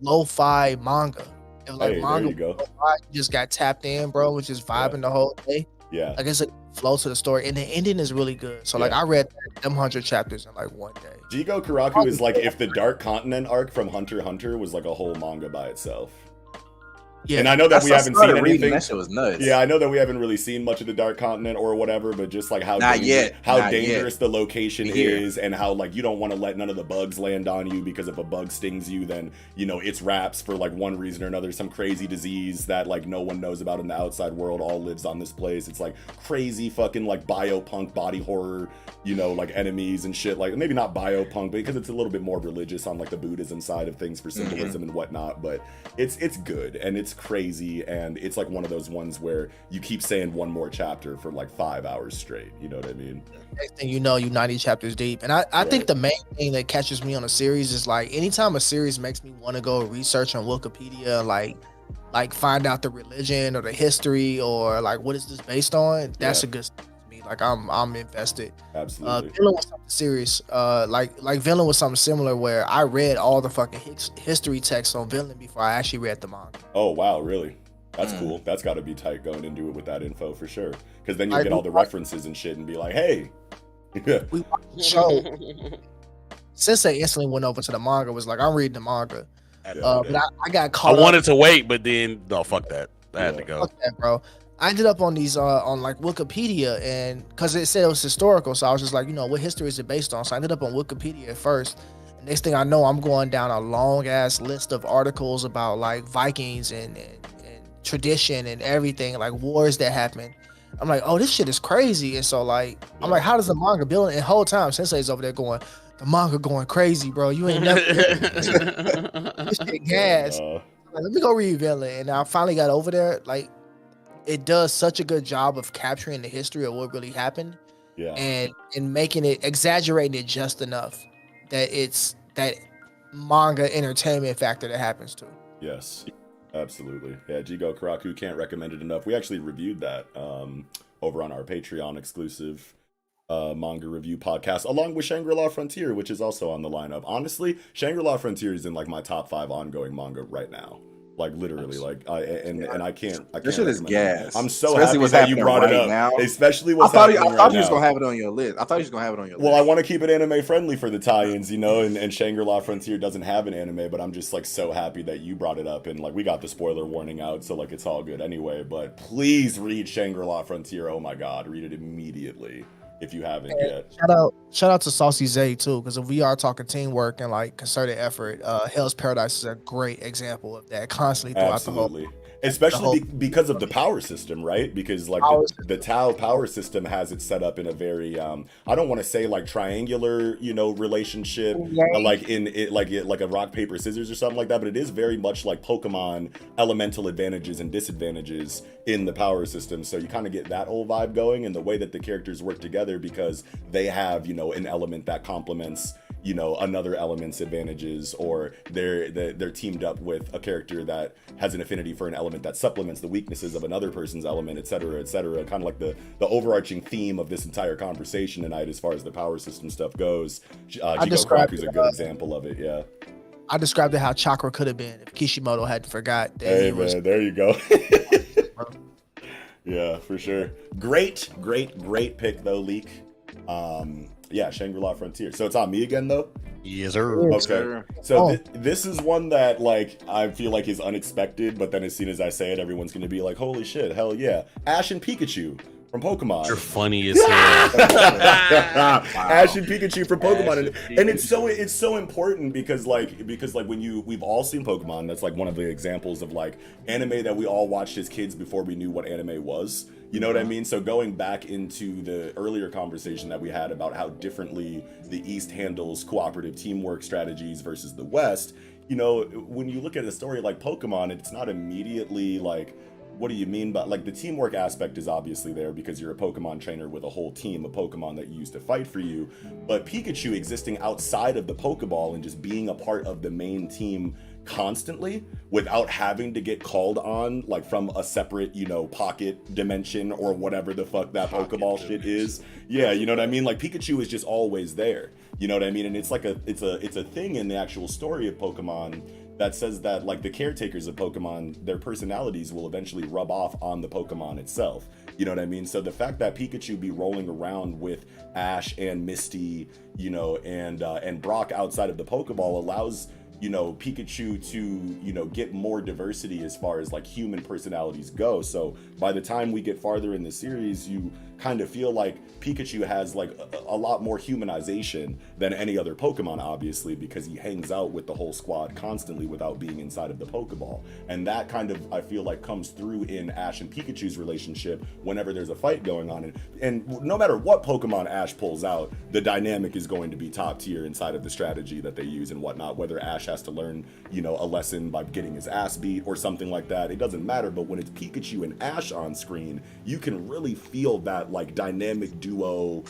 lo-fi manga. It was like manga. You just got tapped in, bro, which is vibing the whole day. Yeah. Like it's a flow to the story. And the ending is really good. So like I read them 100 chapters in like one day. Jigo Kuraku is like if the Dark Continent arc from Hunter x Hunter was like a whole manga by itself. Yeah, and I know that we haven't seen anything. That shit was nuts. Yeah, I know that we haven't really seen much of the Dark Continent or whatever, but just like how dangerous the location is, and how like you don't want to let none of the bugs land on you, because if a bug stings you, then you know it's wraps for like one reason or another, some crazy disease that like no one knows about in the outside world, all lives on this place. It's like crazy fucking like biopunk body horror, you know, like enemies and shit. Like maybe not biopunk, because it's a little bit more religious on like the Buddhism side of things for symbolism and whatnot. But it's good and it's crazy, and it's like one of those ones where you keep saying one more chapter for like 5 hours straight. You know what I mean? Next thing you know, you 90 chapters deep. And I think the main thing that catches me on a series is like anytime a series makes me want to go research on Wikipedia, like find out the religion or the history or like what is this based on, that's a good stuff to me. Like I'm invested. Absolutely. Villain was something serious. Like Villain was something similar where I read all the fucking history texts on Villain before I actually read the manga. Oh wow, really? That's cool. That's got to be tight going into it with that info for sure. Because then you get all the references and shit and be like, hey. We watched the show. Sensei instantly went over to the manga, was like, I'm reading the manga. But I got caught I wanted to wait, but then, no, fuck that. I had to go. Fuck that, bro. I ended up on these, on like Wikipedia, and because it said it was historical, so I was just like, you know, what history is it based on? So I ended up on Wikipedia at first. And next thing I know, I'm going down a long ass list of articles about like Vikings and tradition and everything, like wars that happened. I'm like, oh, this shit is crazy. And so like, I'm like, how does the manga build? And the whole time Sensei's over there going, the manga going crazy, bro. You ain't never this shit gas. Like, let me go read Villain. And I finally got over there. Like, it does such a good job of capturing the history of what really happened. Yeah. And making it, exaggerating it just enough that it's that manga entertainment factor that happens to it. Yes. Absolutely. Yeah, Jigo Kuraku, can't recommend it enough. We actually reviewed that over on our Patreon exclusive manga review podcast, along with Shangri-La Frontier, which is also on the lineup. Honestly, Shangri-La Frontier is in like my top 5 ongoing manga right now. Like literally, like I can't. This shit is gas. I'm so happy that you brought it up. Now. Especially what's happening right now. I thought you was gonna have it on your list. Well, I want to keep it anime friendly for the tie-ins, you know, and Shangri-La Frontier doesn't have an anime, but I'm just like so happy that you brought it up, and like we got the spoiler warning out, so like it's all good anyway. But please read Shangri-La Frontier. Oh my god, read it immediately if you haven't yet. Shout out to Saucy Zay too, because if we are talking teamwork and like concerted effort, Hell's Paradise is a great example of that constantly throughout the whole. Especially because of the power system, right? Because like the Tao power system has it set up in a very I don't want to say like triangular, relationship, like in it like a rock paper scissors or something like that, but it is very much like Pokemon elemental advantages and disadvantages in the power system. So you kind of get that whole vibe going, and the way that the characters work together because they have, an element that complements another element's advantages, or they're teamed up with a character that has an affinity for an element that supplements the weaknesses of another person's element, etc., kind of like the overarching theme of this entire conversation tonight as far as the power system stuff goes. Jujutsu is a good example of it. Yeah, I described it how Chakra could have been if Kishimoto hadn't forgot that. Hey man, there you go. Yeah, for sure. Great pick though, Leak. Yeah, Shangri-La Frontier. So it's on me again, though? Yes, sir. Okay. So this is one that, like, I feel like is unexpected, but then as soon as I say it, everyone's going to be like, holy shit, hell yeah. Ash and Pikachu from Pokemon. You're funny as hell. Ash and Pikachu from Pokemon. And it's so important because we've all seen Pokemon. That's like one of the examples of like anime that we all watched as kids before we knew what anime was. You know what I mean? So going back into the earlier conversation that we had about how differently the East handles cooperative teamwork strategies versus the West, when you look at a story like Pokemon, it's not immediately like, what do you mean? But like the teamwork aspect is obviously there because you're a Pokemon trainer with a whole team of Pokemon that you use to fight for you. But Pikachu existing outside of the Pokeball and just being a part of the main team constantly without having to get called on like from a separate pocket dimension or whatever the fuck that Pokeball shit is. Yeah, you know what I mean? Like Pikachu is just always there, you know what I mean? And it's like it's a thing in the actual story of Pokemon that says that like the caretakers of Pokemon, their personalities will eventually rub off on the Pokemon itself. You know what I mean? So the fact that Pikachu be rolling around with Ash and Misty, and Brock outside of the Pokeball allows Pikachu to, get more diversity as far as like human personalities go. So by the time we get farther in the series, you kind of feel like Pikachu has like a lot more humanization than any other Pokemon, obviously, because he hangs out with the whole squad constantly without being inside of the Pokeball. And that kind of, I feel like, comes through in Ash and Pikachu's relationship whenever there's a fight going on. And no matter what Pokemon Ash pulls out, the dynamic is going to be top tier inside of the strategy that they use and whatnot, whether Ash has to learn, a lesson by getting his ass beat or something like that. It doesn't matter, but when it's Pikachu and Ash on screen, you can really feel that like dynamic duo,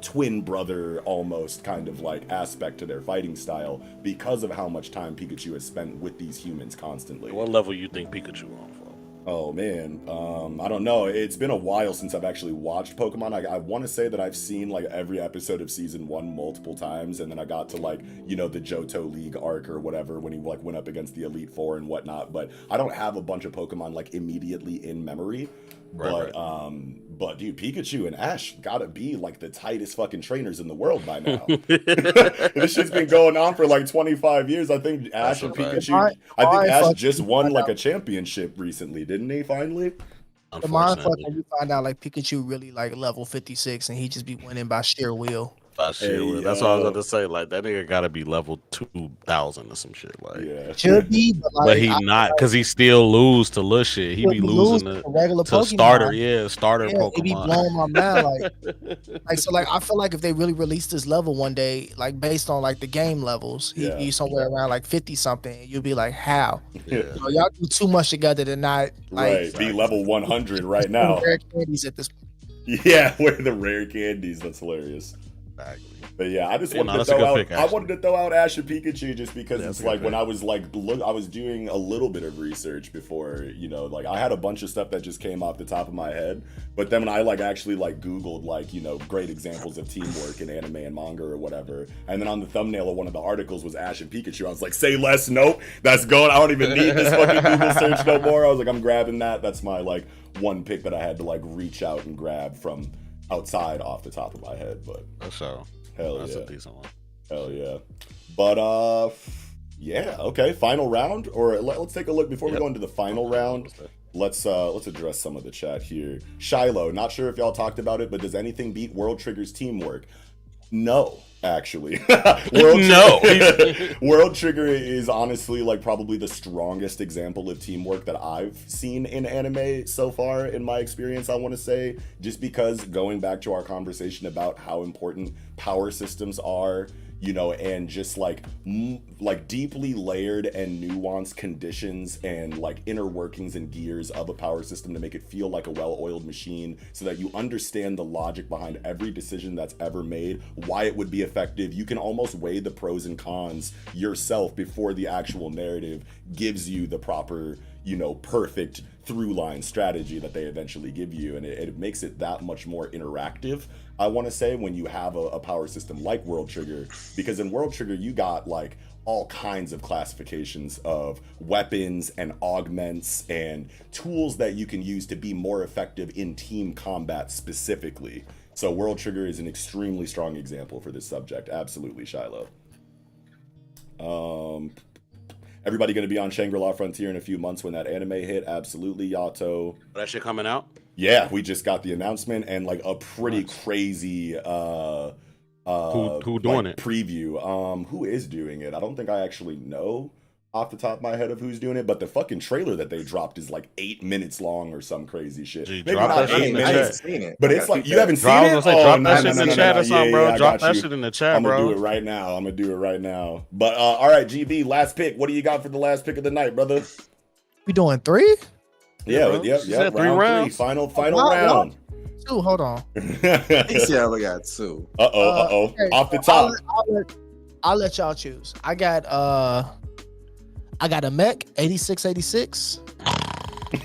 twin brother almost kind of like aspect to their fighting style because of how much time Pikachu has spent with these humans constantly. What level you think Pikachu on for? Oh man, I don't know. It's been a while since I've actually watched Pokemon. I want to say that I've seen like every episode of season 1 multiple times, and then I got to like the Johto League arc or whatever when he like went up against the Elite Four and whatnot. But I don't have a bunch of Pokemon like immediately in memory. But dude, Pikachu and Ash gotta be like the tightest fucking trainers in the world by now. This shit's been going on for like 25 years. I think Ash and Pikachu. I think Ash just won like a championship recently, didn't he? Finally. The mind fuck when you find out like Pikachu really like level 56 and he just be winning by sheer will. That's what I was about to say. Like that nigga gotta be level 2,000 or some shit. Like should be, but he not because he still lose to little shit. He be losing to regular to starter, starter Pokemon. He be blowing my mind like I feel like if they really released this level one day, like based on like the game levels, he'd be somewhere around like 50 something. And you'd be like, how? Yeah. Y'all do too much together to not like be level 100 right now. Rare candies at this point. Yeah, we're the rare candies. That's hilarious. Exactly. But yeah, I just wanted to throw out. I wanted to throw out Ash and Pikachu just because it's like when I was like, I was doing a little bit of research before, like I had a bunch of stuff that just came off the top of my head. But then when I like actually like Googled like great examples of teamwork in anime and manga or whatever, and then on the thumbnail of one of the articles was Ash and Pikachu. I was like, say less. Nope, that's going. I don't even need this fucking Google search no more. I was like, I'm grabbing that. That's my like one pick that I had to like reach out and grab from outside off the top of my head. But so. Hell that's yeah. a decent one. Hell yeah. But yeah, okay. Final round, or let's take a look before we go into the final round. Let's address some of the chat here. Shiloh, not sure if y'all talked about it, but does anything beat World Trigger's teamwork? No, actually. No. World Trigger is honestly like probably the strongest example of teamwork that I've seen in anime so far in my experience, I want to say, just because going back to our conversation about how important power systems are, you know, and just like deeply layered and nuanced conditions and like inner workings and gears of a power system to make it feel like a well-oiled machine, so that you understand the logic behind every decision that's ever made, why it would be effective. You can almost weigh the pros and cons yourself before the actual narrative gives you the proper, you know, perfect through line strategy that they eventually give you, and it makes it that much more interactive, I want to say, when you have a power system like World Trigger, because in World Trigger you got like all kinds of classifications of weapons and augments and tools that you can use to be more effective in team combat specifically. So World Trigger is an extremely strong example for this subject. Absolutely, Shiloh. Everybody going to be on Shangri-La Frontier in a few months when that anime hit. Absolutely, Yato. That shit coming out? Yeah, we just got the announcement and like a pretty crazy who like, doing it? preview. Who is doing it? I don't think I actually know off the top of my head of who's doing it, but the fucking trailer that they dropped is like 8 minutes long or some crazy shit. Gee, Maybe drop not that shit 8 in the minutes, chat. but it's like you haven't seen I it. was gonna say, drop no, that no, shit no, in the no, chat no, or something, yeah, bro. I Drop got that you. shit in the chat, I'm gonna bro. do it right now. I'm gonna do it right now. But all right, GB, last pick. What do you got for the last pick of the night, brother? We doing 3? Yeah, bro. yep, She said yep. 3 Round rounds. 3, final Wow, round. 2, hold on. He said I only got 2. Okay, Off the so top. I'll let y'all choose. I got a mech 8686.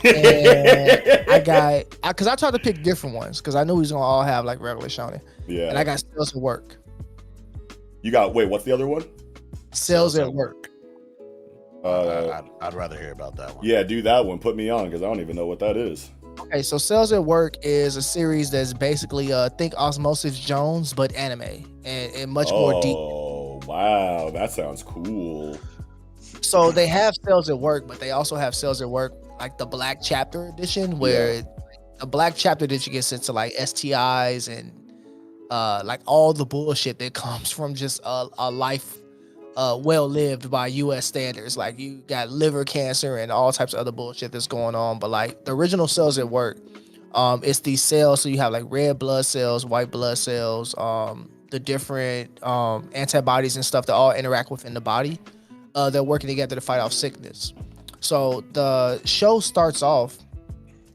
And I got, because I tried to pick different ones because I knew he was gonna all have like regular shonen. Yeah. And I got sales at work. You got, wait, what's the other one? Sales at work. I'd rather hear about that one. Yeah, do that one. Put me on, because I don't even know what that is. Okay, so Sales at Work is a series that's basically think Osmosis Jones but anime and much more deep. Oh, wow. That sounds cool. So they have Sales at Work, but they also have Sales at Work like the Black Chapter edition, where the Black Chapter edition gets into like STIs and like all the bullshit that comes from just a life well lived by US standards. Like you got liver cancer and all types of other bullshit that's going on. But like the original Cells at Work, it's these cells. So you have like red blood cells, white blood cells, the different antibodies and stuff that all interact within the body. They're working together to fight off sickness. So the show starts off,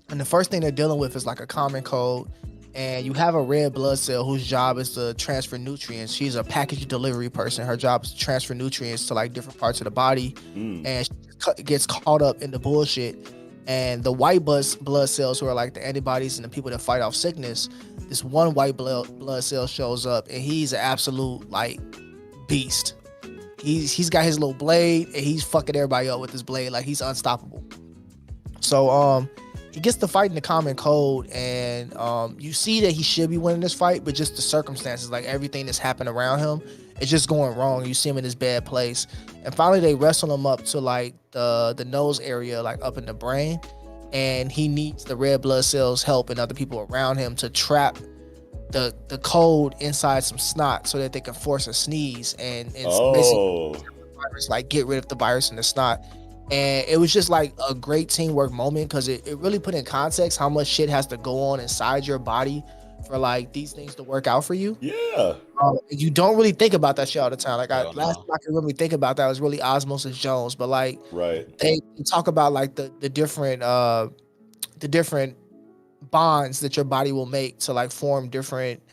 and the first thing they're dealing with is like a common cold. And you have a red blood cell whose job is to transfer nutrients. She's a package delivery person. Her job is to transfer nutrients to like different parts of the body. And she gets caught up in the bullshit. And the white blood cells, who are like the antibodies and the people that fight off sickness, this one white blood cell shows up, and he's an absolute like beast. He's got his little blade, and he's fucking everybody up with his blade. Like he's unstoppable. So he gets to fight in the common cold, and you see that he should be winning this fight, but just the circumstances, like everything that's happened around him, it's just going wrong. You see him in this bad place, and finally they wrestle him up to like the nose area, like up in the brain, and he needs the red blood cells help and other people around him to trap the cold inside some snot so that they can force a sneeze, and it's basically virus, like get rid of the virus in the snot. And it was just like a great teamwork moment because it really put in context how much shit has to go on inside your body for like these things to work out for you. Yeah. You don't really think about that shit all the time. Like last time I could really think about that was really Osmosis Jones, but like they talk about like the different bonds that your body will make to like form different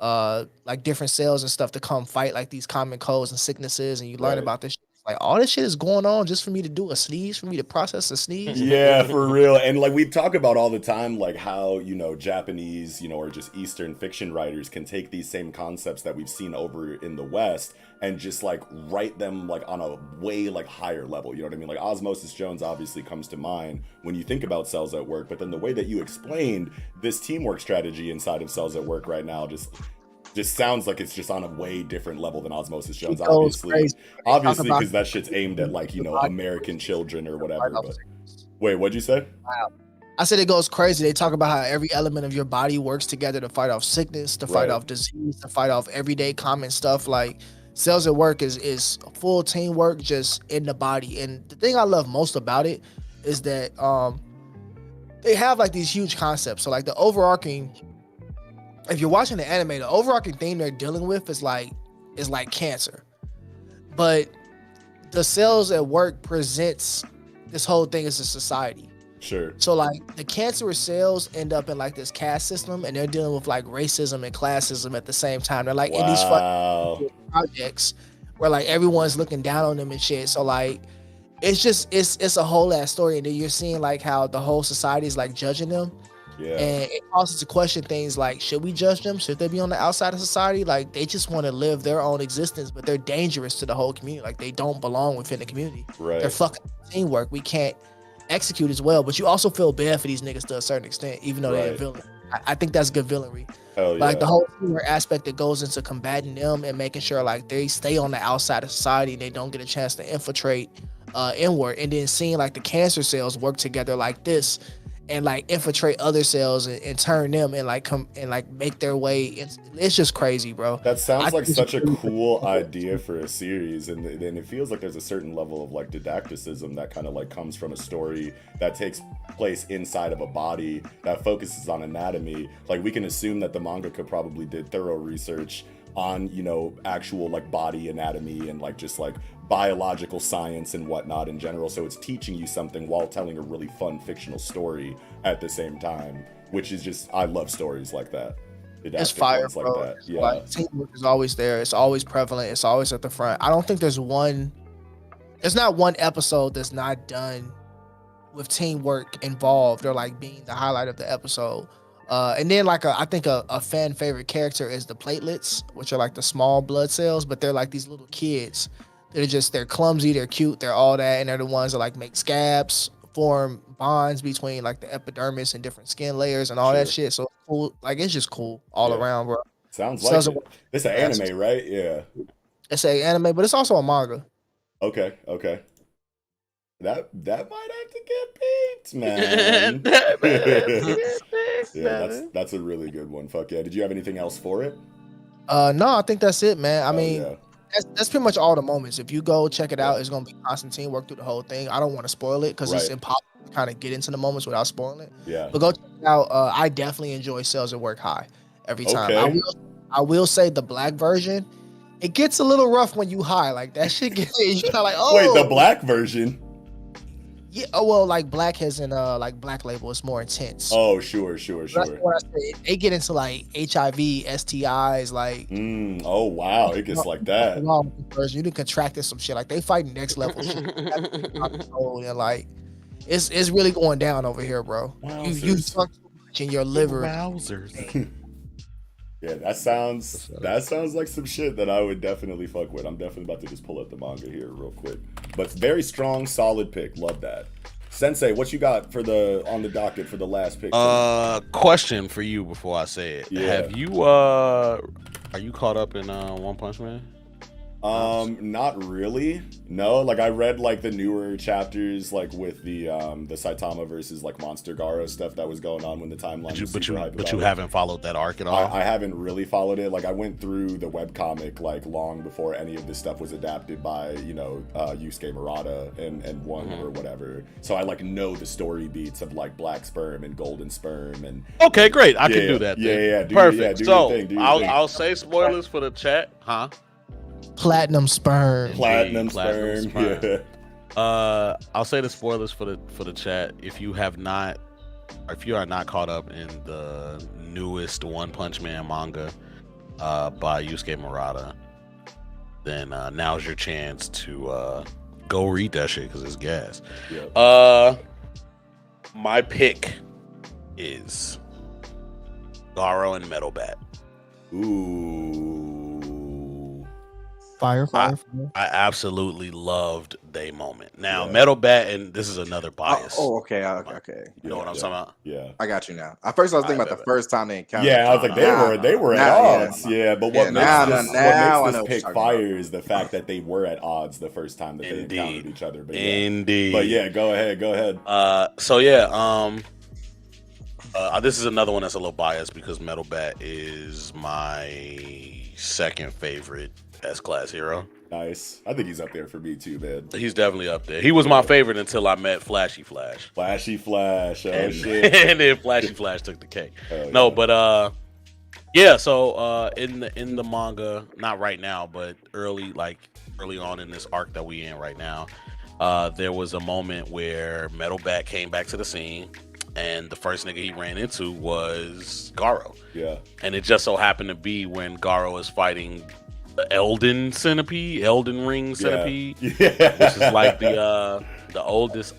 like different cells and stuff to come fight like these common colds and sicknesses, and you learn about this shit. Like all this shit is going on just for me to do a sneeze, for me to process a sneeze. Yeah, for real. And like we talk about all the time, like how, you know, Japanese, you know, or just Eastern fiction writers can take these same concepts that we've seen over in the West and just like write them like on a way like higher level. You know what I mean? Like Osmosis Jones obviously comes to mind when you think about Cells at Work, but then the way that you explained this teamwork strategy inside of Cells at Work right now just sounds like it's just on a way different level than Osmosis Jones, obviously because that shit's aimed at like, you know, American children or whatever. But wait, what'd you say? Wow. I said it goes crazy. They talk about how every element of your body works together to fight off sickness, to fight Right. off disease, to fight off everyday common stuff. Like Cells at Work is full teamwork just in the body. And the thing I love most about it is that they have like these huge concepts. So like the overarching, if you're watching the anime, the overarching theme they're dealing with is like cancer. But the Cells at Work presents this whole thing as a society. Sure. So like the cancerous cells end up in like this caste system, and they're dealing with like racism and classism at the same time. They're like in these fucking projects where like everyone's looking down on them and shit. So like it's a whole ass story, and then you're seeing like how the whole society is like judging them. Yeah. And it causes to question things like, should we judge them? Should they be on the outside of society? Like they just want to live their own existence, but they're dangerous to the whole community. Like they don't belong within the community. Right. They're fucking teamwork. We can't execute as well, but you also feel bad for these niggas to a certain extent, even though they're a villain. I think that's good villainry. Hell yeah. Like the whole teamwork aspect that goes into combating them and making sure like they stay on the outside of society and they don't get a chance to infiltrate inward, and then seeing like the cancer cells work together like this and like infiltrate other cells and turn them and like come and like make their way. It's just crazy, bro. That sounds like such a cool idea for a series, and it feels like there's a certain level of like didacticism that kind of like comes from a story that takes place inside of a body that focuses on anatomy. Like we can assume that the mangaka probably did thorough research on, you know, actual like body anatomy and like just like biological science and whatnot in general, so it's teaching you something while telling a really fun fictional story at the same time, which is just, I love stories like that. It's fire, like bro. that. Yeah. Like, teamwork is always there. It's always prevalent. It's always at the front. I don't think there's not one episode that's not done with teamwork involved or like being the highlight of the episode. And then like I think a fan favorite character is the platelets, which are like the small blood cells, but they're like these little kids. They're clumsy, they're cute, they're all that, and they're the ones that like make scabs, form bonds between like the epidermis and different skin layers and all that shit. So cool, like it's just cool all around, bro. Sounds like it. It's an anime, right? Yeah. It's an anime, but it's also a manga. Okay. That might have to get peeped, man. Yeah, that's a really good one. Fuck yeah. Did you have anything else for it? No, I think that's it, man. I mean, yeah. That's pretty much all the moments. If you go check it out, it's gonna be constant teamwork through the whole thing. I don't want to spoil it because it's impossible to kind of get into the moments without spoiling it. Yeah. But go check it out. I definitely enjoy Cells at Work High every time. Okay. I will say the black version, it gets a little rough when you high. Like that shit gets you kind of like, oh wait, the black version. Yeah, oh well, like black as in like Black Label is more intense. Oh, sure. That's what I say. They get into like HIV, STIs, like. Oh wow, it gets like that. You done contracted some shit. Like they fighting next level shit. And like, it's really going down over here, bro. You sunk too much in your liver. Wowzers. Yeah, that sounds like some shit that I would definitely fuck with. I'm definitely about to just pull up the manga here real quick. But very strong, solid pick. Love that. Sensei, what you got on the docket for the last pick? Question for you before I say it. Yeah. Have you are you caught up in One Punch Man? Not really. No, like I read like the newer chapters, like with the Saitama versus like Monster Gara stuff that was going on when the timeline. But you haven't followed that arc at all. I haven't really followed it. Like I went through the webcomic like long before any of this stuff was adapted by Yusuke Murata and One or whatever. So I like know the story beats of like Black Sperm and Golden Sperm and. Okay, great. I can do that. Then. Yeah. Perfect. I'll say spoilers for the chat, huh? Platinum sperm. Platinum sperm. Yeah. I'll say the spoilers for the chat. If you are not caught up in the newest One Punch Man manga by Yusuke Murata, then now's your chance to go read that shit because it's gas. Yep. My pick is Garo and Metal Bat. Ooh. Fire. I absolutely loved they moment. Now, Metal Bat, and this is another bias. Okay. You know what I'm talking about? Yeah. I got you now. At first, I was thinking about the first time they encountered. Yeah, I was like, they were at odds. Yeah, but what makes this pick fire is the fact that they were at odds the first time that they encountered each other. But Indeed. But yeah, go ahead. This is another one that's a little biased because Metal Bat is my second favorite S-Class hero. Nice. I think he's up there for me too, man. He's definitely up there. He was my favorite until I met Flashy Flash. Flashy Flash. Oh, and, shit. and then Flashy Flash took the cake. Oh, no, yeah. but yeah. So in the manga, not right now, but early on in this arc that we in right now, there was a moment where Metal Bat came back to the scene, and the first nigga he ran into was Garo. Yeah. And it just so happened to be when Garo is fighting the Elden Ring Centipede, Yeah. which is like the oldest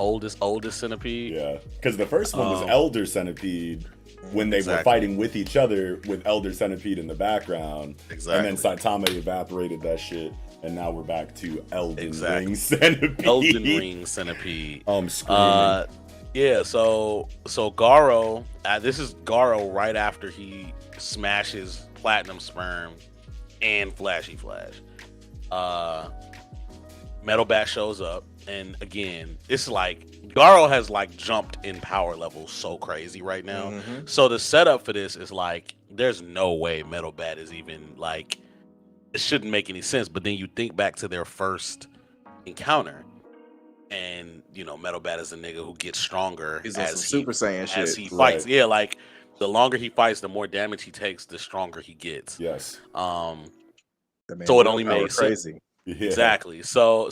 centipede. Yeah. Because the first one was Elder Centipede when they were Exactly. fighting with each other with Elder Centipede in the background. Exactly. And then Saitama evaporated that shit. And now we're back to Elden Exactly. Ring Centipede. Elden Ring Centipede. Screaming. Yeah, so Garo, this is Garo right after he smashes Platinum Sperm and Flashy Flash. Metal Bat shows up, and again, it's like Garo has like jumped in power levels so crazy right now. Mhm. So the setup for this is like, there's no way Metal Bat is even like, it shouldn't make any sense. But then you think back to their first encounter, and you know, Metal Bat is a nigga who gets stronger He's on some as Super Saiyan shit. as he fights. Right. Yeah, like the longer he fights, the more damage he takes, the stronger he gets. Yes. That man So it will only power made sense. crazy. Yeah. Exactly. So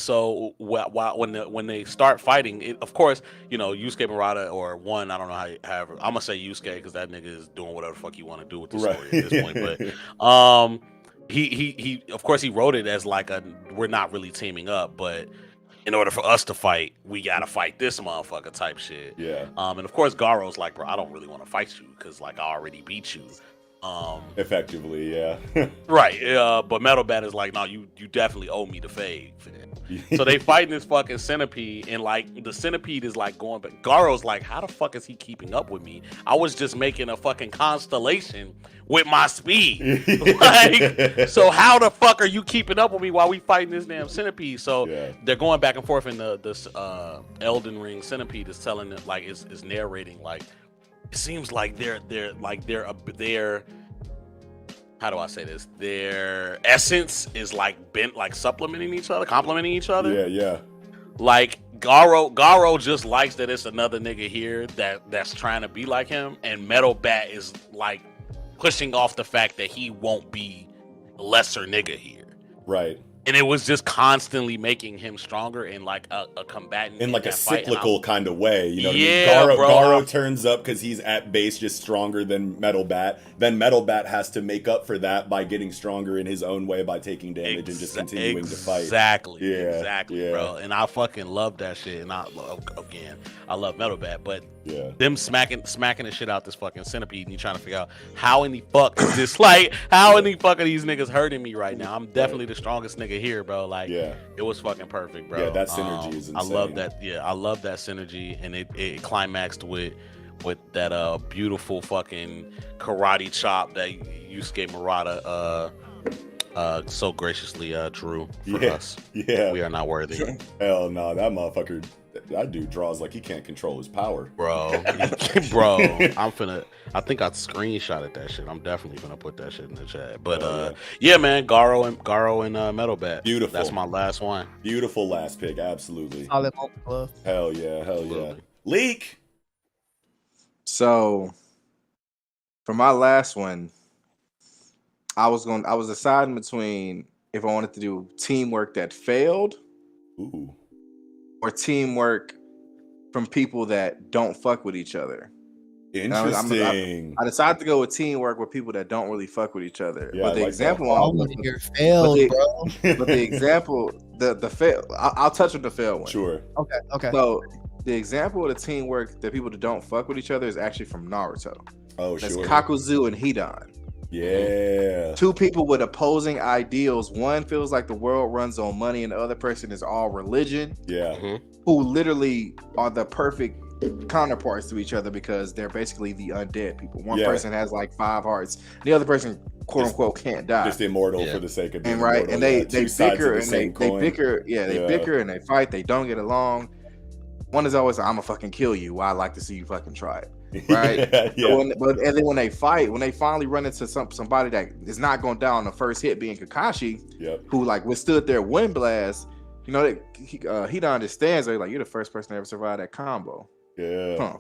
when they start fighting, of course, you know, Yusuke Murata or one, I don't know however, I'm gonna say Yusuke because that nigga is doing whatever the fuck you want to do with the story at this point. But he of course he wrote it as like we're not really teaming up, but in order for us to fight, we gotta fight this motherfucker type shit. Yeah. And of course Garo's like, bro, I don't really want to fight you because like I already beat you. Effectively, yeah. Right. But Metal Bat is like, no, you definitely owe me the fade for that. So they fighting this fucking centipede, and like the centipede is like going, but Garo's like, how the fuck is he keeping up with me? I was just making a fucking constellation with my speed. Like, so how the fuck are you keeping up with me while we fighting this damn centipede? So Yeah. they're going back and forth, and this Elden Ring centipede is telling them, like, is narrating, like, it seems like they're how do I say this? Their essence is like bent, like supplementing each other, complementing each other. Yeah, yeah. Like Garo just likes that it's another nigga here that's trying to be like him, and Metal Bat is like pushing off the fact that he won't be a lesser nigga here. Right. And it was just constantly making him stronger and like a combatant In like a that fight. cyclical kind of way, you know what Yeah, I mean? bro. Garo turns up because he's at base just stronger than Metal Bat. Then Metal Bat has to make up for that by getting stronger in his own way by taking damage and just continuing to fight. Exactly, bro. And I fucking love that shit. And I love Metal Bat, but Yeah. them smacking the shit out this fucking centipede, and you trying to figure out how in the fuck is this, like, how in the fuck are these niggas hurting me right now? I'm definitely the strongest nigga here, bro. Like, Yeah. it was fucking perfect, bro. Yeah, that synergy is I love insane. that. Yeah, I love that synergy, and it climaxed with that beautiful fucking karate chop that Yusuke Murata so graciously drew for us. Yeah. We are not worthy. Hell no, that motherfucker, that dude draws like he can't control his power. Bro, I think I screenshotted that shit. I'm definitely gonna put that shit in the chat. But yeah, man, Garo and Metal Bat. Beautiful. That's my last one. Beautiful last pick, absolutely. Solid moment, glove. Hell yeah, hell yeah. Absolutely. Leak. So for my last one, I was deciding between if I wanted to do teamwork that failed Ooh. or teamwork from people that don't fuck with each other. Interesting. I decided to go with teamwork with people that don't really fuck with each other. Yeah, but I the like example, that. I want to hear failed, bro. but the example, the fail, I'll touch on the fail one. Sure. Okay. So the example of the teamwork that people that don't fuck with each other is actually from Naruto. Oh, That's sure. Kakuzu and Hidan. Yeah. Two people with opposing ideals. One feels like the world runs on money, and the other person is all religion. Yeah. Mhm. Who literally are the perfect counterparts to each other because they're basically the undead people. One Yeah. person has like 5 hearts, the other person, quote unquote, can't die. Just immortal Yeah. for the sake of being And right, immortal. and they Yeah, two sides bicker of the and they same coin. bicker, they Yeah. bicker and they fight. They don't get along. One is always, "I'm gonna fucking kill you. Well, I like to see you fucking try it." right? Yeah. And then when they fight, when they finally run into somebody that is not going down the first hit, being Kakashi, who like withstood their wind blast, you know, he don't understand. So he's like, you're the first person to ever survive that combo. Yeah. Huh.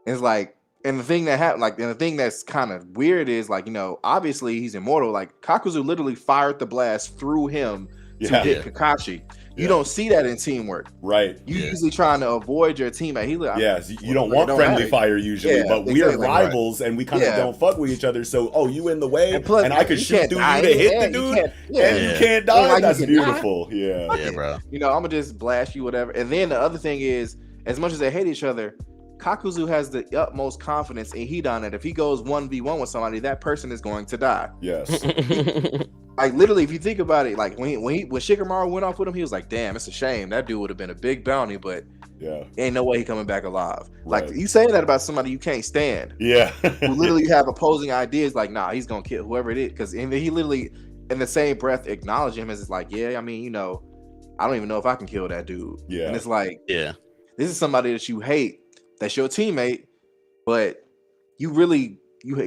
It's like, and the thing that happened, like, and the thing that's kind of weird is like, you know, obviously he's immortal. Like Kakuzu literally fired the blast through him to hit Kakashi. You don't see that in teamwork, right? You usually trying to avoid your teammate. You don't want friendly fire usually, but we are rivals and we kind of don't fuck with each other. So, you in the way, and I could shoot through you to hit the dude, and you can't die. Like, that's beautiful. Yeah, bro. You know, I'm gonna just blast you, whatever. And then the other thing is, as much as they hate each other, Kakuzu has the utmost confidence in Hidan that if he goes 1v1 with somebody, that person is going to die. Yes. Like literally, if you think about it, like when Shikamaru went off with him, he was like, "Damn, it's a shame. That dude would have been a big bounty, but ain't no way he coming back alive." Right. Like you saying that about somebody you can't stand. Yeah. Who literally have opposing ideas. Like, nah, he's gonna kill whoever it is, because he literally, in the same breath, acknowledge him as like, yeah, I mean, you know, I don't even know if I can kill that dude. Yeah. And it's like, this is somebody that you hate. That's your teammate, but you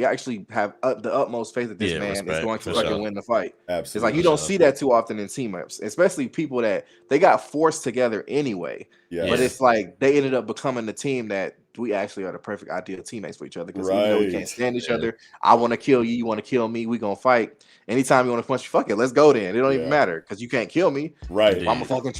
actually have the utmost faith that this man is going to fucking win the fight. Absolutely. It's like you don't see that too often in team ups, especially people that they got forced together anyway. Yeah. But it's like they ended up becoming the team that we actually are the perfect ideal teammates for each other, because even though we can't stand each other, I want to kill you, you want to kill me, we gonna fight. Anytime you want to punch, fuck it, let's go then. It don't even matter because you can't kill me. Right. I'm gonna fucking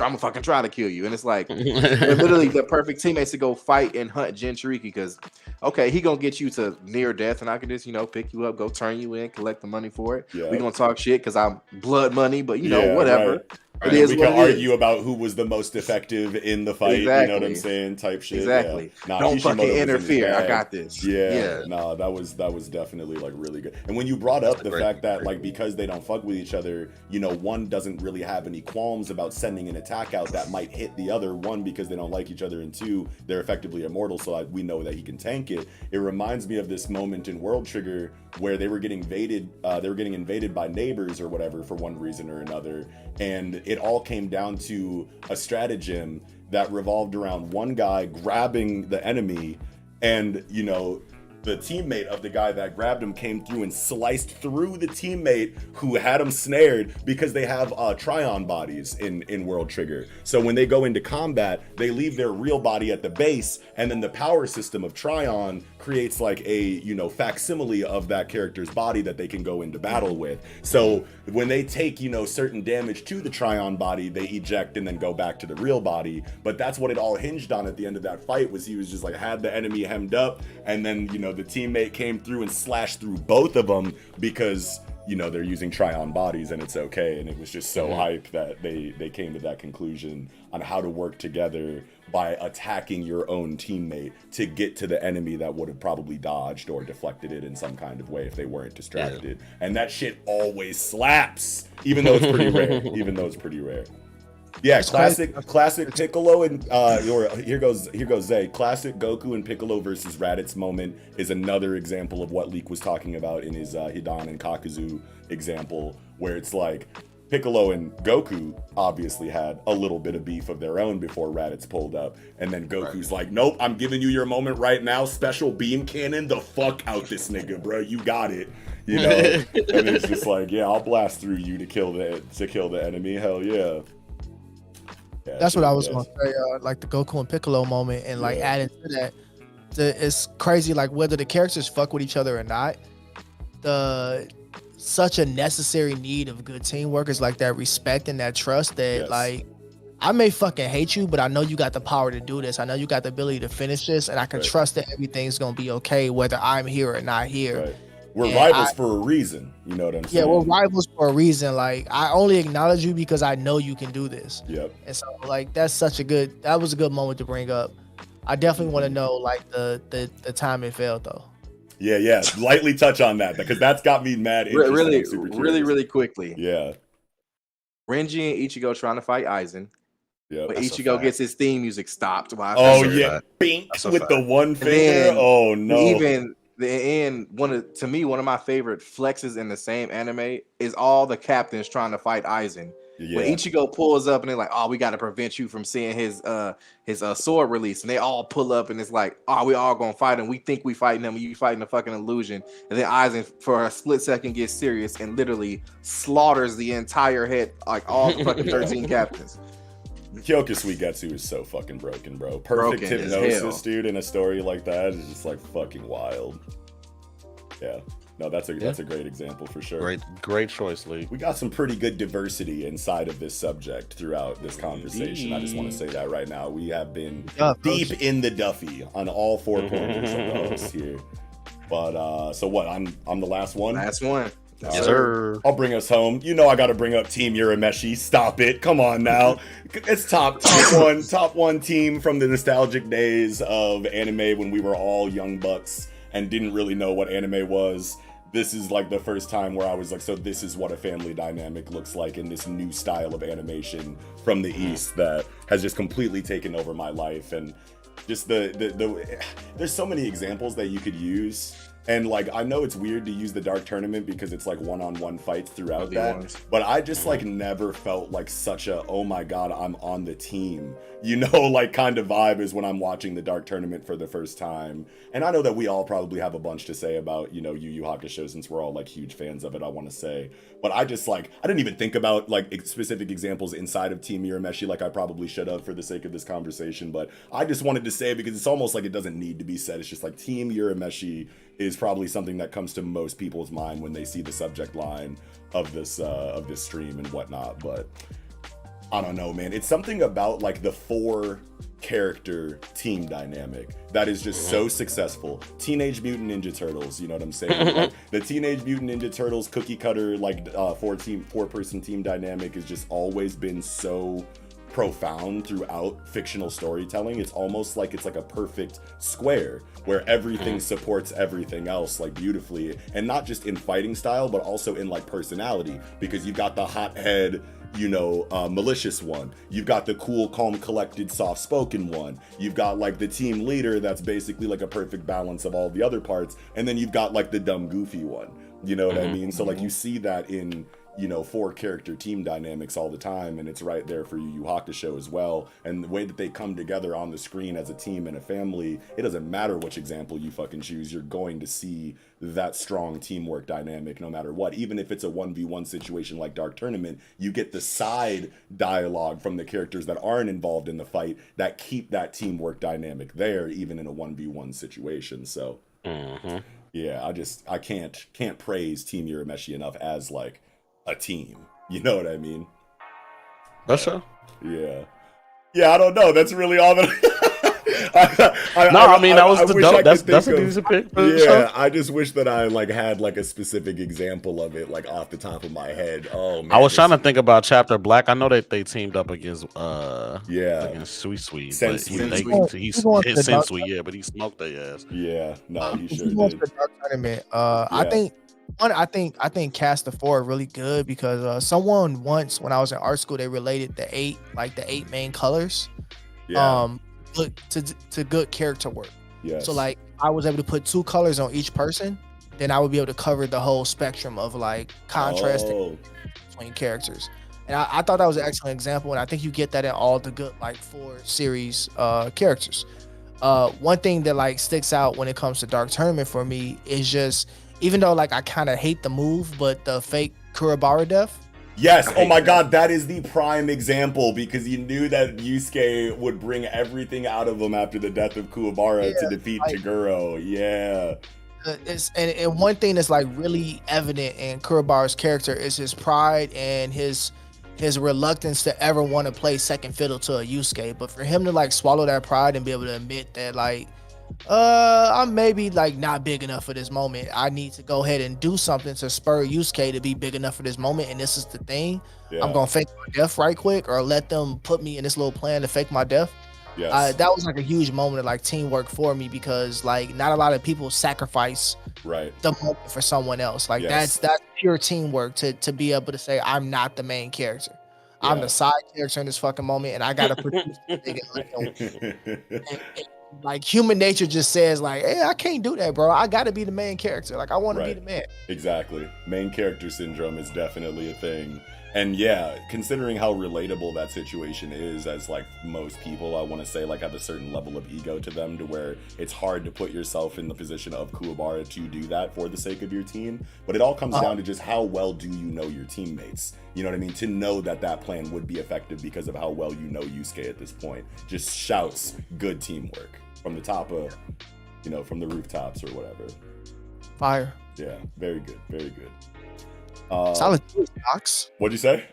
try to kill you. And it's like they're literally the perfect teammates to go fight and hunt Jinchuriki, because he gonna get you to near death and I can just, you know, pick you up, go turn you in, collect the money for it. We gonna talk shit because I'm blood money, but you know, whatever. Right. It is. We can argue about who was the most effective in the fight. You know what I'm saying? Type shit. Exactly. Nah, don't fucking interfere. I got this. Nah, that was definitely like really good. And when you brought up the fact that like because they don't fuck with each other, you know, one doesn't really have any qualms about sending an attack out that might hit the other. One, because they don't like each other, and two, they're effectively immortal, so we know that he can tank it. It reminds me of this moment in World Trigger where they were getting invaded. They were getting invaded by neighbors or whatever for one reason or another, and it all came down to a stratagem that revolved around one guy grabbing the enemy, and you know, the teammate of the guy that grabbed him came through and sliced through the teammate who had him snared, because they have Tryon bodies in World Trigger. So when they go into combat, they leave their real body at the base, and then the power system of Tryon creates like a, you know, facsimile of that character's body that they can go into battle with. So when they take, you know, certain damage to the Tryon body, they eject and then go back to the real body. But that's what it all hinged on at the end of that fight, was he was just like had the enemy hemmed up, and then, you know, the teammate came through and slashed through both of them because, you know, they're using Tryon bodies and it's okay. And it was just so hype that they came to that conclusion on how to work together by attacking your own teammate to get to the enemy that would have probably dodged or deflected it in some kind of way if they weren't distracted. And that shit always slaps, even though it's pretty rare. Yeah, classic Piccolo and here goes Zay. Classic Goku and Piccolo versus Raditz moment is another example of what Leek was talking about in his Hidan and Kakuzu example, where it's like Piccolo and Goku obviously had a little bit of beef of their own before Raditz pulled up, and then Goku's like, nope, I'm giving you your moment right now, special beam cannon the fuck out this nigga, bro, you got it, you know. And it's just like, yeah, I'll blast through you to kill the enemy, hell yeah. That's what I was going to say, like the Goku and Piccolo moment, and like adding to that, it's crazy, like whether the characters fuck with each other or not, such a necessary need of good teamwork is like that respect and that trust that like, I may fucking hate you, but I know you got the power to do this. I know you got the ability to finish this, and I can trust that everything's going to be okay, whether I'm here or not here. Right. We're rivals for a reason. You know what I'm saying? Yeah, we're rivals for a reason. Like, I only acknowledge you because I know you can do this. Yep. And so, like, that was a good moment to bring up. I definitely want to know, like, the time it failed, though. Yeah. Lightly touch on that, because that's got me mad. Really quickly. Yeah. Renji and Ichigo trying to fight Aizen. Yeah. But Ichigo gets his theme music stopped. Bink with the one finger. Oh no. Even one of my favorite flexes in the same anime is all the captains trying to fight Aizen. Yeah. When Ichigo pulls up and they're like, "Oh, we got to prevent you from seeing his sword release," and they all pull up and it's like, "Oh, we all gonna fight him. We think we fighting him. You fighting a fucking illusion." And then Aizen for a split second gets serious and literally slaughters the entire head, like all the fucking 13 captains. Kyoka Suigetsu is so fucking broken, bro. Broken Perfect as hell. hypnosis, dude, in a story like that is just like fucking wild. Yeah. No, that's a great example for sure. Great choice, Lee. We got some pretty good diversity inside of this subject throughout this conversation. I just want to say that right now. We have been deep in the Duffy on all 4 pointers of the host here. But so what? I'm the last one. Last one. Yes, sir. I'll bring us home. You know I got to bring up Team Urameshi. Stop it. Come on now. It's top one team from the nostalgic days of anime when we were all young bucks and didn't really know what anime was. This is like the first time where I was like, so this is what a family dynamic looks like in this new style of animation from the East that has just completely taken over my life. And just the there's so many examples that you could use. And like, I know it's weird to use the Dark Tournament because it's like one-on-one fights throughout that, but I just like never felt like such a, oh my God, I'm on the team, you know, like kind of vibe is when I'm watching the Dark Tournament for the first time. And I know that we all probably have a bunch to say about, you know, YuYu Hakusho since we're all like huge fans of it, I want to say. But I just like, I didn't even think about like specific examples inside of Team Urameshi like I probably should have for the sake of this conversation. But I just wanted to say, because it's almost like it doesn't need to be said. It's just like Team Urameshi is probably something that comes to most people's mind when they see the subject line of this stream and whatnot. But I don't know, man. It's something about like the 4 character team dynamic that is just so successful. Teenage Mutant Ninja Turtles, you know what I'm saying? Like, the Teenage Mutant Ninja Turtles cookie cutter like 4-person team dynamic has just always been so profound throughout fictional storytelling. It's almost like it's like a perfect square where everything supports everything else like beautifully, and not just in fighting style but also in like personality, because you've got the hothead, you know, malicious one, you've got the cool, calm, collected, soft-spoken one, you've got like the team leader that's basically like a perfect balance of all the other parts, and then you've got like the dumb, goofy one, you know what I mean? So like you see that in, you know, 4 character team dynamics all the time, and it's right there for YuYu Hakusho as well. And the way that they come together on the screen as a team and a family, it doesn't matter which example you fucking choose, you're going to see that strong teamwork dynamic no matter what. Even if it's a 1v1 situation like Dark Tournament, you get the side dialogue from the characters that aren't involved in the fight that keep that teamwork dynamic there even in a 1v1 situation. So yeah, I can't praise Team Urameshi enough as like a team, you know what I mean? That's so. Yeah, I don't know. That's really all that. That's a decent pick. Yeah, I just wish that I like had like a specific example of it, like off the top of my head. Oh man, I was trying to think about Chapter Black. I know that they teamed up against against Sweet, Sensui. He hit Sensui, yeah, but he smoked their ass. Yeah, no, he sure did. did. Dark Tournament. I think Cast of 4 are really good because someone once when I was in art school they related the 8 main colors to good character work. Yes. So like I was able to put 2 colors on each person, then I would be able to cover the whole spectrum of like contrast between characters. And I thought that was an excellent example, and I think you get that in all the good like 4 series characters. One thing that like sticks out when it comes to Dark Tournament for me is just, even though like I kind of hate the move, but the fake Kurobara death. Yes. Oh my God, that is the prime example, because you knew that Yusuke would bring everything out of him after the death of Kuwabara to defeat Toguro. Yeah. And one thing that's like really evident in Kurobara's character is his pride and his reluctance to ever want to play second fiddle to a Yusuke. But for him to like swallow that pride and be able to admit that like, I'm maybe like not big enough for this moment. I need to go ahead and do something to spur Yusuke to be big enough for this moment. And this is the thing. Yeah. I'm gonna fake my death right quick, or let them put me in this little plan to fake my death. Yes. That was like a huge moment of like teamwork for me, because like not a lot of people sacrifice the moment for someone else. Like that's pure teamwork to be able to say, I'm not the main character. I'm the side character in this fucking moment, and I gotta produce like human nature just says like, hey, I can't do that, bro. I gotta be the main character. Like I want to be the man. Exactly. Main character syndrome is definitely a thing. And yeah, considering how relatable that situation is, as like most people, I want to say like have a certain level of ego to them, to where it's hard to put yourself in the position of Kuwabara to do that for the sake of your team. But it all comes down to just how well do you know your teammates? You know what I mean? To know that that plan would be effective because of how well you know Yusuke at this point. Just shouts good teamwork from the top of, you know, from the rooftops or whatever. Fire. Yeah, very good, very good. Solid choice, Knox. What'd you say?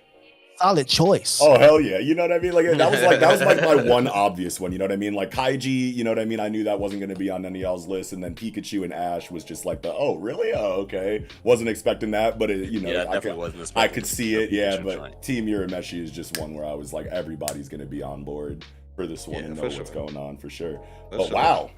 Solid choice. Oh hell yeah! You know what I mean? Like that was like my one obvious one. You know what I mean? Like Kaiji. You know what I mean? I knew that wasn't going to be on any of y'all's list, and then Pikachu and Ash was just like the really okay. Wasn't expecting that, but it, you know, I could see it. Yeah, but Team Urameshi is just one where I was like, everybody's going to be on board for this one and know what's going on for sure. But wow,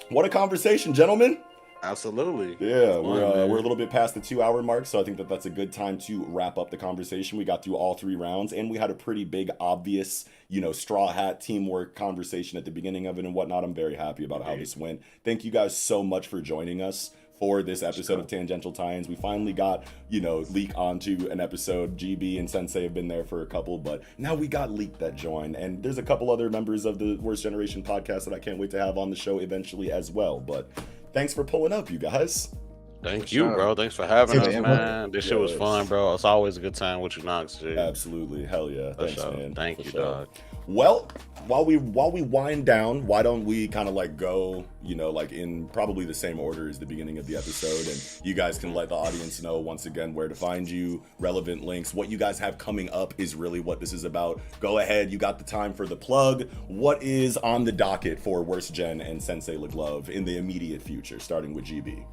what a conversation, gentlemen. Absolutely. Yeah, we're a little bit past the 2-hour mark, so I think that that's a good time to wrap up the conversation. We got through all 3 rounds, and we had a pretty big, obvious, you know, straw hat teamwork conversation at the beginning of it and whatnot. I'm very happy about how this went. Thank you guys so much for joining us for this episode of Tangential Tie-Ins. We finally got, you know, Leak onto an episode. GB and Sensei have been there for a couple, but now we got Leak that joined, and there's a couple other members of the Worst Generation podcast that I can't wait to have on the show eventually as well, but thanks for pulling up, you guys. Thank you, bro. Thanks for having us, man. This shit was fun, bro. It's always a good time with you, Knox. G. Absolutely. Hell yeah. Thanks, man. Thank you, dog. Well, while we wind down, why don't we kind of like go, you know, like in probably the same order as the beginning of the episode, and you guys can let the audience know once again where to find you, relevant links, what you guys have coming up is really what this is about. Go ahead, you got the time for the plug. What is on the docket for Worst Gen and Sensei LeGlove in the immediate future, starting with GB?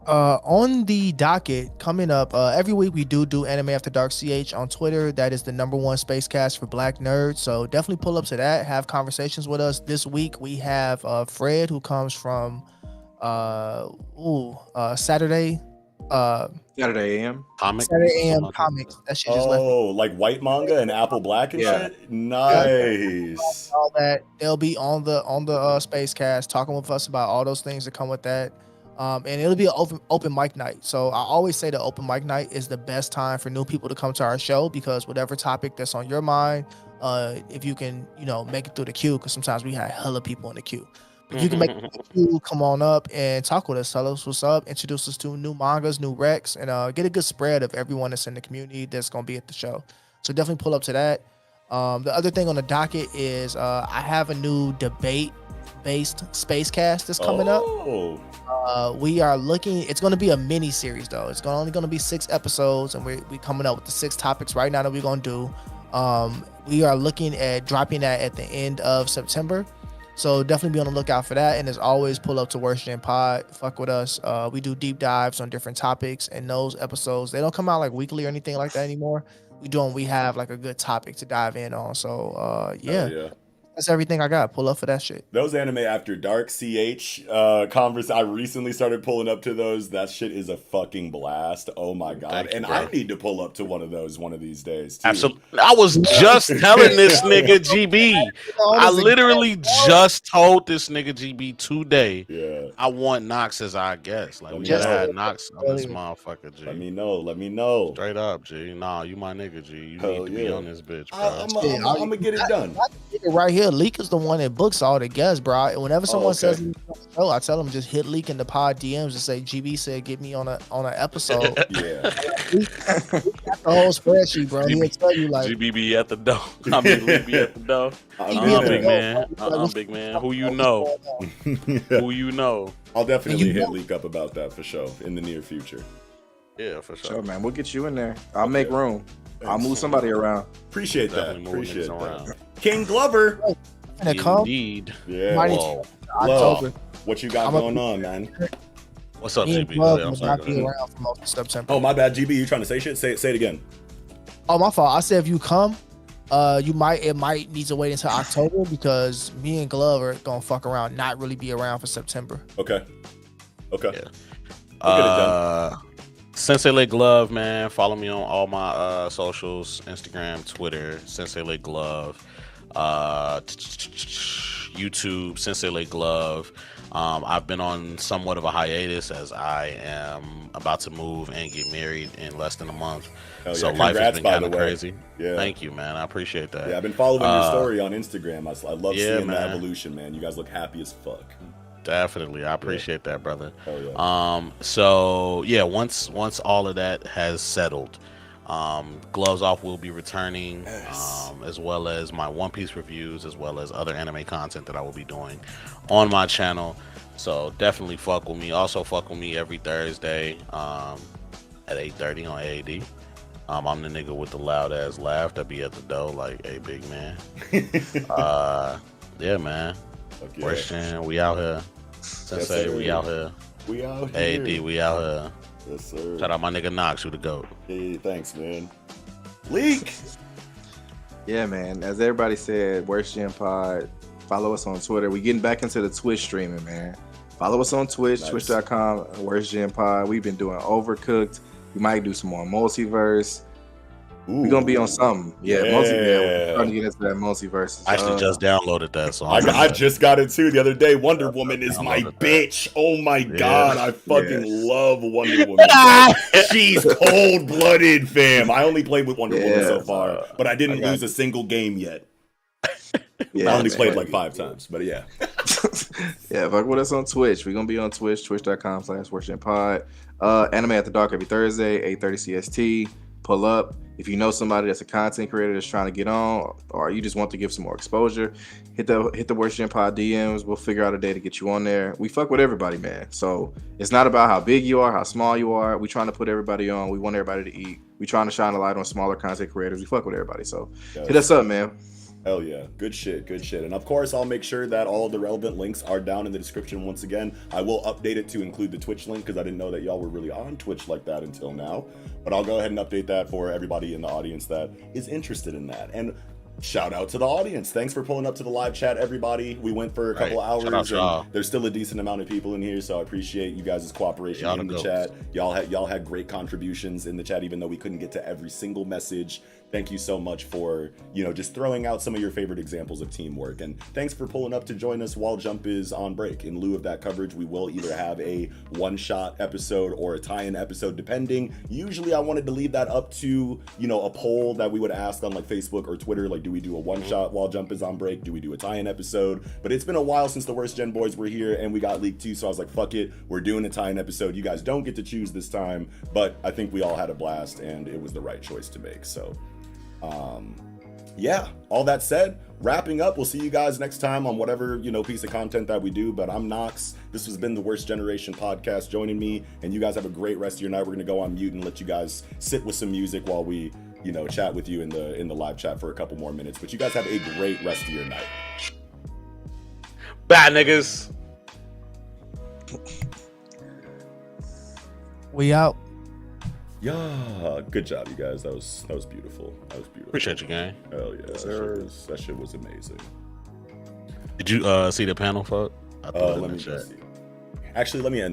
On the docket coming up, every week we do Anime After Dark CH on Twitter. That is the #1 space cast for Black nerds. So definitely pull up to that, have conversations with us. This week we have Fred, who comes from Saturday AM Comics. Saturday AM Comics. That shit just left. Oh, like white manga and Apple Black and shit. Nice. All that they'll be on the space cast talking with us about all those things that come with that. And it'll be an open mic night. So I always say the open mic night is the best time for new people to come to our show, because whatever topic that's on your mind, if you can, you know, make it through the queue, because sometimes we have hella people in the queue. But you can make it through the queue, come on up and talk with us, tell us what's up, introduce us to new mangas, new recs, and get a good spread of everyone that's in the community that's going to be at the show. So definitely pull up to that. The other thing on the docket is I have a new debate-based space cast that's coming up. We are looking, it's going to be a mini series though. It's only going to be 6 episodes, and we're coming up with the 6 topics right now that we're going to do. We are looking at dropping that at the end of September. So definitely be on the lookout for that. And as always, pull up to Worst Gen Pod. Fuck with us. We do deep dives on different topics, and those episodes, they don't come out like weekly or anything like that anymore. We have like a good topic to dive in on. So yeah. That's everything I got. Pull up for that shit. Those Anime After Dark CH I recently started pulling up to those. That shit is a fucking blast. Oh my god. And I need to pull up to one of those one of these days too. Absolutely. I was just telling this nigga GB. I literally just told this nigga GB today. Yeah. I want Knox as our guest. Like we gotta have Knox on this motherfucker, G. Let me know. Straight up, G. Nah, you my nigga, G. You need to be on this bitch, bro. I'm gonna get it done. Right here, Leak is the one that books all the guests, bro. Whenever someone says, "Oh," I tell them just hit Leak in the pod DMs and say, "GB said get me on an episode." Yeah, the whole spreadsheet, bro. He'll tell you like GBB at the door. I mean, Leak be at the door. Big man. Big man. Who you know? Who you know? I'll definitely hit Leak up about that for sure in the near future. Yeah, for sure. Sure, man. We'll get you in there. I'll make room. I'll move somebody around. Appreciate that. King Glover. Indeed. Yeah. October. What you got going on, man? What's up, GB? Oh, my bad, GB. You trying to say shit? Say it again. Oh, my fault. I said if you come, it might need to wait until October, because me and Glove are gonna fuck around, not really be around for September. Okay. Yeah. We'll get it done. Sensei Lit Glove, man. Follow me on all my socials, Instagram, Twitter, Sensei Lit Glove. YouTube, Sensei Late Glove. I've been on somewhat of a hiatus as I am about to move and get married in less than a month. Hell So yeah. life has Congrats, been by kind the of way. crazy. Yeah. Thank you, man. I appreciate that. Yeah, I've been following your story on Instagram. I love yeah, seeing the man. evolution, man. You guys look happy as fuck. Definitely, I appreciate that, brother. Hell yeah. So yeah, once all of that has settled, Gloves Off will be returning, Yes. as well as my One Piece reviews, as well as other anime content that I will be doing on my channel. So definitely fuck with me. Also fuck with me every Thursday at 8:30 on AAD. I'm the nigga with the loud ass laugh that be at the door like, hey, big man. Yeah, man. Okay. Question, we out here. Sensei, sir. we out here. We out here. AD, we out here. Yes, sir. Shout out my nigga Knox, who the GOAT. Hey, thanks, man. Leak. Yeah, man. As everybody said, Worst Gen Pod. Follow us on Twitter. We getting back into the Twitch streaming, man. Follow us on Twitch, Nice. twitch.com, Worst Gen Pod. We've been doing Overcooked. We might do some more Multiverse. We're gonna be on something. Yeah. We're trying to get into that Multiverse. I actually just downloaded that, so I just got it too the other day. Wonder Woman is my bitch. Oh my god, I fucking love Wonder Woman. She's cold blooded, fam. I only played with Wonder Woman so far, but I didn't lose a single game yet. Yeah, I only man. played like 5 times, but yeah. Yeah, fuck with us on Twitch. We're gonna be on Twitch, twitch.com/worstgenpod. Anime at the Dark every Thursday, 8:30 CST. Pull up. If you know somebody that's a content creator that's trying to get on, or you just want to give some more exposure, hit the Worst Gen Pod DMs. We'll figure out a day to get you on there. We fuck with everybody, man. So it's not about how big you are, how small you are. We trying to put everybody on. We want everybody to eat. We trying to shine a light on smaller content creators. We fuck with everybody. So hit us up, man. Hell yeah. Good shit. Good shit. And of course, I'll make sure that all of the relevant links are down in the description once again. I will update it to include the Twitch link because I didn't know that y'all were really on Twitch like that until now. But I'll go ahead and update that for everybody in the audience that is interested in that. And shout out to the audience. Thanks for pulling up to the live chat, everybody. We went for a couple hours. Shout out to y'all. And there's still a decent amount of people in here, so I appreciate you guys' cooperation Y'all in the the goats. chat. Y'all had great contributions in the chat, even though we couldn't get to every single message. Thank you so much for, just throwing out some of your favorite examples of teamwork. And thanks for pulling up to join us while Jump is on break. In lieu of that coverage, we will either have a one-shot episode or a tie-in episode, depending. Usually I wanted to leave that up to, a poll that we would ask on like Facebook or Twitter. Like, do we do a one-shot while Jump is on break? Do we do a tie-in episode? But it's been a while since the Worst Gen Boys were here and we got leaked too. So I was like, fuck it. We're doing a tie-in episode. You guys don't get to choose this time. But I think we all had a blast and it was the right choice to make. So yeah, all that said, wrapping up, we'll see you guys next time on whatever piece of content that we do. But I'm Knox. This has been the Worst Generation podcast. Joining me, and you guys have a great rest of your night. We're gonna go on mute and let you guys sit with some music while we chat with you in the live chat for a couple more minutes. But you guys have a great rest of your night. Bye, niggas. We out. Yeah, good job, you guys. That was beautiful. That was beautiful. Appreciate you, gang. Hell yeah, that shit was amazing. Did you see the panel, fuck? I threw it in Let the me chat. just see. Actually, let me end.